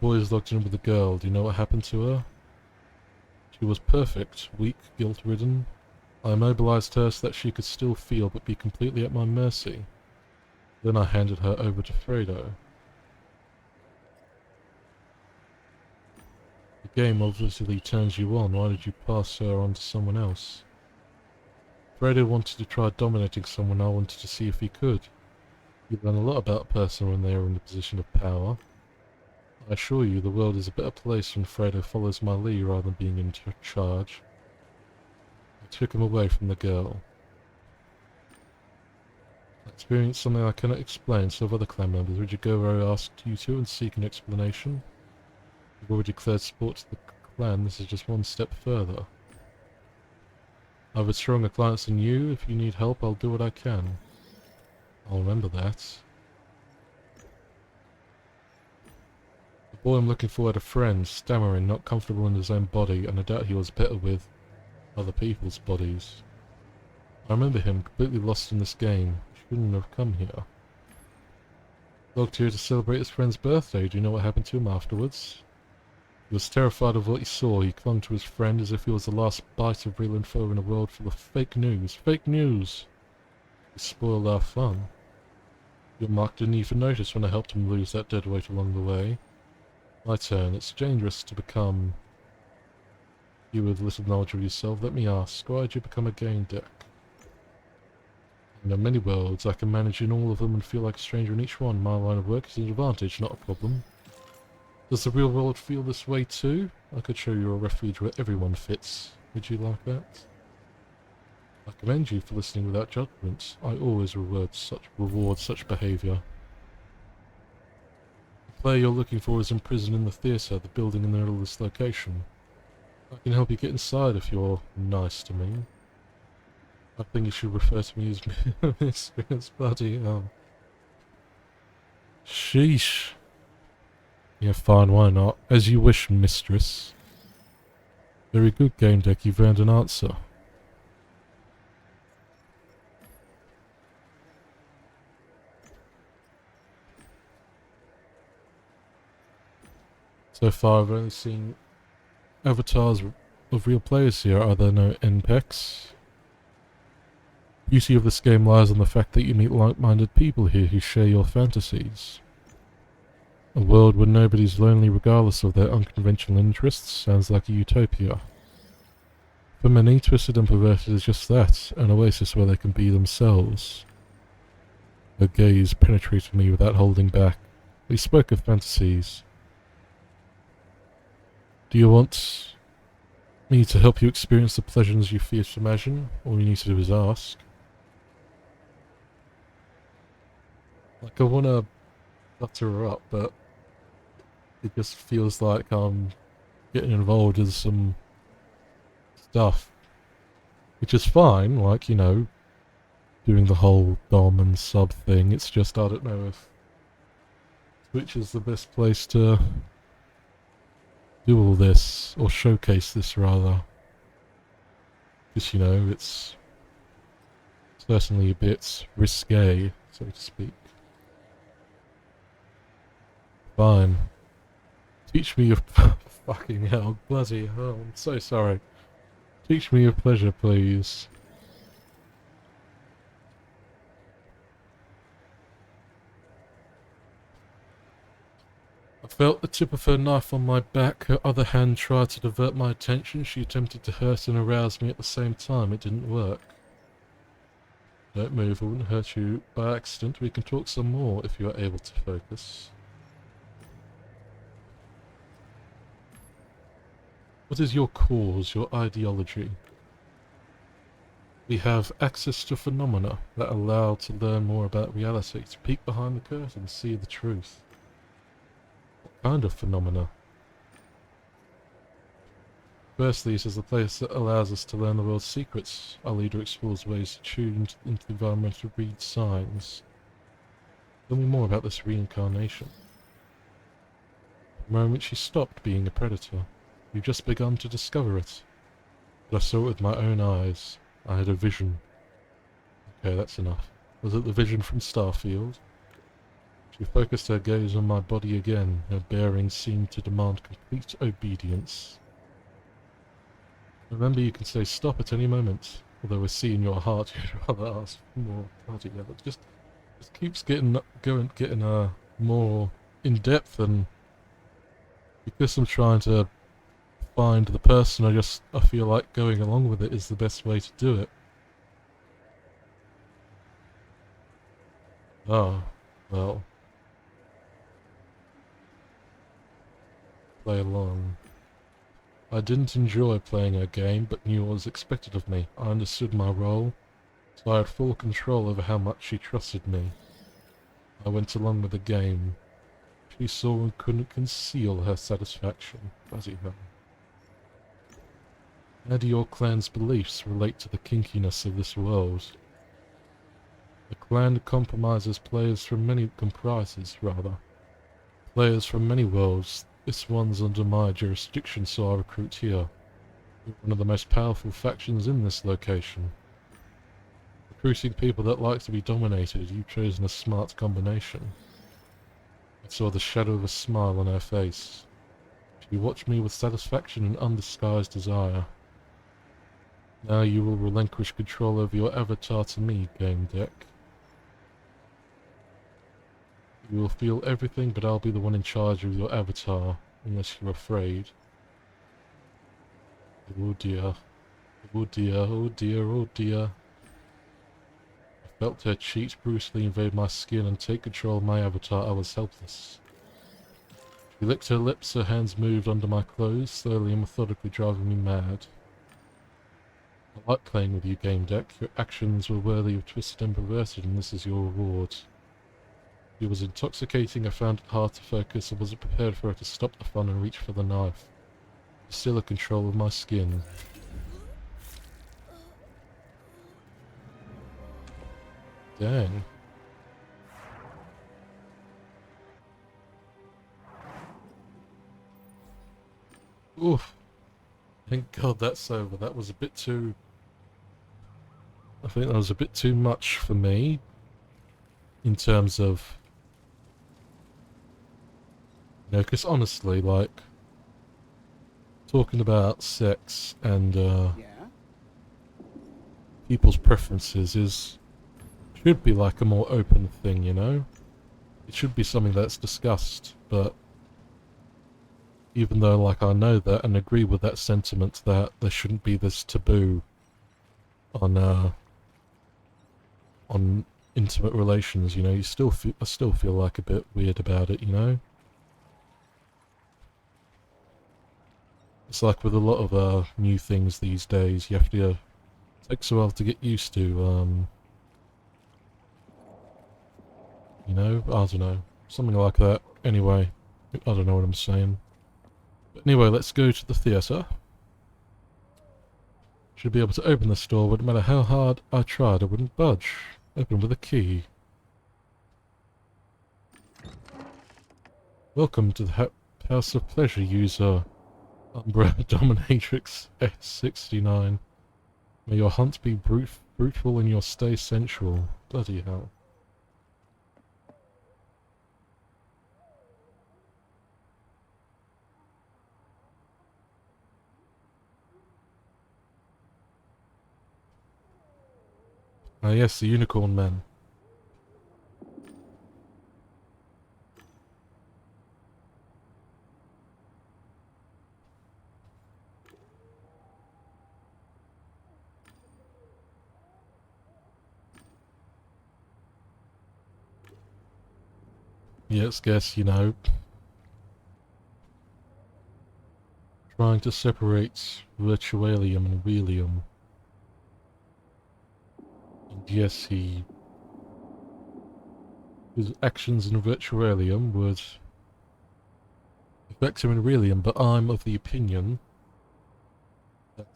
The boy is locked in with the girl. Do you know what happened to her? She was perfect, weak, guilt-ridden. I immobilized her so that she could still feel but be completely at my mercy. Then I handed her over to Fredo. The game obviously turns you on. Why did you pass her on to someone else? Fredo wanted to try dominating someone. I wanted to see if he could. You learn a lot about a person when they are in a position of power. I assure you the world is a better place when Fredo follows my lead rather than being in charge. I took him away from the girl. I experienced something I cannot explain, so have other clan members. Would you go where I asked you to and seek an explanation? You've already declared support to the clan, this is just one step further. I have a stronger clients than you. If you need help, I'll do what I can. I'll remember that. The boy I'm looking for had a friend, stammering, not comfortable in his own body, and I doubt he was better with other people's bodies. I remember him, completely lost in this game. He shouldn't have come here. Logged here to celebrate his friend's birthday. Do you know what happened to him afterwards? He was terrified of what he saw. He clung to his friend as if he was the last bite of real info in a world full of fake news. Fake news! He spoiled our fun. Your Mark didn't even notice when I helped him lose that dead weight along the way. My turn. It's dangerous to become you with little knowledge of yourself. Let me ask, why did you become a Gamedec? I know many worlds. I can manage in all of them and feel like a stranger in each one. My line of work is an advantage, not a problem. Does the real world feel this way too? I could show you a refuge where everyone fits. Would you like that? I commend you for listening without judgment. I always reward such behaviour. The player you're looking for is imprisoned in the theatre, the building in the middle of this location. I can help you get inside if you're nice to me. I think you should refer to me as Mistress Buddy. Sheesh. Yeah, fine, why not? As you wish, mistress. Very good, Gamedec, you've earned an answer. So far I've only seen avatars of real players here. Are there no NPCs? The beauty of this game lies in the fact that you meet like-minded people here who share your fantasies. A world where nobody's lonely regardless of their unconventional interests sounds like a utopia. For many, Twisted and Perverted is just that, an oasis where they can be themselves. Her gaze penetrated me without holding back. We spoke of fantasies. Do you want me to help you experience the pleasures you fear to imagine? All you need to do is ask. Like, I want to butter her up, but it just feels like I'm getting involved in some stuff. Which is fine, like, you know, doing the whole dom and sub thing. It's just, I don't know if Twitch is the best place to do all this, or showcase this rather. Because, you know, it's certainly a bit risque, so to speak. Fine. Teach me your fucking hell, bloody hell, I'm so sorry. Teach me your pleasure, please. I felt the tip of her knife on my back. Her other hand tried to divert my attention. She attempted to hurt and arouse me at the same time. It didn't work. Don't move, I wouldn't hurt you by accident. We can talk some more if you are able to focus. What is your cause, your ideology? We have access to phenomena that allow to learn more about reality, to peek behind the curtain, see the truth. What kind of phenomena? Firstly, it is the place that allows us to learn the world's secrets. Our leader explores ways to tune into the environment to read signs. Tell me more about this reincarnation. For a moment she stopped being a predator. You've just begun to discover it. But I saw it with my own eyes. I had a vision. Okay, that's enough. Was it the vision from Starfield? She focused her gaze on my body again. Her bearing seemed to demand complete obedience. Remember, you can say stop at any moment. Although I see in your heart you'd rather ask for more. Bloody hell, it just keeps getting more in depth, and because I'm trying to find the person, I feel like going along with it is the best way to do it. Oh, well. Play along. I didn't enjoy playing her game, but knew what was expected of me. I understood my role, so I had full control over how much she trusted me. I went along with the game. She saw and couldn't conceal her satisfaction. Bloody hell. How do your clan's beliefs relate to the kinkiness of this world? The clan comprises players from many worlds. This one's under my jurisdiction, so I recruit here. You're one of the most powerful factions in this location. Recruiting people that like to be dominated, you've chosen a smart combination. I saw the shadow of a smile on her face. She watched me with satisfaction and undisguised desire. Now you will relinquish control over your avatar to me, Gamedec. You will feel everything, but I'll be the one in charge of your avatar, unless you're afraid. Oh dear. Oh dear, oh dear, oh dear. I felt her cheeks brutally invade my skin and take control of my avatar. I was helpless. She licked her lips, her hands moved under my clothes, slowly and methodically driving me mad. I like playing with you, Gamedec. Your actions were worthy of twisted and perverted, and this is your reward. She was intoxicating. I found it hard to focus. I wasn't prepared for her to stop the fun and reach for the knife. Still a control of my skin. Dang. Oof. Thank God that's over. That was a bit too... I think that was a bit too much for me. In terms of... You know, because honestly, like... Talking about sex and, people's preferences should be like a more open thing, you know? It should be something that's discussed, but... Even though, like, I know that and agree with that sentiment that there shouldn't be this taboo on intimate relations, you know, I still feel like a bit weird about it, you know? It's like with a lot of new things these days, you have to takes a while to get used to, you know, I don't know, something like that. Anyway, I don't know what I'm saying. But anyway, let's go to the theatre. Should be able to open this door, but no matter how hard I tried, I wouldn't budge. Open with a key. Welcome to the House of Pleasure, user Umbra Dominatrix S69. May your hunt be fruitful and your stay sensual. Bloody hell. Ah yes, the Unicorn Man. Yes, guess, you know, trying to separate virtualium and realium. And yes, his actions in virtualium would affect him in realium, but I'm of the opinion that,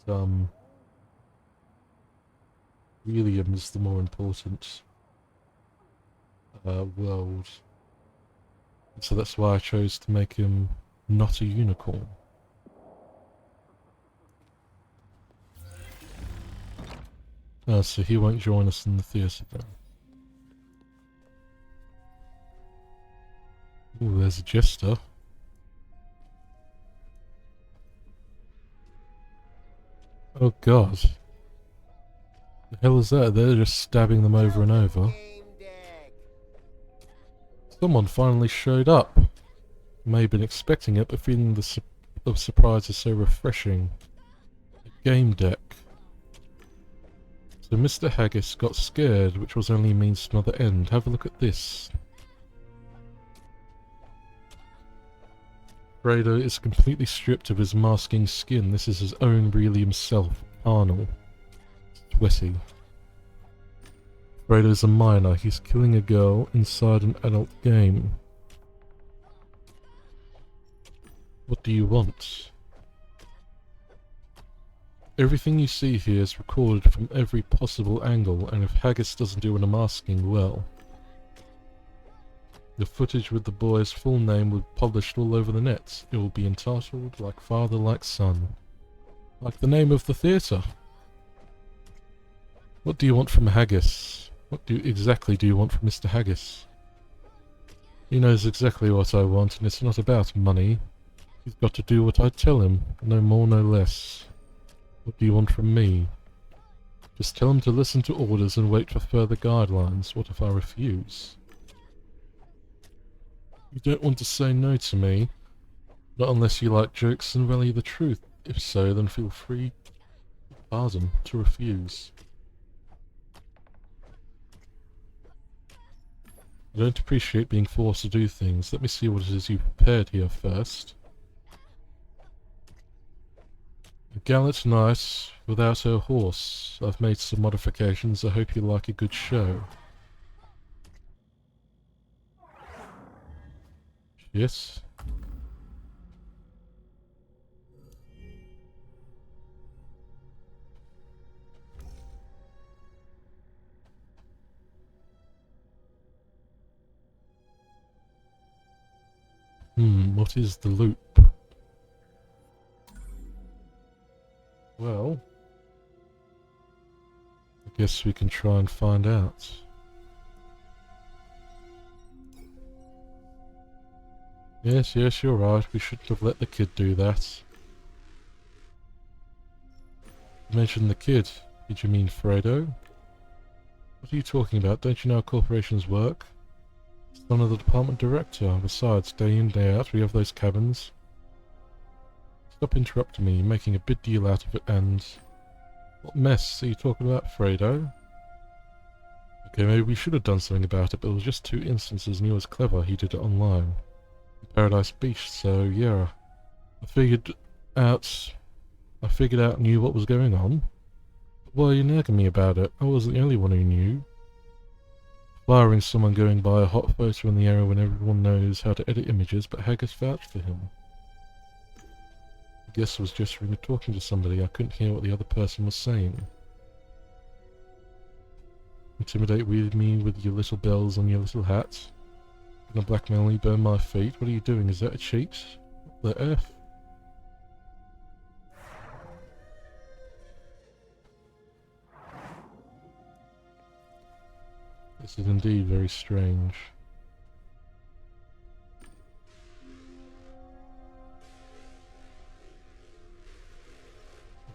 realium is the more important, world. So that's why I chose to make him not a unicorn. So he won't join us in the theatre then. Ooh, there's a jester. Oh god. The hell is that? They're just stabbing them over and over. Someone finally showed up. May have been expecting it, but feeling the surprise is so refreshing. A Gamedec. So Mr. Haggis got scared, which was only a means to another end. Have a look at this. Fredo is completely stripped of his masking skin. This is his own really himself. Arnold. Sweaty. Fredo's a minor. He's killing a girl inside an adult game. What do you want? Everything you see here is recorded from every possible angle, and if Haggis doesn't do an masking well, the footage with the boy's full name will be published all over the net. It will be entitled Like Father, Like Son. Like the name of the theatre. What do you want from Haggis? What exactly do you want from Mr. Haggis? He knows exactly what I want, and it's not about money. He's got to do what I tell him, no more, no less. What do you want from me? Just tell him to listen to orders and wait for further guidelines. What if I refuse? You don't want to say no to me, not unless you like jokes and rally the truth. If so, then feel free, pardon, to refuse. I don't appreciate being forced to do things. Let me see what it is you prepared here first. A gallant knight without her horse. I've made some modifications. I hope you like a good show. Yes. What is the loop? Well, I guess we can try and find out. Yes, you're right. We shouldn't have let the kid do that. You mentioned the kid. Did you mean Fredo? What are you talking about? Don't you know how corporations work? Son of the department director. Besides, day in, day out, we have those cabins. Stop interrupting me. You're making a big deal out of it, and... What mess are you talking about, Fredo? Okay, maybe we should have done something about it, but it was just 2 instances and he was clever. He did it online. Paradise Beach, so yeah. I figured out. I figured out knew what was going on. But why are you nagging me about it? I wasn't the only one who knew. Firing someone going by a hot photo in the air when everyone knows how to edit images, but Haggis vouched for him. I guess I was just talking to somebody. I couldn't hear what the other person was saying. Intimidate me with your little bells on your little hat. Gonna blackmail me, burn my feet. What are you doing? Is that a cheat? What the F? This is indeed very strange.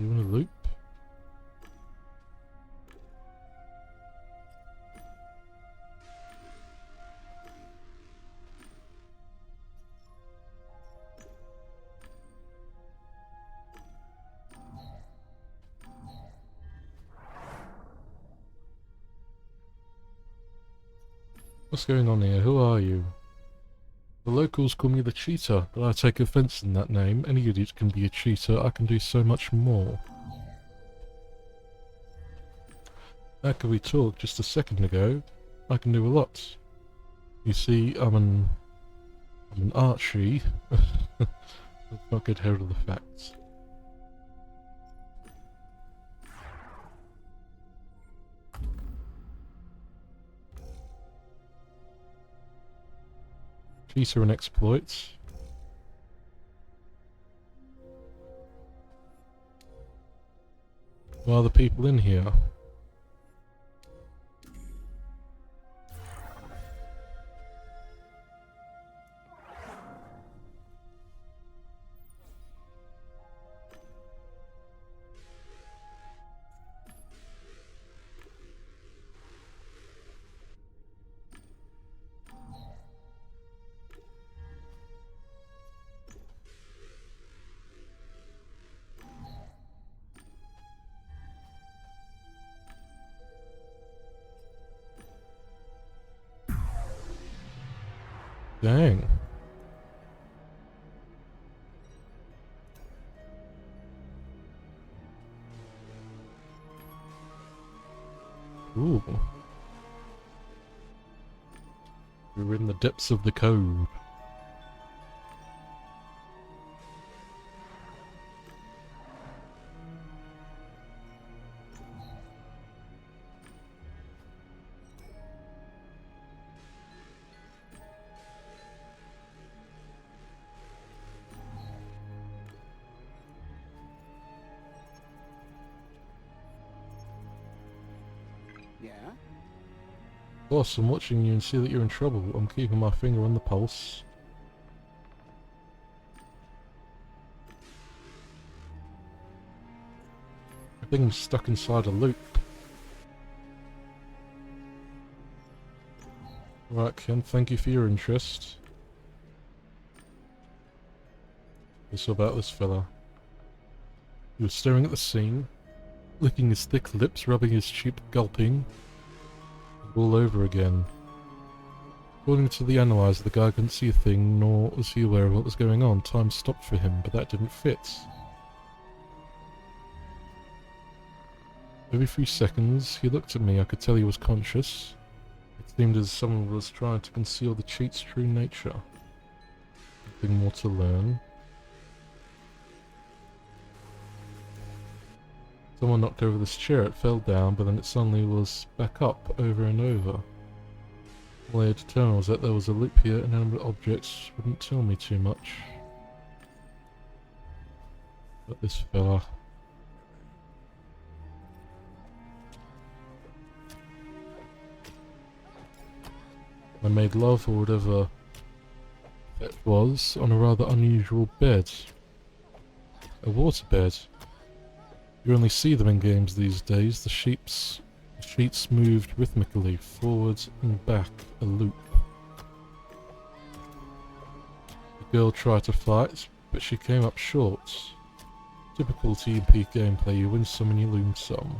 You want a loop? What's going on here? Who are you? The locals call me the cheater, but I take offense in that name. Any idiot can be a cheater. I can do so much more. How could we talk just a second ago? I can do a lot. You see, I'm an Archie. Let's not get ahead of the facts. Cheater and exploits. Who are the people in here? Dang. Ooh. We're in the depths of the cove. Yeah? Boss, I'm watching you and see that you're in trouble. I'm keeping my finger on the pulse. I think I'm stuck inside a loop. Right, Ken, thank you for your interest. What's about this fella? He was staring at the scene, licking his thick lips, rubbing his cheek, gulping. All over again. According to the analyzer, the guy couldn't see a thing, nor was he aware of what was going on. Time stopped for him, but that didn't fit. Every few seconds, he looked at me. I could tell he was conscious. It seemed as someone was trying to conceal the cheat's true nature. Nothing more to learn. Someone knocked over this chair, it fell down, but then it suddenly was back up over and over. All I had to tell was that there was a loop here, and inanimate objects wouldn't tell me too much. But this fella... I made love, or whatever it was, on a rather unusual bed. A waterbed. You only see them in games these days. The sheets moved rhythmically, forward and back, a loop. The girl tried to fight, but she came up short. Typical TMP gameplay, you win some and you lose some.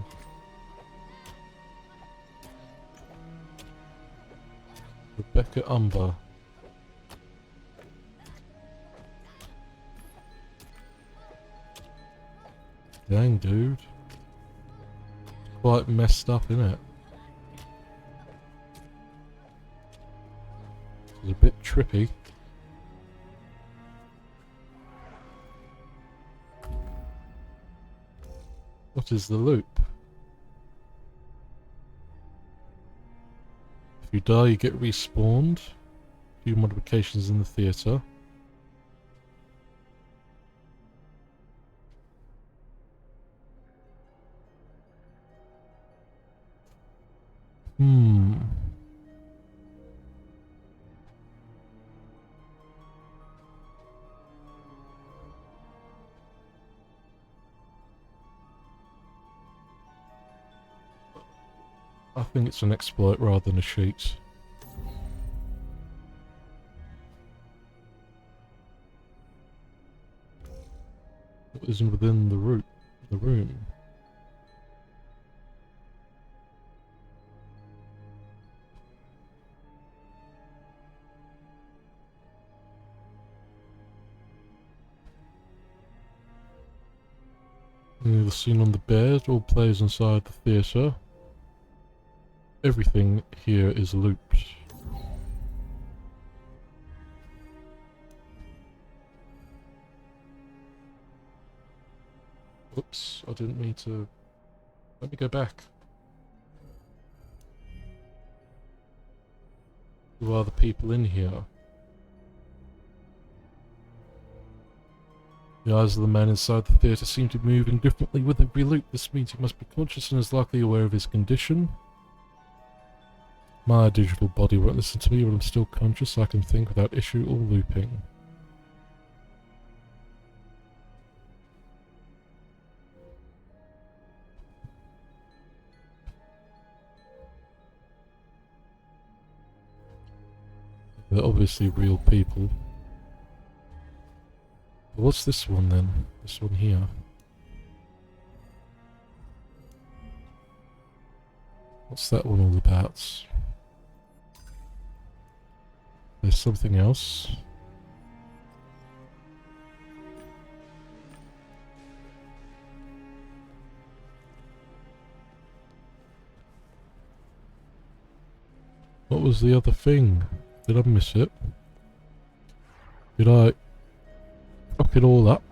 Rebecca Umber. Dang, dude. It's quite messed up, isn't it? It's a bit trippy. What is the loop? If you die, you get respawned. A few modifications in the theatre. I think it's an exploit rather than a cheat. What isn't within the room? The scene on the bed all plays inside the theatre. Everything here is looped. Oops, I didn't mean to... Let me go back. Who are the people in here? The eyes of the man inside the theatre seem to be moving differently with every loop. This means he must be conscious and is likely aware of his condition. My digital body won't listen to me, but I'm still conscious. I can think without issue or looping. They're obviously real people. But what's this one then? This one here. What's that one all about? There's something else. What was the other thing? Did I miss it? Did I fuck it all up?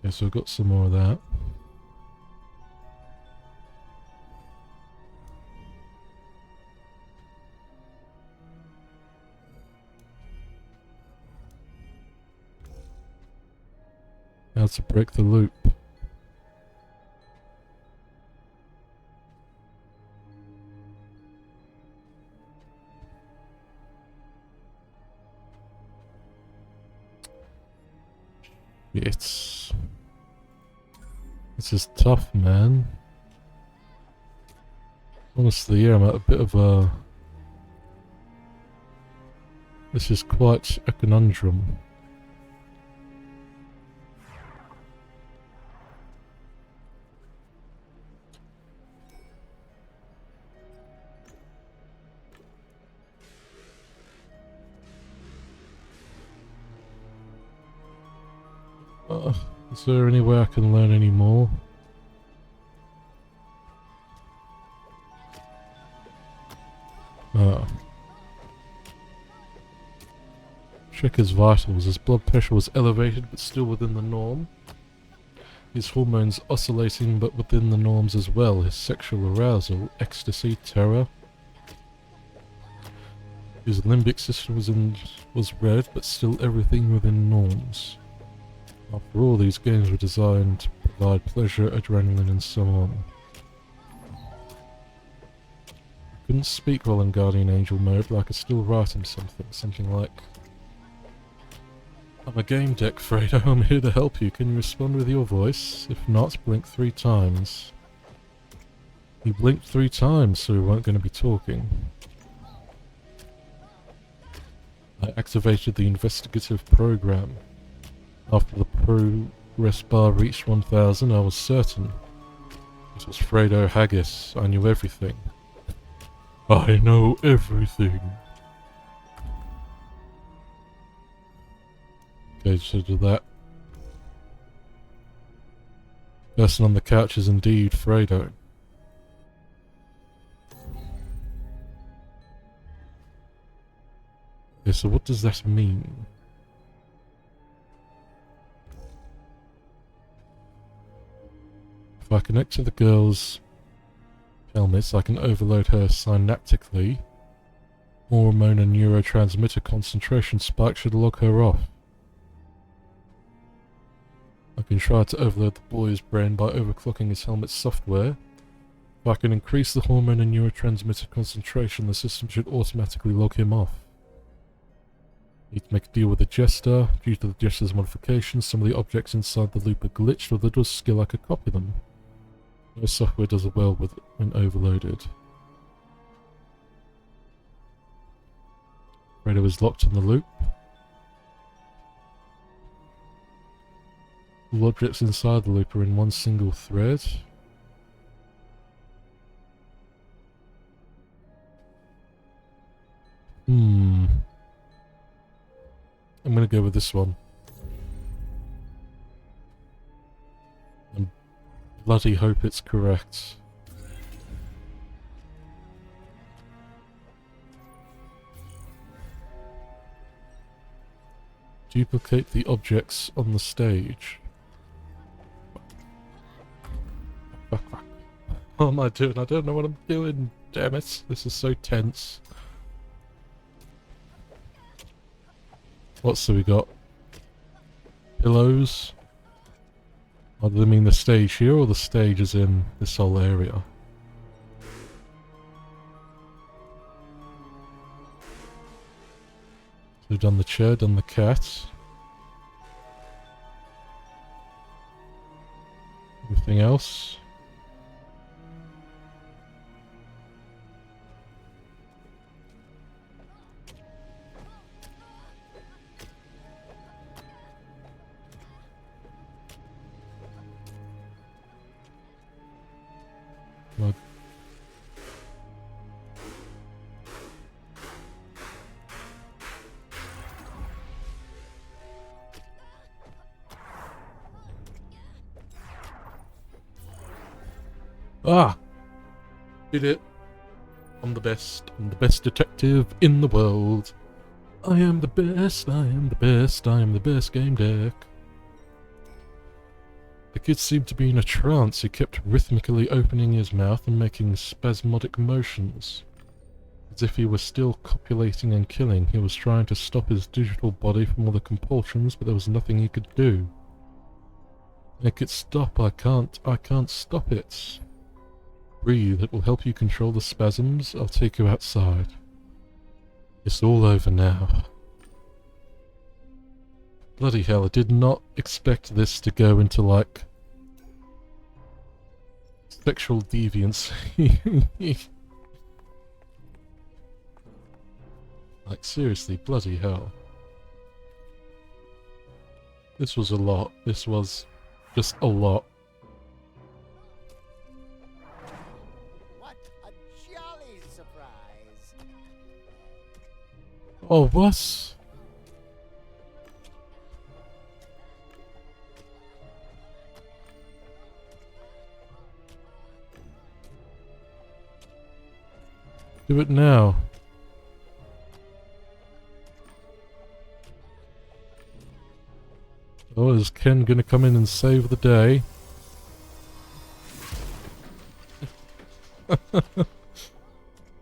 Okay, so I've got some more of that. How to break the loop. This is tough, man. Honestly, yeah, I'm at a bit of a... This is quite a conundrum. Is there any way I can learn any more? Check his vitals. His blood pressure was elevated but still within the norm. His hormones oscillating but within the norms as well. His sexual arousal, ecstasy, terror. His limbic system was red but still everything within norms. After all, these games were designed to provide pleasure, adrenaline and so on. I couldn't speak while in Guardian Angel mode, but I could still write him something like... I'm a Gamedec, Fredo, I'm here to help you. Can you respond with your voice? If not, blink 3 times. He blinked 3 times, so we weren't going to be talking. I activated the investigative program. After the progress bar reached 1000, I was certain. It was Fredo Haggis. I knew everything. I know everything. Okay, so do that. Person on the couch is indeed Fredo. Okay, so what does that mean? If I connect to the girl's helmets, I can overload her synaptically. Hormone and neurotransmitter concentration spike should log her off. I can try to overload the boy's brain by overclocking his helmet's software. If I can increase the hormone and neurotransmitter concentration, the system should automatically log him off. Need to make a deal with the Jester. Due to the Jester's modifications, some of the objects inside the loop are glitched. With a little skill I could copy them. No software does it well with it when overloaded. Fredo is locked in the loop. All objects inside the loop are in one single thread. I'm gonna go with this one. And bloody hope it's correct. Duplicate the objects on the stage. What am I doing? I don't know what I'm doing. Damn it. This is so tense. What's we got? Pillows? Oh, do they mean the stage here or the stage is in this whole area? So we've done the chair, done the cat. Anything else? Mug. Ah! Did it. I'm the best. I'm the best detective in the world. I am the best, I am the best, I am the best Gamedec. The kid seemed to be in a trance. He kept rhythmically opening his mouth and making spasmodic motions. As if he was still copulating and killing. He was trying to stop his digital body from all the compulsions, but there was nothing he could do. Make it stop. I can't stop it. Breathe. It will help you control the spasms. I'll take you outside. It's all over now. Bloody hell, I did not expect this to go into, like, sexual deviancy. Like, seriously, bloody hell. This was a lot. This was just a lot. What a jolly surprise. Oh, what? Do it now. Oh, is Ken gonna come in and save the day?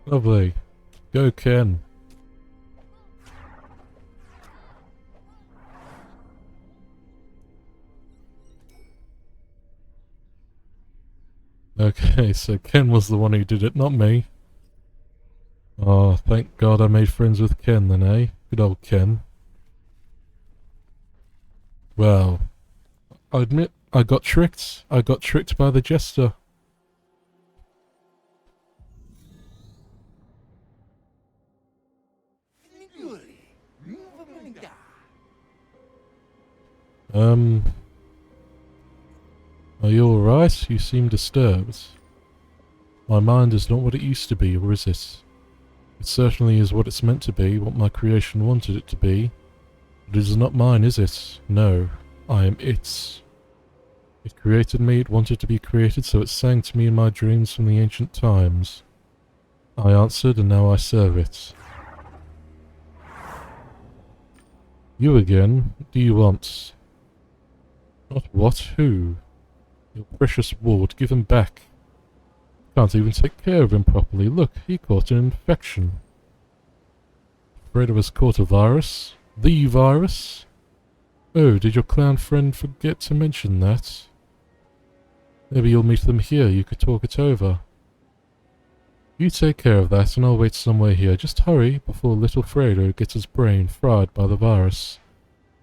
Lovely. Go, Ken. Okay, so Ken was the one who did it, not me. Oh, thank God I made friends with Ken then, eh? Good old Ken. Well, I admit I got tricked. I got tricked by the Jester. Are you alright? You seem disturbed. My mind is not what it used to be, or is it? It certainly is what it's meant to be, what my creation wanted it to be. But it is not mine, is it? No, I am its. It created me, it wanted to be created, so it sang to me in my dreams from the ancient times. I answered, and now I serve it. You again? What do you want? Not what? Who? Your precious ward. Give him back. Can't even take care of him properly. Look, he caught an infection. Afraid I was caught a virus? The virus? Oh, did your clown friend forget to mention that? Maybe you'll meet them here, you could talk it over. You take care of that and I'll wait somewhere here. Just hurry before little Fredo gets his brain fried by the virus.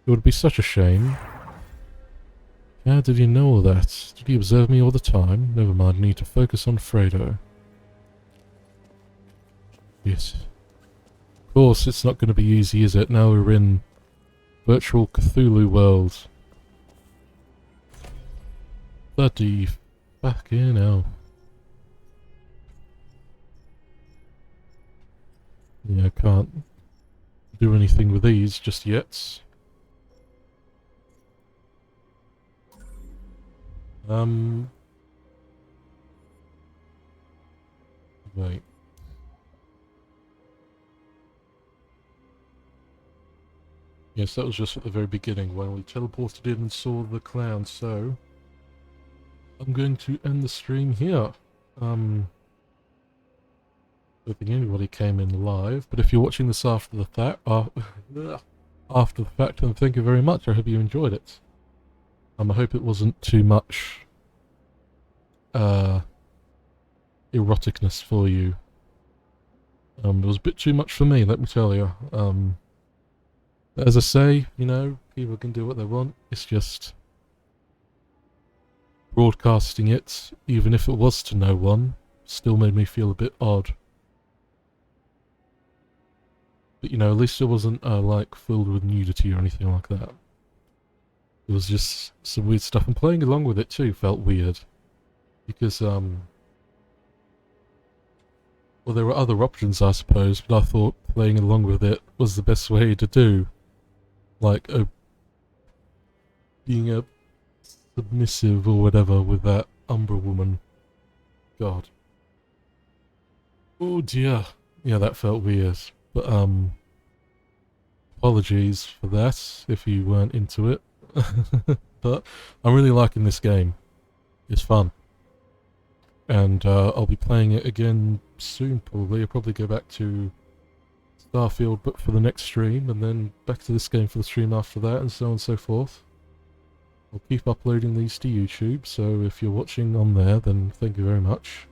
It would be such a shame. How did you know all that? Did you observe me all the time? Never mind, I need to focus on Fredo. Yes. Of course, it's not going to be easy, is it? Now we're in virtual Cthulhu world. Bloody fucking hell. Yeah, I can't do anything with these just yet. Wait. Yes, that was just at the very beginning when we teleported in and saw the clown, so I'm going to end the stream here. I don't think anybody came in live, but if you're watching this after the fact, then thank you very much. I hope you enjoyed it. I hope it wasn't too much eroticness for you. It was a bit too much for me, let me tell you. As I say, you know, people can do what they want. It's just broadcasting it, even if it was to no one, still made me feel a bit odd. But you know, at least it wasn't like filled with nudity or anything like that. It was just some weird stuff, and playing along with it too felt weird. Because, well, there were other options I suppose, but I thought playing along with it was the best way to do. Like, being a submissive or whatever with that Umbra woman. God. Oh dear. Yeah, that felt weird. But, apologies for that if you weren't into it. But I'm really liking this game. It's fun. And I'll be playing it again soon, probably. I'll probably go back to Starfield, but for the next stream, and then back to this game for the stream after that, and so on and so forth. I'll keep uploading these to YouTube, so if you're watching on there, then thank you very much.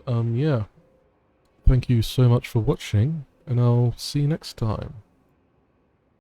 Yeah. Thank you so much for watching, and I'll see you next time.